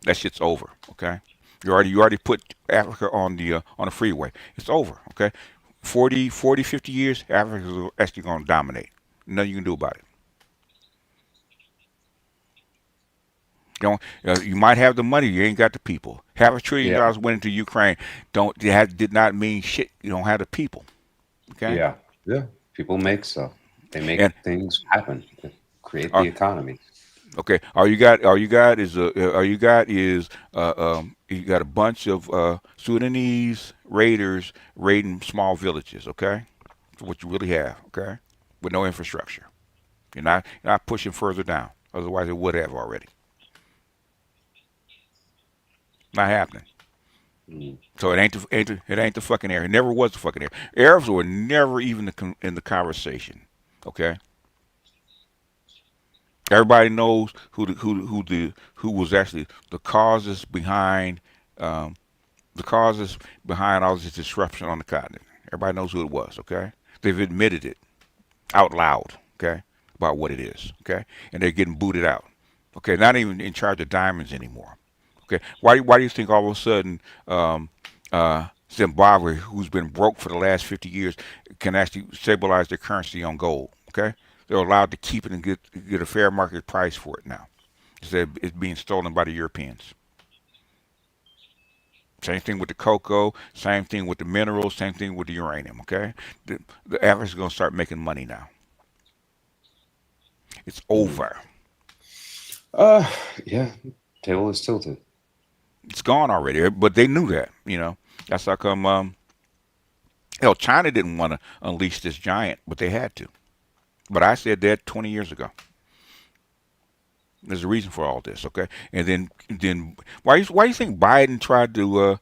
S3: That shit's over. Okay, you already put Africa on the freeway. It's over. Okay, 50 years, Africa's actually gonna dominate. Nothing you can do about it. You might have the money, you ain't got the people. Half a trillion
S8: Yeah,
S3: dollars went into Ukraine. Don't that did not mean shit. You don't have the people. Okay,
S8: yeah, yeah. People make stuff. They make
S3: and
S8: things happen. They create
S3: uh,
S8: the economy.
S3: okay, all you got is you got a bunch of Sudanese raiders raiding small villages. Okay, that's what you really have. Okay, with no infrastructure. You're not pushing further down. Otherwise, it would have already. Not happening.
S8: Mm.
S3: So it ain't the fucking area. It never was the fucking area. Arabs were never even in the conversation. Okay, everybody knows who was actually the causes behind um, the causes behind all this disruption on the continent. Everybody knows who it was, okay? They've admitted it out loud, okay, about what it is, okay? And they're getting booted out, okay? Not even in charge of diamonds anymore, okay? Why do you think all of a sudden Zimbabwe, who's been broke for the last 50 years, can actually stabilize their currency on gold, okay? They're allowed to keep it and get a fair market price for it now, instead of it being stolen by the Europeans. Same thing with the cocoa, same thing with the minerals, same thing with the uranium, okay? The Africa's going to start making money now. It's over.
S8: Yeah. Table is tilted.
S3: It's gone already, but they knew that, That's how come, hell, China didn't want to unleash this giant, but they had to. But I said that 20 years ago. There's a reason for all this, okay? And then why do you think Biden tried to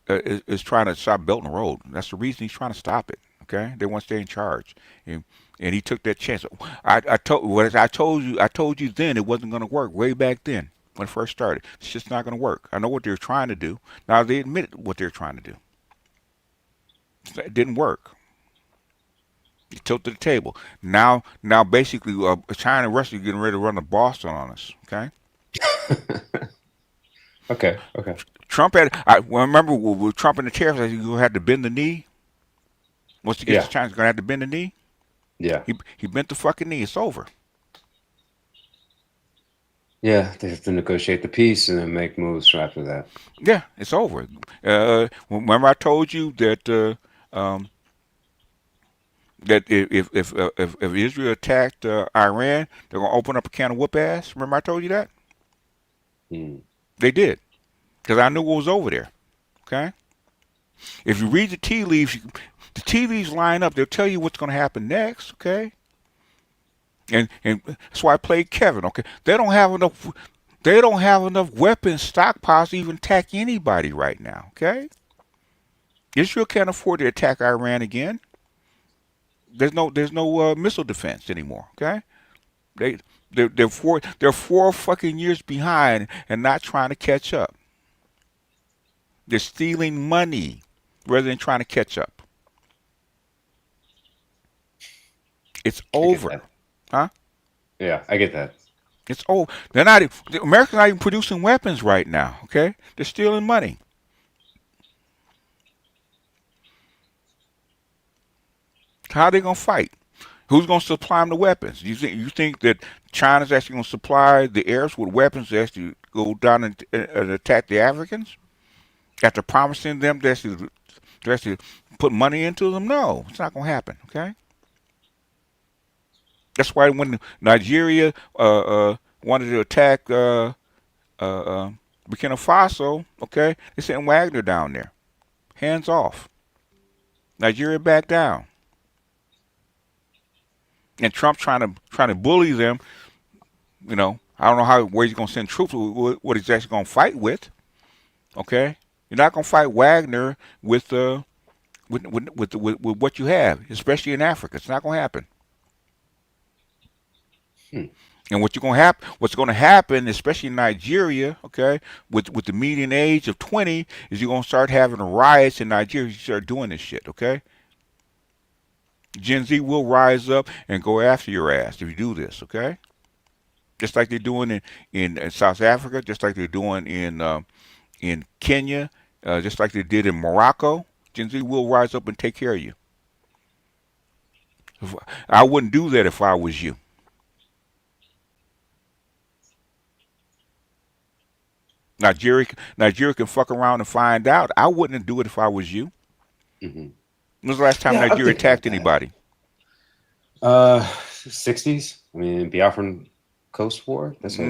S3: is trying to stop Belt and Road? That's the reason he's trying to stop it, okay? They want to stay in charge, and he took that chance. I told you then it wasn't going to work way back then when it first started. It's just not going to work. I know what they're trying to do. Now they admit what they're trying to do. It didn't work. He tilted the table. Now, basically, China and Russia are getting ready to run a Boston on us. Okay.
S8: Okay.
S3: Trump had. Remember with Trump and the tariffs, you had to bend the knee. Once you get to China, he's gonna have to bend the knee.
S8: Yeah.
S3: He bent the fucking knee. It's over.
S8: Yeah, they have to negotiate the peace and then make moves after that.
S3: Yeah, it's over. Remember I told you that that if Israel attacked Iran, they're gonna open up a can of whoop ass. Remember I told you that? They did, because I knew what was over there. Okay. If you read the tea leaves, the tea leaves line up. They'll tell you what's gonna happen next. Okay. And that's why I played Kevin. Okay. They don't have enough. They don't have enough weapons stockpiles to even attack anybody right now. Okay. Israel can't afford to attack Iran again. There's no missile defense anymore. Okay, they're 4 fucking years behind and not trying to catch up. They're stealing money rather than trying to catch up. It's over, huh?
S8: Yeah, I get that.
S3: It's over. The Americans not even producing weapons right now. Okay, they're stealing money. How are they gonna fight? Who's gonna supply them the weapons? You think that China's actually gonna supply the Arabs with weapons to actually go down and attack the Africans after promising them to actually put money into them? No, it's not gonna happen. Okay. That's why when Nigeria wanted to attack Burkina Faso, okay, they sent Wagner down there. Hands off. Nigeria backed down. And Trump trying to bully them, I don't know where he's gonna send troops. What he's actually gonna fight with? Okay, you're not gonna fight Wagner with what you have, especially in Africa. It's not gonna happen. And what's going to happen, especially in Nigeria, okay, with the median age of 20, is you're gonna start having riots in Nigeria. You start doing this shit, okay? Gen Z will rise up and go after your ass if you do this, okay? Just like they're doing in South Africa, just like they're doing in Kenya, just like they did in Morocco. Gen Z will rise up and take care of you. I wouldn't do that if I was you. Nigeria can fuck around and find out. I wouldn't do it if I was you.
S8: Mm-hmm.
S3: When was the last time Nigeria attacked anybody?
S8: 60s. I mean, Biafran Coast War. That's what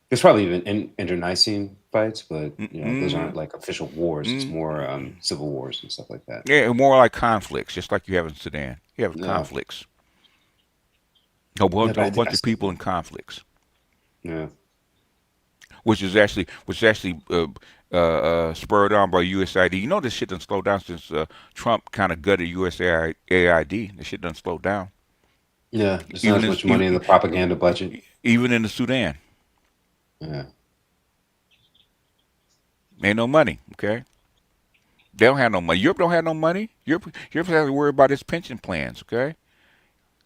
S8: There's probably even internecine fights, but those aren't like official wars. It's more civil wars and stuff like that.
S3: Yeah, more like conflicts, just like you have in Sudan. You have conflicts. A bunch of people in conflicts.
S8: Yeah.
S3: Which is actually spurred on by USAID. You know this shit done slowed down since Trump kind of gutted USAID. This shit done slowed down.
S8: Yeah, there's not as much money in the propaganda budget.
S3: Even in the Sudan.
S8: Yeah.
S3: Ain't no money, okay? They don't have no money. Europe don't have no money. Europe has to worry about its pension plans, okay?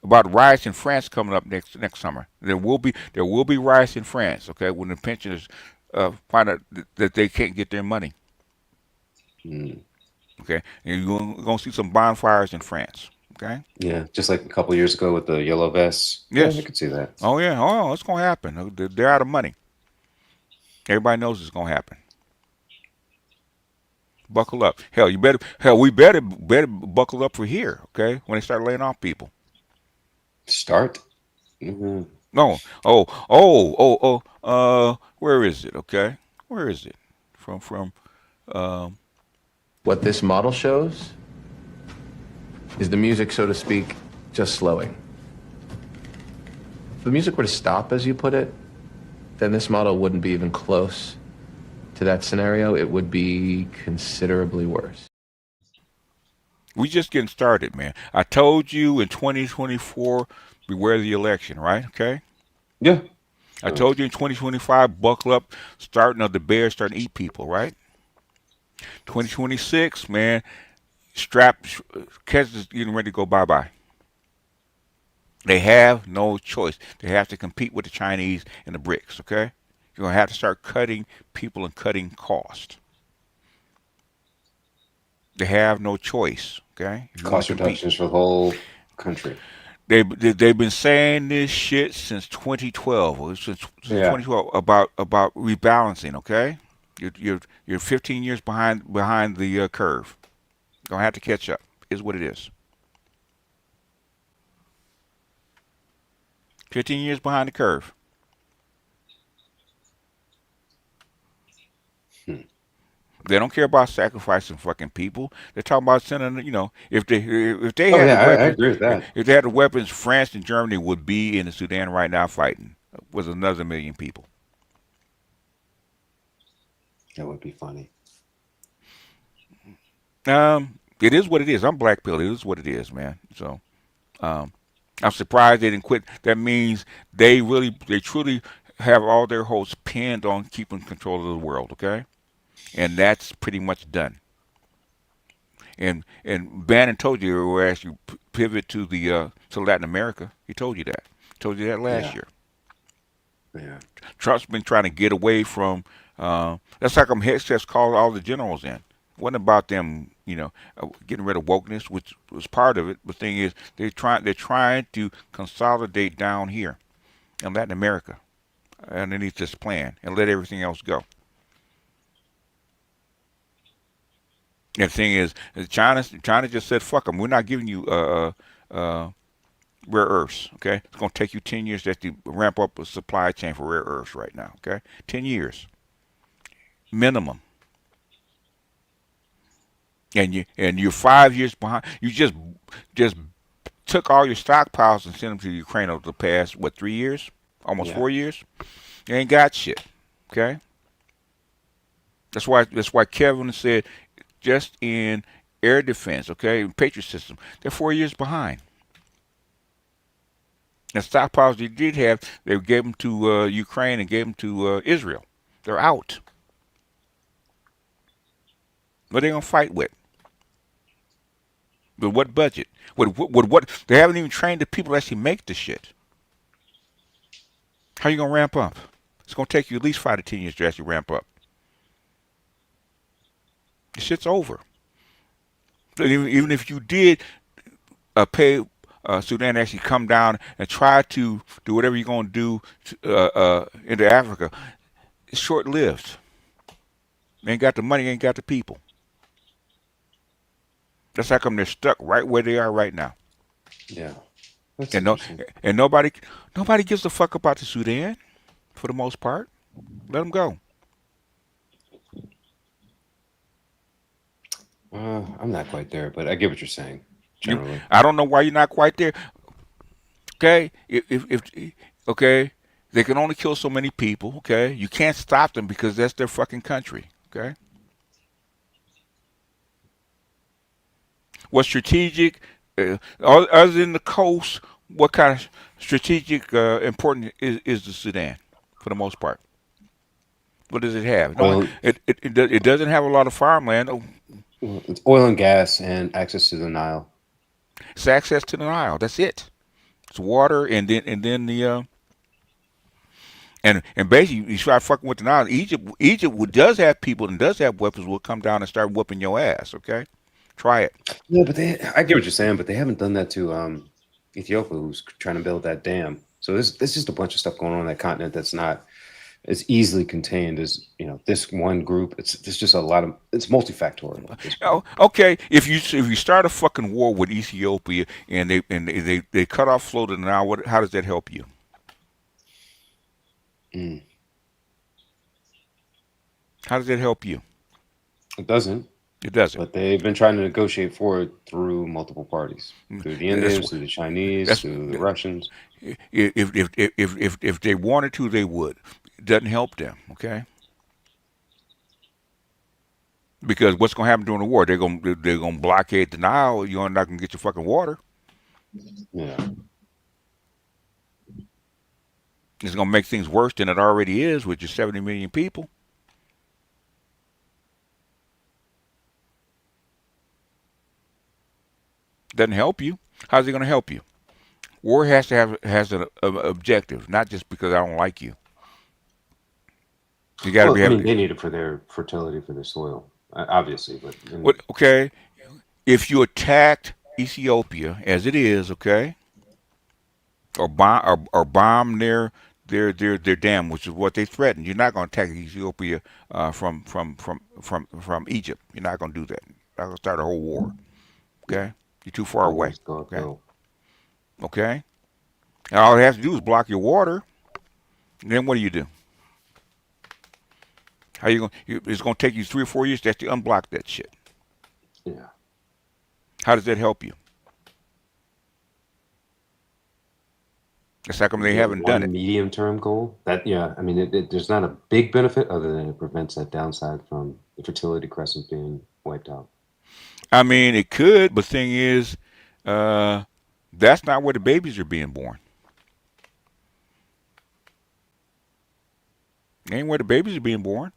S3: About riots in France coming up next summer. There will be riots in France, okay, when the pensioners find out that they can't get their money,
S8: Mm.
S3: okay? And you're gonna see some bonfires in France, okay?
S8: Yeah, just like a couple years ago with the yellow vests. Yeah, I
S3: Yes.
S8: could see that.
S3: Oh yeah. Oh, it's gonna happen. They're out of money. Everybody knows it's gonna happen. Buckle up. Hell, you better. Hell, we better buckle up for here, okay? When they start laying off people.
S8: Start. Hmm.
S3: No. Oh. Where is it? Okay. Where is it? From. Um.
S1: What this model shows is the music, so to speak, just slowing. If the music were to stop, as you put it, then this model wouldn't be even close to that scenario. It would be considerably worse.
S3: We just getting started, man. I told you in 2024, beware the election, right? Okay.
S8: Yeah.
S3: I told you in 2025, buckle up, the bears starting to eat people, right? 2026, man, Kez is getting ready to go bye-bye. They have no choice. They have to compete with the Chinese and the BRICS, okay? You're going to have to start cutting people and cutting cost. They have no choice, okay? If you want
S8: Cost
S3: to compete.
S8: reductions for the whole country.
S3: They've been saying this shit since 2012. Since
S8: Yeah.
S3: 2012 about rebalancing. Okay, you're 15 years behind the curve. Gonna have to catch up. Is what it is. 15 years behind the curve.
S8: Hmm.
S3: They don't care about sacrificing fucking people. They're talking about sending. If they
S8: Oh
S3: had the
S8: yeah, I
S3: weapons,
S8: agree with that.
S3: if they had the weapons, France and Germany would be in the Sudan right now fighting with another million people.
S8: That would be funny.
S3: It is what it is. I'm black pill. It is what it is, man. So, I'm surprised they didn't quit. That means they truly have all their hopes pinned on keeping control of the world. Okay, and that's pretty much done. And Bannon told you, or as you pivot to to Latin America, he told you that. He told you that last
S8: Yeah.
S3: year.
S8: Yeah.
S3: Trump's been trying to get away from. That's how come Hexas called all the generals in. It wasn't about them, getting rid of wokeness, which was part of it. The thing is, they're trying to consolidate down here in Latin America underneath this plan and let everything else go. And the thing is, China just said, "Fuck them. We're not giving you rare earths. Okay, it's gonna take you 10 years just to ramp up a supply chain for rare earths right now. Okay, 10 years minimum." And you're 5 years behind. You just took all your stockpiles and sent them to Ukraine over the past 3 years, almost
S8: Yeah.
S3: 4 years. You ain't got shit. Okay, that's why Kevin said just in air defense, okay, Patriot system, they're 4 years behind. And stockpiles they did have, they gave them to Ukraine and gave them to Israel. They're out. What are they gonna fight with? With what budget? With what? They haven't even trained the people that actually make the shit. How you gonna ramp up? It's gonna take you at least 5 to 10 years to actually ramp up. The shit's over. So even if you did pay Sudan to actually come down and try to do whatever you're gonna do into Africa, it's short lived. They ain't got the money, ain't got the people. That's how come they're stuck right where they are right now.
S8: Yeah. That's
S3: And
S8: interesting.
S3: nobody gives a fuck about the Sudan for the most part. Let them go.
S8: I'm not quite there, but I get what you're saying. Generally.
S3: I don't know why you're not quite there. Okay, if okay, they can only kill so many people. Okay, you can't stop them because that's their fucking country. Okay, what's strategic? Other than the coast, what kind of strategic important is the Sudan for the most part? What does it have? No,
S8: Oil,
S3: it doesn't have a lot of farmland. Oh,
S8: it's oil and gas and access to the Nile.
S3: it's access to the Nile. That's it. It's water, and then the and basically you start fucking with the Nile. Egypt does have people and does have weapons. Will come down and start whooping your ass. Okay, try it.
S8: Yeah, but I get what you're saying, but they haven't done that to Ethiopia, who's trying to build that dam. So there's just a bunch of stuff going on that continent that's not as easily contained as this one group. There's just a lot of it's multifactorial at this
S3: Oh,
S8: point.
S3: okay. If you start a fucking war with Ethiopia and they cut off flow to the Nile, how does that help you?
S8: Mm.
S3: How does that help you?
S8: It doesn't,
S3: It doesn't.
S8: but they've been trying to negotiate for it through multiple parties, through the
S3: That's
S8: Indians, through the Chinese,
S3: that's
S8: through the Russians.
S3: if they wanted to, they would. It doesn't help them, okay? Because what's gonna happen during the war? They're gonna blockade the Nile. You're not gonna get your fucking water.
S8: Yeah.
S3: It's gonna make things worse than it already is, with just 70 million people. Doesn't help you. How's it gonna help you? War has an objective, not just because I don't like you. You got to
S8: Well,
S3: be
S8: I mean,
S3: having
S8: they need it for their fertility for their soil, obviously. But
S3: what? Okay, if you attacked Ethiopia as it is, okay, or bomb their dam, which is what they threatened. You're not going to attack Ethiopia from Egypt. You're not going to do that. You're not going to start a whole war. Okay, you're too far away.
S8: always go
S3: Okay,
S8: uphill.
S3: okay. And all it has to do is block your water. And then what do you do? How you going? It's going to take you 3 or 4 years to actually unblock that shit.
S8: Yeah.
S3: How does that help you? It's how come they
S8: Yeah,
S3: haven't done
S8: one
S3: it?
S8: medium-term goal. I mean, there's not a big benefit other than it prevents that downside from the fertility crescent being wiped out.
S3: I mean, it could, but thing is, uh, that's not where the babies are being born. Ain't where the babies are being born.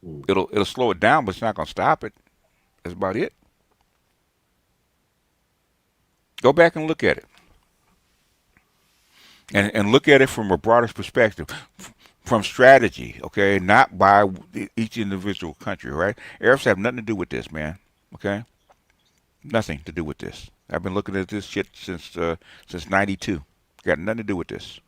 S8: Hmm.
S3: It'll slow it down, but it's not gonna stop it. That's about it. Go back and look at it, and look at it from a broader perspective, from strategy. Okay, not by each individual country. Right? Arabs have nothing to do with this, man. Okay, nothing to do with this. I've been looking at this shit since '92. Got nothing to do with this.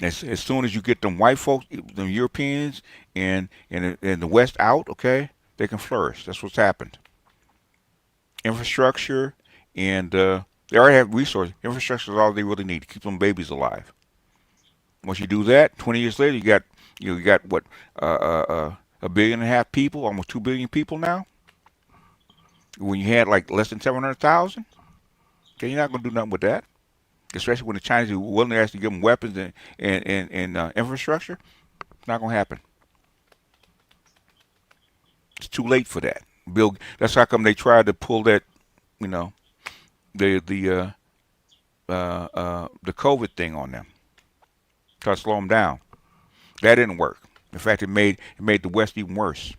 S3: As soon as you get them white folks, them Europeans, and the West out, okay, they can flourish. That's what's happened. Infrastructure and they already have resources. Infrastructure is all they really need to keep them babies alive. Once you do that, 20 years later, you got what, 1.5 billion people, almost 2 billion people now. When you had like less than 700,000, okay, you're not gonna do nothing with that. Especially when the Chinese are willing to actually give them weapons and infrastructure. It's not gonna happen. It's too late for that. That's how come they tried to pull that, you know, the COVID thing on them, try to slow them down. That didn't work. In fact, it made the West even worse.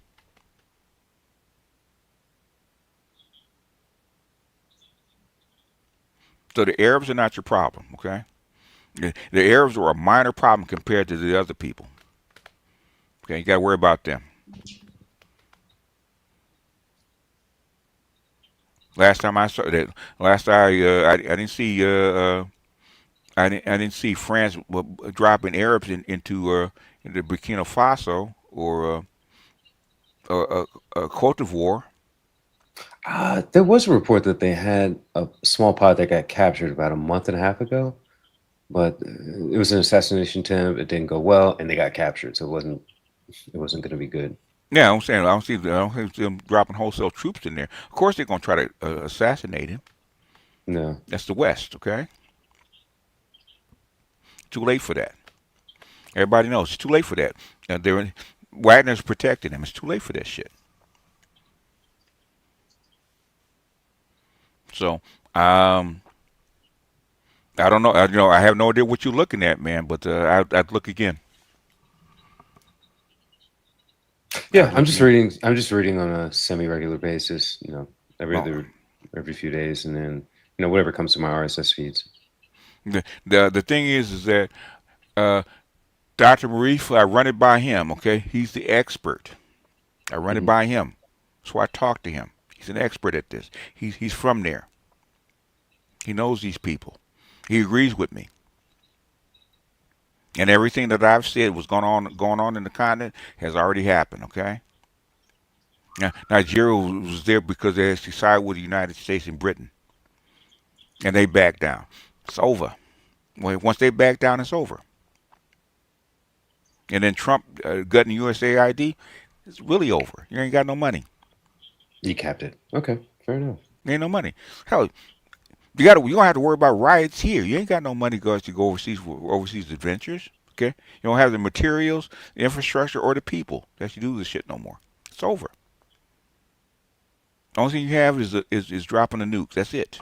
S3: So the Arabs are not your problem, okay? The Arabs are a minor problem compared to the other people. Okay, you got to worry about them. Last time I saw that, I didn't see I didn't see France dropping Arabs into Burkina Faso or Cote d'Ivoire.
S8: There was a report that they had a small pod that got captured about a month and a half ago, but it was an assassination attempt. It didn't go well, and they got captured, so it wasn't going to be good.
S3: Yeah, I'm saying I don't see them dropping wholesale troops in there. Of course, they're gonna try to assassinate him.
S8: No.
S3: That's the West, okay? Too late for that. Everybody knows it's too late for that. Wagner's protecting him. It's too late for that shit. So, I don't know. I have no idea what you're looking at, man. But I'd look again.
S8: Yeah, I'm just reading. I'm just reading on a semi-regular basis. Every few days, and then whatever comes to my RSS feeds.
S3: The thing is that Dr. Marif, I run it by him. Okay, he's the expert. I run it by him, so I talk to him. He's an expert at this. He's from there. He knows these people. He agrees with me. And everything that I've said was going on in the continent has already happened. Okay. Now, Nigeria was there because they actually sided with the United States and Britain, and they backed down. It's over. Well, once they back down, it's over. And then Trump gutting USAID, it's really over. You ain't got no money.
S8: You capped it. Okay, fair enough.
S3: Ain't no money. Hell, you don't have to worry about riots here. You ain't got no money to go overseas for overseas adventures. Okay, you don't have the materials, the infrastructure, or the people that you do this shit no more. It's over. The only thing you have is dropping the nukes. That's it.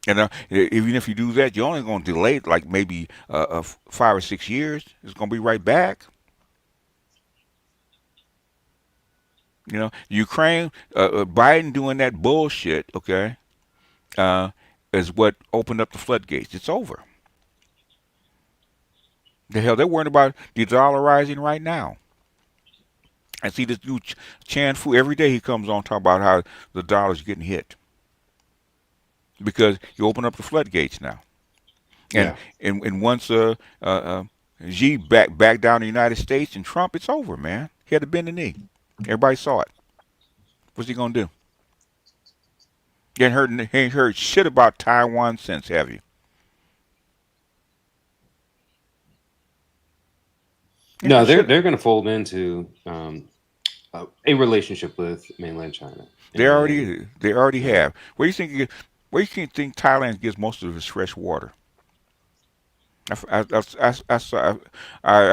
S3: And even if you do that, you're only going to delay it like maybe 5 or 6 years. It's going to be right back. Ukraine, Biden doing that bullshit, okay, is what opened up the floodgates. It's over. The hell, they're worried about de-dollarizing right now. I see this new Chan Fu every day. He comes on talking about how the dollar's getting hit because you open up the floodgates now. And and once Xi back down the United States and Trump, it's over, man. He had to bend the knee. Everybody saw it. What's he gonna do? You ain't heard shit about Taiwan since, have you?
S8: No, they're going to fold into a relationship with mainland China.
S3: They already have. Where do you think Thailand gets most of its fresh water? I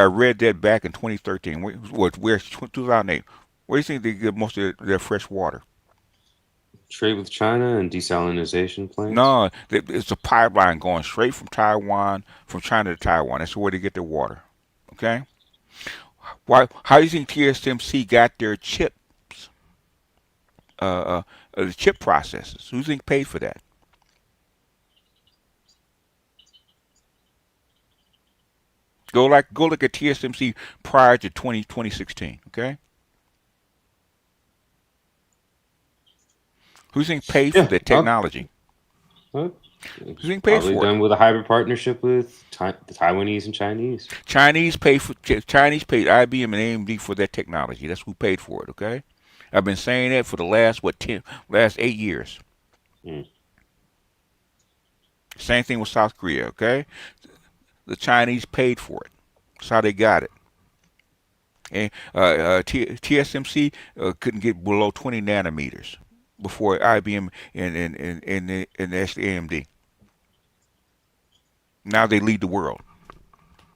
S3: read that back in 2013. Where 2008? Where do you think they get most of their fresh water?
S8: Trade with China and desalinization plants?
S3: No, it's a pipeline going straight from China to Taiwan. That's where they get their water. Okay. Why? How do you think TSMC got their chips? The chip processes. Who do you think paid for that? Go look at TSMC prior to 2016. Okay. Who do you think paid for that technology?
S8: Huh?
S3: Who do you think paid for
S8: done
S3: it?
S8: with a hybrid partnership with the Taiwanese and Chinese.
S3: Chinese paid IBM and AMD for that technology. That's who paid for it. Okay. I've been saying that for the last 8 years. Same thing with South Korea. Okay. The Chinese paid for it. That's how they got it. And TSMC couldn't get below 20 nanometers before IBM and actually AMD. Now they lead the world.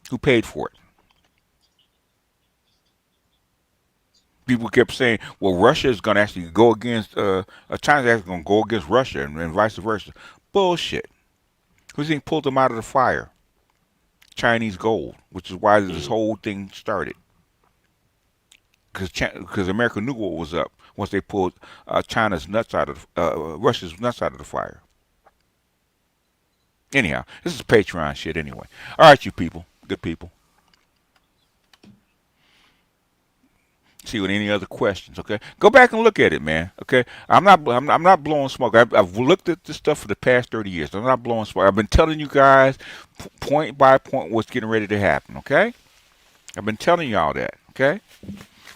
S3: Who paid for it? People kept saying, well, Russia is going to actually go against, China's actually going to go against Russia and vice versa. Bullshit. Who do you think pulled them out of the fire? Chinese gold, which is why this whole thing started. Because America knew what was up once they pulled Russia's nuts out of the fire. Anyhow, this is Patreon shit anyway. All right, you people, good people. See with any other questions, okay? Go back and look at it, man. Okay, I'm not blowing smoke. I've looked at this stuff for the past 30 years. I'm not blowing smoke. I've been telling you guys point by point what's getting ready to happen. Okay, I've been telling y'all that. Okay,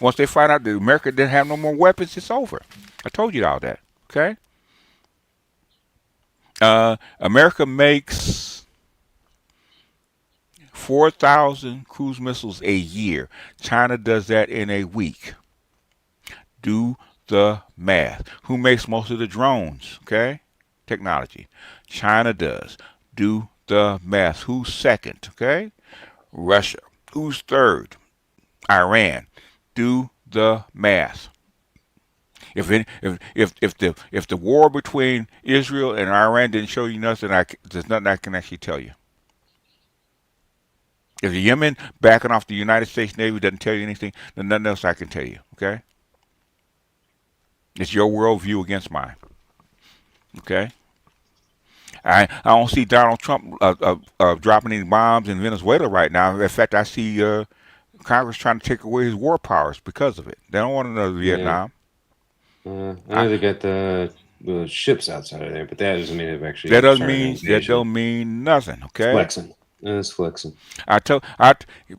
S3: once they find out that America didn't have no more weapons, it's over. I told you all that. Okay, America makes 4,000 cruise missiles a year. China does that in a week. Do the math. Who makes most of the drones? Okay? Technology. China does. Do the math. Who's second? Okay? Russia. Who's third? Iran. Do the math. If the war between Israel and Iran didn't show you nothing, there's nothing I can actually tell you. If the Yemen backing off the United States Navy doesn't tell you anything, then nothing else I can tell you. Okay, it's your worldview against mine. Okay, I don't see Donald Trump dropping any bombs in Venezuela right now. In fact, I see Congress trying to take away his war powers because of it. They don't want another
S8: Yeah.
S3: Vietnam.
S8: I know they got the ships outside of there, but that doesn't mean they've
S3: That
S8: actually
S3: doesn't
S8: started an
S3: mean that
S8: invasion.
S3: don't mean nothing.
S8: It's
S3: Okay,
S8: flexing. It's flexing.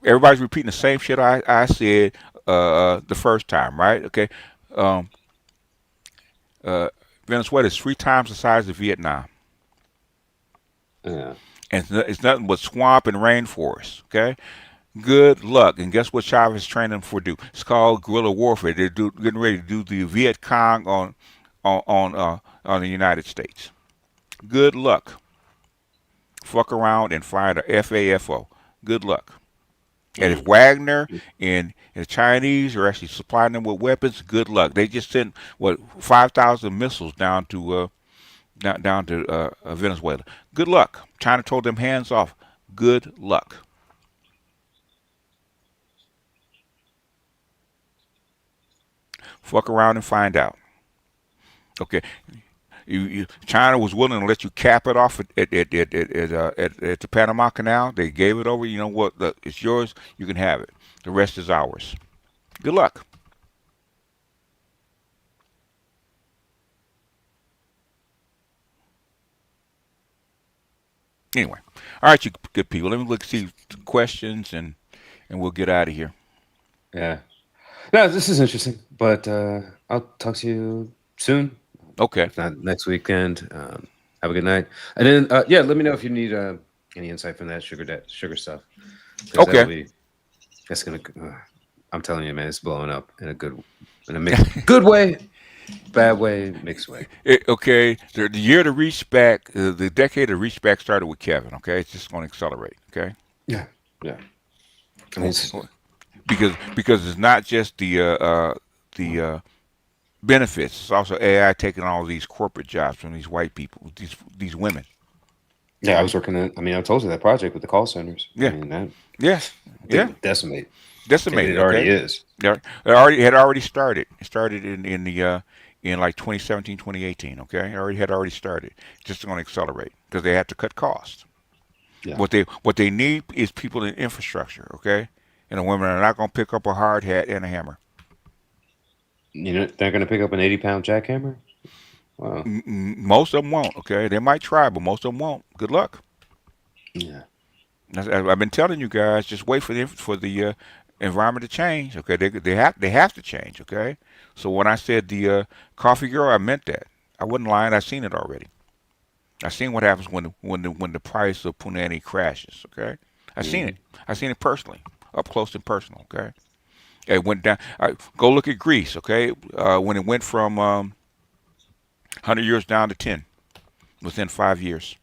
S3: everybody's repeating the same shit I said the first time, right? Okay, um, uh, Venezuela is 3 times the size of Vietnam,
S8: Yeah.
S3: and it's nothing but swamp and rainforest. Okay, good luck. And guess what Chavez is training them for? Do it's called guerrilla warfare. Getting ready to do the Viet Cong on the United States. Good luck. Fuck around and find a FAFO. Good luck. And if
S8: Mm.
S3: Wagner and the Chinese are actually supplying them with weapons, good luck. They just sent 5,000 missiles down to Venezuela. Good luck. China told them hands off. Good luck. Fuck around and find out. Okay, China was willing to let you cap it off at the Panama Canal. They gave it over. You know what? It's yours. You can have it. The rest is ours. Good luck. Anyway, all right, you good people. Let me look see questions and we'll get out of here.
S8: Yeah. No, this is interesting, but I'll talk to you soon.
S3: Okay.
S8: If not next weekend. Have a good night. And then, yeah, let me know if you need any insight from that sugar stuff, because
S3: Okay.
S8: that's gonna. I'm telling you, man, it's blowing up in a good way, bad way, mixed way.
S3: Okay. The year to reach back, the decade to reach back started with Kevin. Okay, it's just going to accelerate. Okay.
S8: Yeah, yeah. I mean,
S3: Because it's not just the benefits. It's also AI taking all these corporate jobs from these white people, these women.
S8: yeah, I was working on. I mean, I told you that project with the call centers. I
S3: Yeah.
S8: mean, that
S3: Yes.
S8: thing
S3: Yeah.
S8: would decimate. And
S3: Decimated.
S8: it already
S3: Okay.
S8: is.
S3: Yeah. It already started. It started in like 2017, 2018. Okay. It already started. Just going to accelerate because they had to cut costs.
S8: Yeah.
S3: What they need is people in infrastructure. Okay. And the women are not going to pick up a hard hat and a hammer.
S8: You know, they're going to pick up an 80-pound jackhammer. Wow.
S3: Most of them won't. Okay. They might try, but most of them won't. Good luck.
S8: Yeah.
S3: I've been telling you guys, just wait for the environment to change. Okay, they have to change. Okay, so when I said the coffee girl, I meant that. I wasn't lying. I seen it already. I seen what happens when the price of punani crashes. Okay, I seen
S8: Hmm.
S3: it. I seen it personally, up close and personal. Okay, it went down. Go look at Greece. Okay, when it went from 100 years down to 10 within 5 years.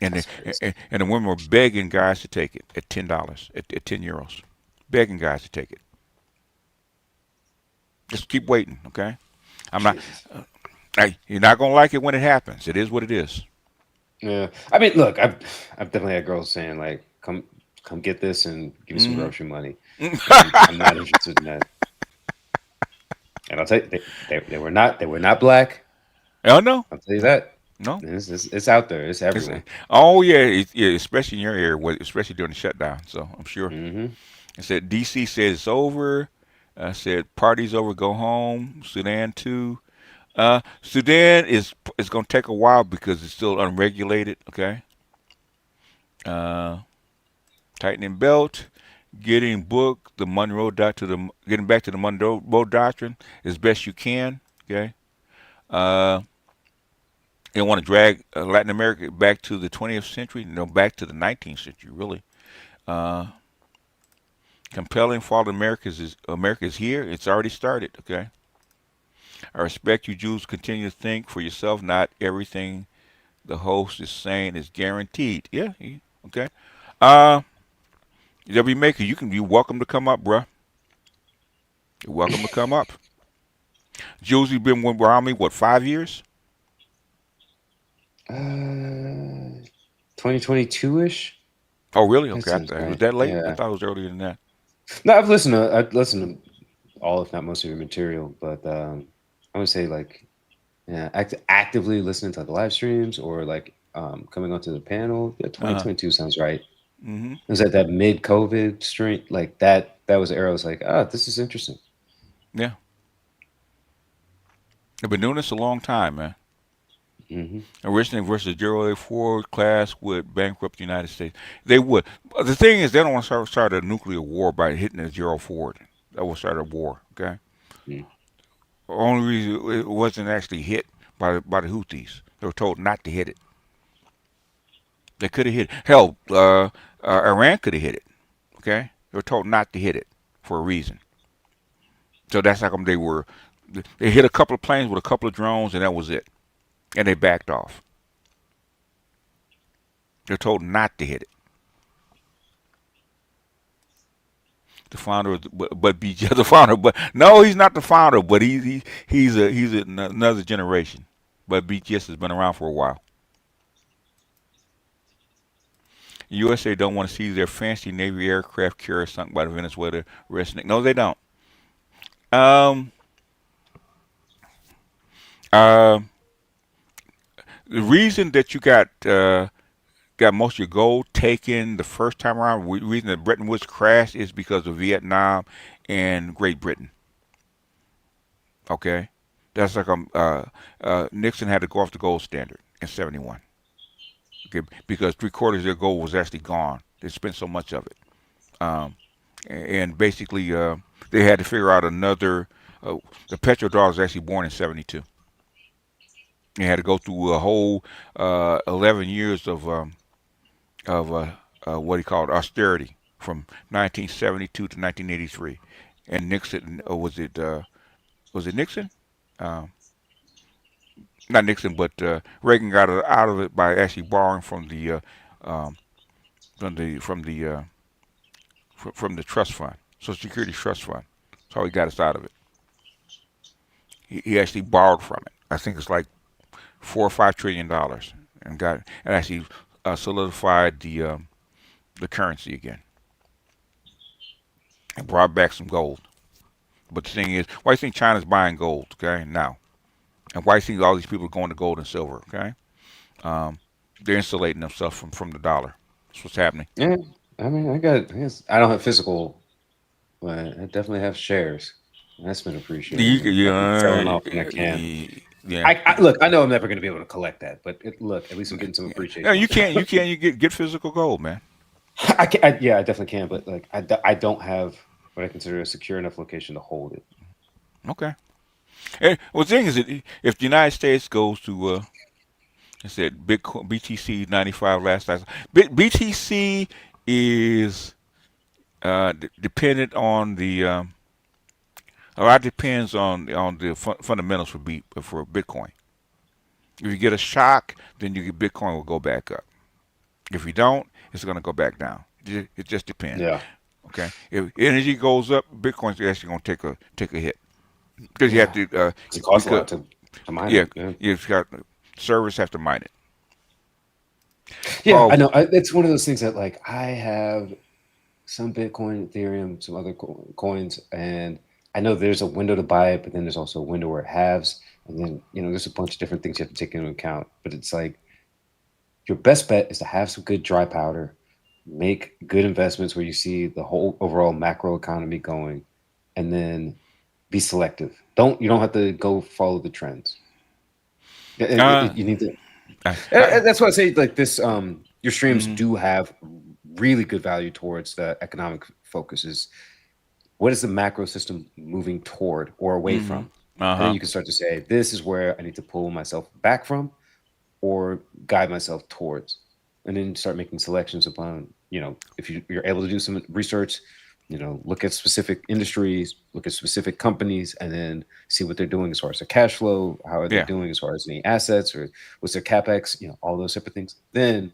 S3: And
S8: That's crazy.
S3: and the women were begging guys to take it at $10, at €10, begging guys to take it. Just keep waiting, okay? I'm not.
S8: Jesus.
S3: You're not gonna like it when it happens. It is what it is.
S8: Yeah. I mean, look, I've definitely had girls saying like, come get this and give me some
S3: Hmm.
S8: grocery money. I'm not interested in that. And I'll tell you, they were not black.
S3: Oh no,
S8: I'll tell you that.
S3: no.
S8: It's out there. It's
S3: It's,
S8: everywhere.
S3: oh yeah, yeah, especially in your area, especially during the shutdown. So I'm sure.
S8: Hmm.
S3: It said DC said it's over. Said party's over, go home. Sudan too. Sudan is gonna take a while because it's still unregulated. Okay. Uh, tightening belt, getting back to the Monroe Doctrine as best you can. Okay, uh, you don't want to drag Latin America back to the 20th century, no, back to the 19th century, really. Uh, compelling fall of America is here. It's already started. Okay, I respect you Jews. Continue to think for yourself. Not everything the host is saying is guaranteed. Yeah. Okay. Uh, W Maker, you're welcome to come up, bruh. You're welcome to come up. Jules, you've been with Army, what, 5 years?
S8: Uh, 2022 ish.
S3: Oh, really?
S8: That
S3: Okay.
S8: seems
S3: It was
S8: right.
S3: that late? I
S8: Yeah.
S3: thought it was earlier than that.
S8: No, I've listened to all, if not most of your material, but I would say like, yeah, actively listening to the live streams or like coming onto the panel. Yeah,
S3: Uh-huh.
S8: 2022 sounds right.
S3: Mm-hmm.
S8: It was at that mid-COVID stream, like that. That was the era. I was like, oh, this is interesting.
S3: Yeah. They've been doing this a long time, man.
S8: Hmm.
S3: Originally versus zero Ford class would bankrupt the United States. They would. But the thing is, they don't want to start a nuclear war by hitting a zero Ford. That will start a war. Okay.
S8: Mm.
S3: The only reason it wasn't actually hit by the Houthis. They were told not to hit it. They could have hit it. Hell, Iran could have hit it. Okay. They were told not to hit it for a reason. So that's how come they hit a couple of planes with a couple of drones and that was it. And they backed off. They're told not to hit it. The founder, but BG, the founder, but no, he's not the founder. But he's another generation. But BGS has been around for a while. USA don't want to see their fancy Navy aircraft carrier sunk by the Venezuela rescue. No, they don't. Um, uh, the reason that you got most of your gold taken the first time around. The reason that Bretton Woods crashed is because of Vietnam and Great Britain. Okay, that's like Nixon had to go off the gold standard in '71. Okay, because three-quarters of their gold was actually gone. They spent so much of it, and basically they had to figure out another. The petrodollar was actually born in '72. They had to go through a whole 11 years of what he called austerity from 1972 to 1983. And Nixon, was it Nixon? Uh, Not Nixon, but Reagan got out of it by actually borrowing um, from the from the trust fund, Social Security trust fund. That's how he got us out of it. He actually borrowed from it. I think it's like $4 or $5 trillion, and actually solidified the currency again and brought back some gold. But the thing is, why do you think China's buying gold? Okay, now, and why do you think all these people are going to gold and silver? Okay, um, they're insulating themselves from the dollar. That's what's happening.
S8: Yeah, I mean, I guess I don't have physical, but I definitely have shares. That's been appreciated. I've been selling off when I can.
S3: Yeah.
S8: Look, I know I'm never going to be able to collect that, but look, at least I'm getting some appreciation.
S3: Yeah, you can't. You get physical gold, man.
S8: Yeah, I definitely can, but like I don't have what I consider a secure enough location to hold it.
S3: Okay. And, well, the thing is, that if the United States goes to, I said Bitcoin, BTC 95 last time. BTC is dependent on the. A lot depends on the fundamentals for Bitcoin. If you get a shock, then Bitcoin will go back up. If you don't, it's going to go back down. It just depends.
S8: Yeah.
S3: Okay. If energy goes up, Bitcoin's actually going to take a hit because you have to.
S8: It costs a lot to mine
S3: Yeah,
S8: it.
S3: you've got servers have to mine it.
S8: Yeah,
S3: Oh,
S8: I know. It's one of those things that like I have some Bitcoin, Ethereum, some other coins, and I know there's a window to buy it, but then there's also a window where it halves, and then there's a bunch of different things you have to take into account. But it's like your best bet is to have some good dry powder, make good investments where you see the whole overall macro economy going, and then be selective. You don't have to go follow the trends. You need to. That's why I say like this. Your streams do have really good value towards the economic focuses. What is the macro system moving toward or away from? And then you can start to say, this is where I need to pull myself back from or guide myself towards. And then start making selections upon, if you're able to do some research, look at specific industries, look at specific companies, and then see what they're doing as far as their cash flow, how are they doing as far as any assets or what's their capex, all those type of things. Then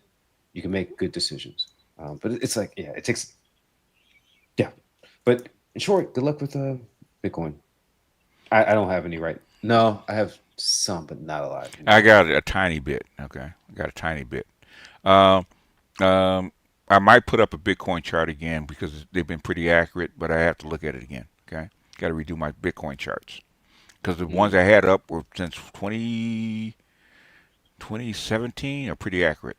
S8: you can make good decisions. But it's like, it takes, But in short, good luck with Bitcoin. I don't have any right. No, I have some, but not a lot.
S3: I got a tiny bit. Okay, I got a tiny bit. I might put up a Bitcoin chart again because they've been pretty accurate, but I have to look at it again. Okay, got to redo my Bitcoin charts because the ones I had up were since 2017 are pretty accurate.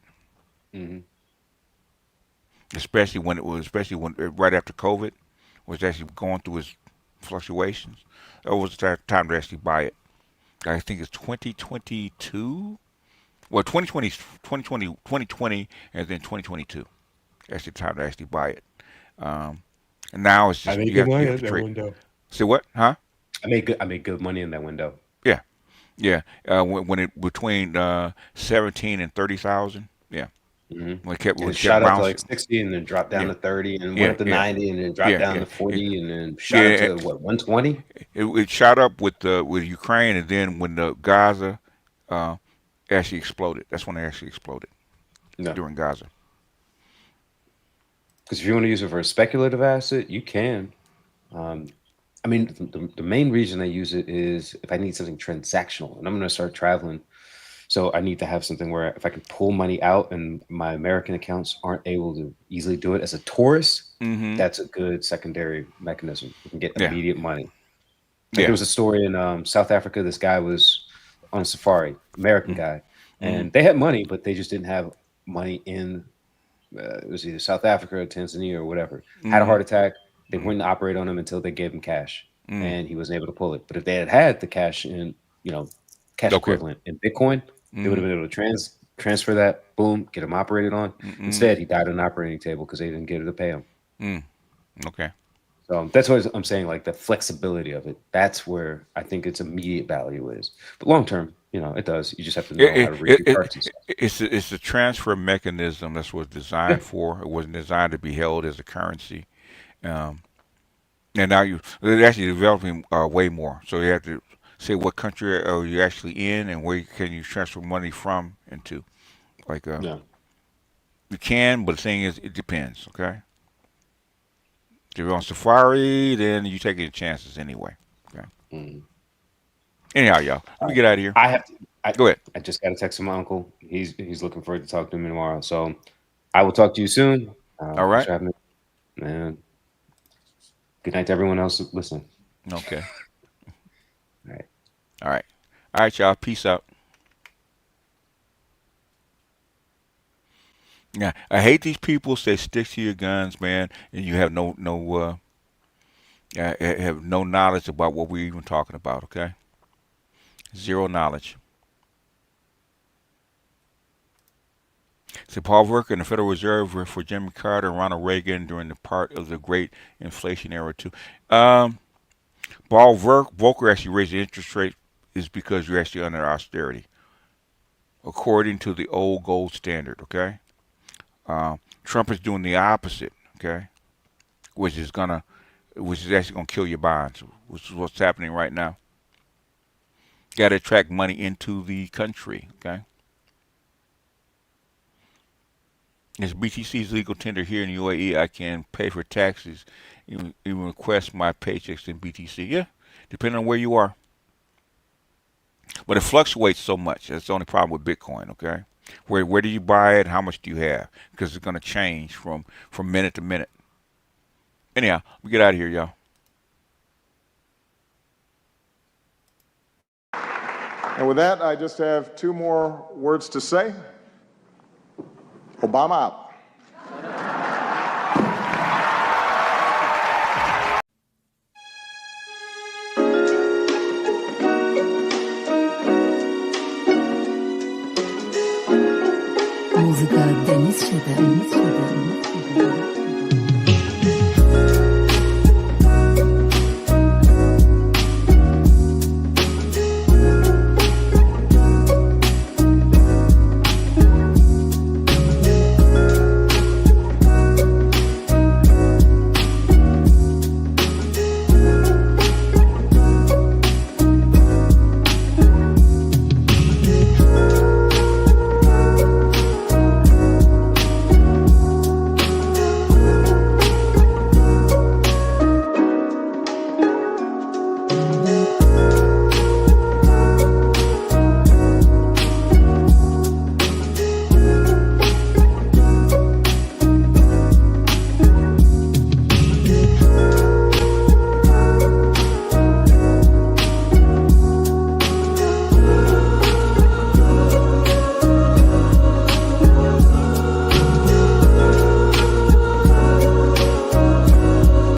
S8: Mm-hmm.
S3: Especially when right after COVID was actually going through its fluctuations. That was the time to actually buy it. I think it's 2022. Well, 2020, and then 2022. That's the time to actually buy it. And now it's
S9: I
S3: just
S9: made
S3: you
S9: good
S3: have,
S9: money
S3: you have
S9: at
S3: to
S9: that
S3: trade.
S9: window.
S3: Say what? Huh?
S8: I made good money in that window.
S3: Yeah, yeah. When it between 17 and 30,000. Yeah.
S8: Mm-hmm.
S3: When
S8: It
S3: it kept
S8: shot up to like
S3: bouncing.
S8: 60 and then dropped down
S3: Yeah,
S8: to 30 and went
S3: yeah,
S8: up to
S3: yeah,
S8: 90 and then dropped
S3: yeah,
S8: down
S3: yeah,
S8: to 40 and then shot up
S3: yeah.
S8: to what, 120?
S3: It shot up with Ukraine, and then when the Gaza uh, actually exploded, that's when it actually exploded
S8: No.
S3: during Gaza.
S8: Because if you want to use it for a speculative asset, you can. Um, I mean, the main reason I use it is if I need something transactional and I'm going to start traveling. So I need to have something where if I can pull money out and my American accounts aren't able to easily do it as a tourist,
S3: Mm-hmm.
S8: that's a good secondary mechanism. You can get
S3: Yeah,
S8: immediate money. Like there
S3: yeah.
S8: was a story in South Africa. This guy was on a safari, American guy,
S3: Mm-hmm.
S8: and they had money, but they just didn't have money in it was either South Africa or Tanzania or whatever. Had a
S3: Mm-hmm.
S8: heart attack. They
S3: Mm-hmm.
S8: wouldn't operate on him until they gave him cash,
S3: Mm.
S8: and he wasn't able to pull it. But if they had had the cash in, cash
S3: Okay.
S8: equivalent in Bitcoin, they would
S3: Mm-hmm.
S8: have been able to transfer that. Boom, get him operated on.
S3: Mm-hmm.
S8: Instead, he died on an operating table because they didn't get it to pay him.
S3: Mm. Okay.
S8: So that's what I'm saying. Like the flexibility of it. That's where I think its immediate value is. But long term, it does. You just have to know how to read your charts and stuff.
S3: It's a transfer mechanism that's what it's
S8: Yeah.
S3: designed for. It wasn't designed to be held as a currency. Um, and now they're actually developing way more. So you have to say what country are you actually in and where can you transfer money from into. Like
S8: Yeah.
S3: you can, but the thing is, it depends. Okay. If you're on safari, then you take your chances anyway. Okay.
S8: Mm.
S3: Anyhow, y'all, let me get out of here.
S8: I have to.
S3: Go ahead.
S8: I just got a text from my uncle. He's looking forward to talk to me tomorrow. So I will talk to you soon.
S3: All
S8: Thanks
S3: right.
S8: for having me. And good night to everyone else listening.
S3: Okay.
S8: All right.
S3: All right. All right, y'all. Peace out. Yeah, I hate these people say stick to your guns, man, and you have have no knowledge about what we're even talking about. Okay, zero knowledge. So Paul Volcker in the Federal Reserve were for Jimmy Carter and Ronald Reagan during the part of the Great Inflation era too. Paul Volcker actually raised the interest rate is because you're actually under austerity, according to the old gold standard. Okay. Trump is doing the opposite, okay, which is actually gonna kill your bonds, which is what's happening right now. Got to attract money into the country, okay. As BTC's legal tender here in the UAE, I can pay for taxes, even request my paychecks in BTC. Yeah, depending on where you are, but it fluctuates so much. That's the only problem with Bitcoin, okay. Where do you buy it? How much do you have? Because it's going to change from minute to minute. Anyhow, we get out of here, y'all.
S10: And with that, I just have two more words to say. Obama out.
S11: Muzyka Denis Siedem.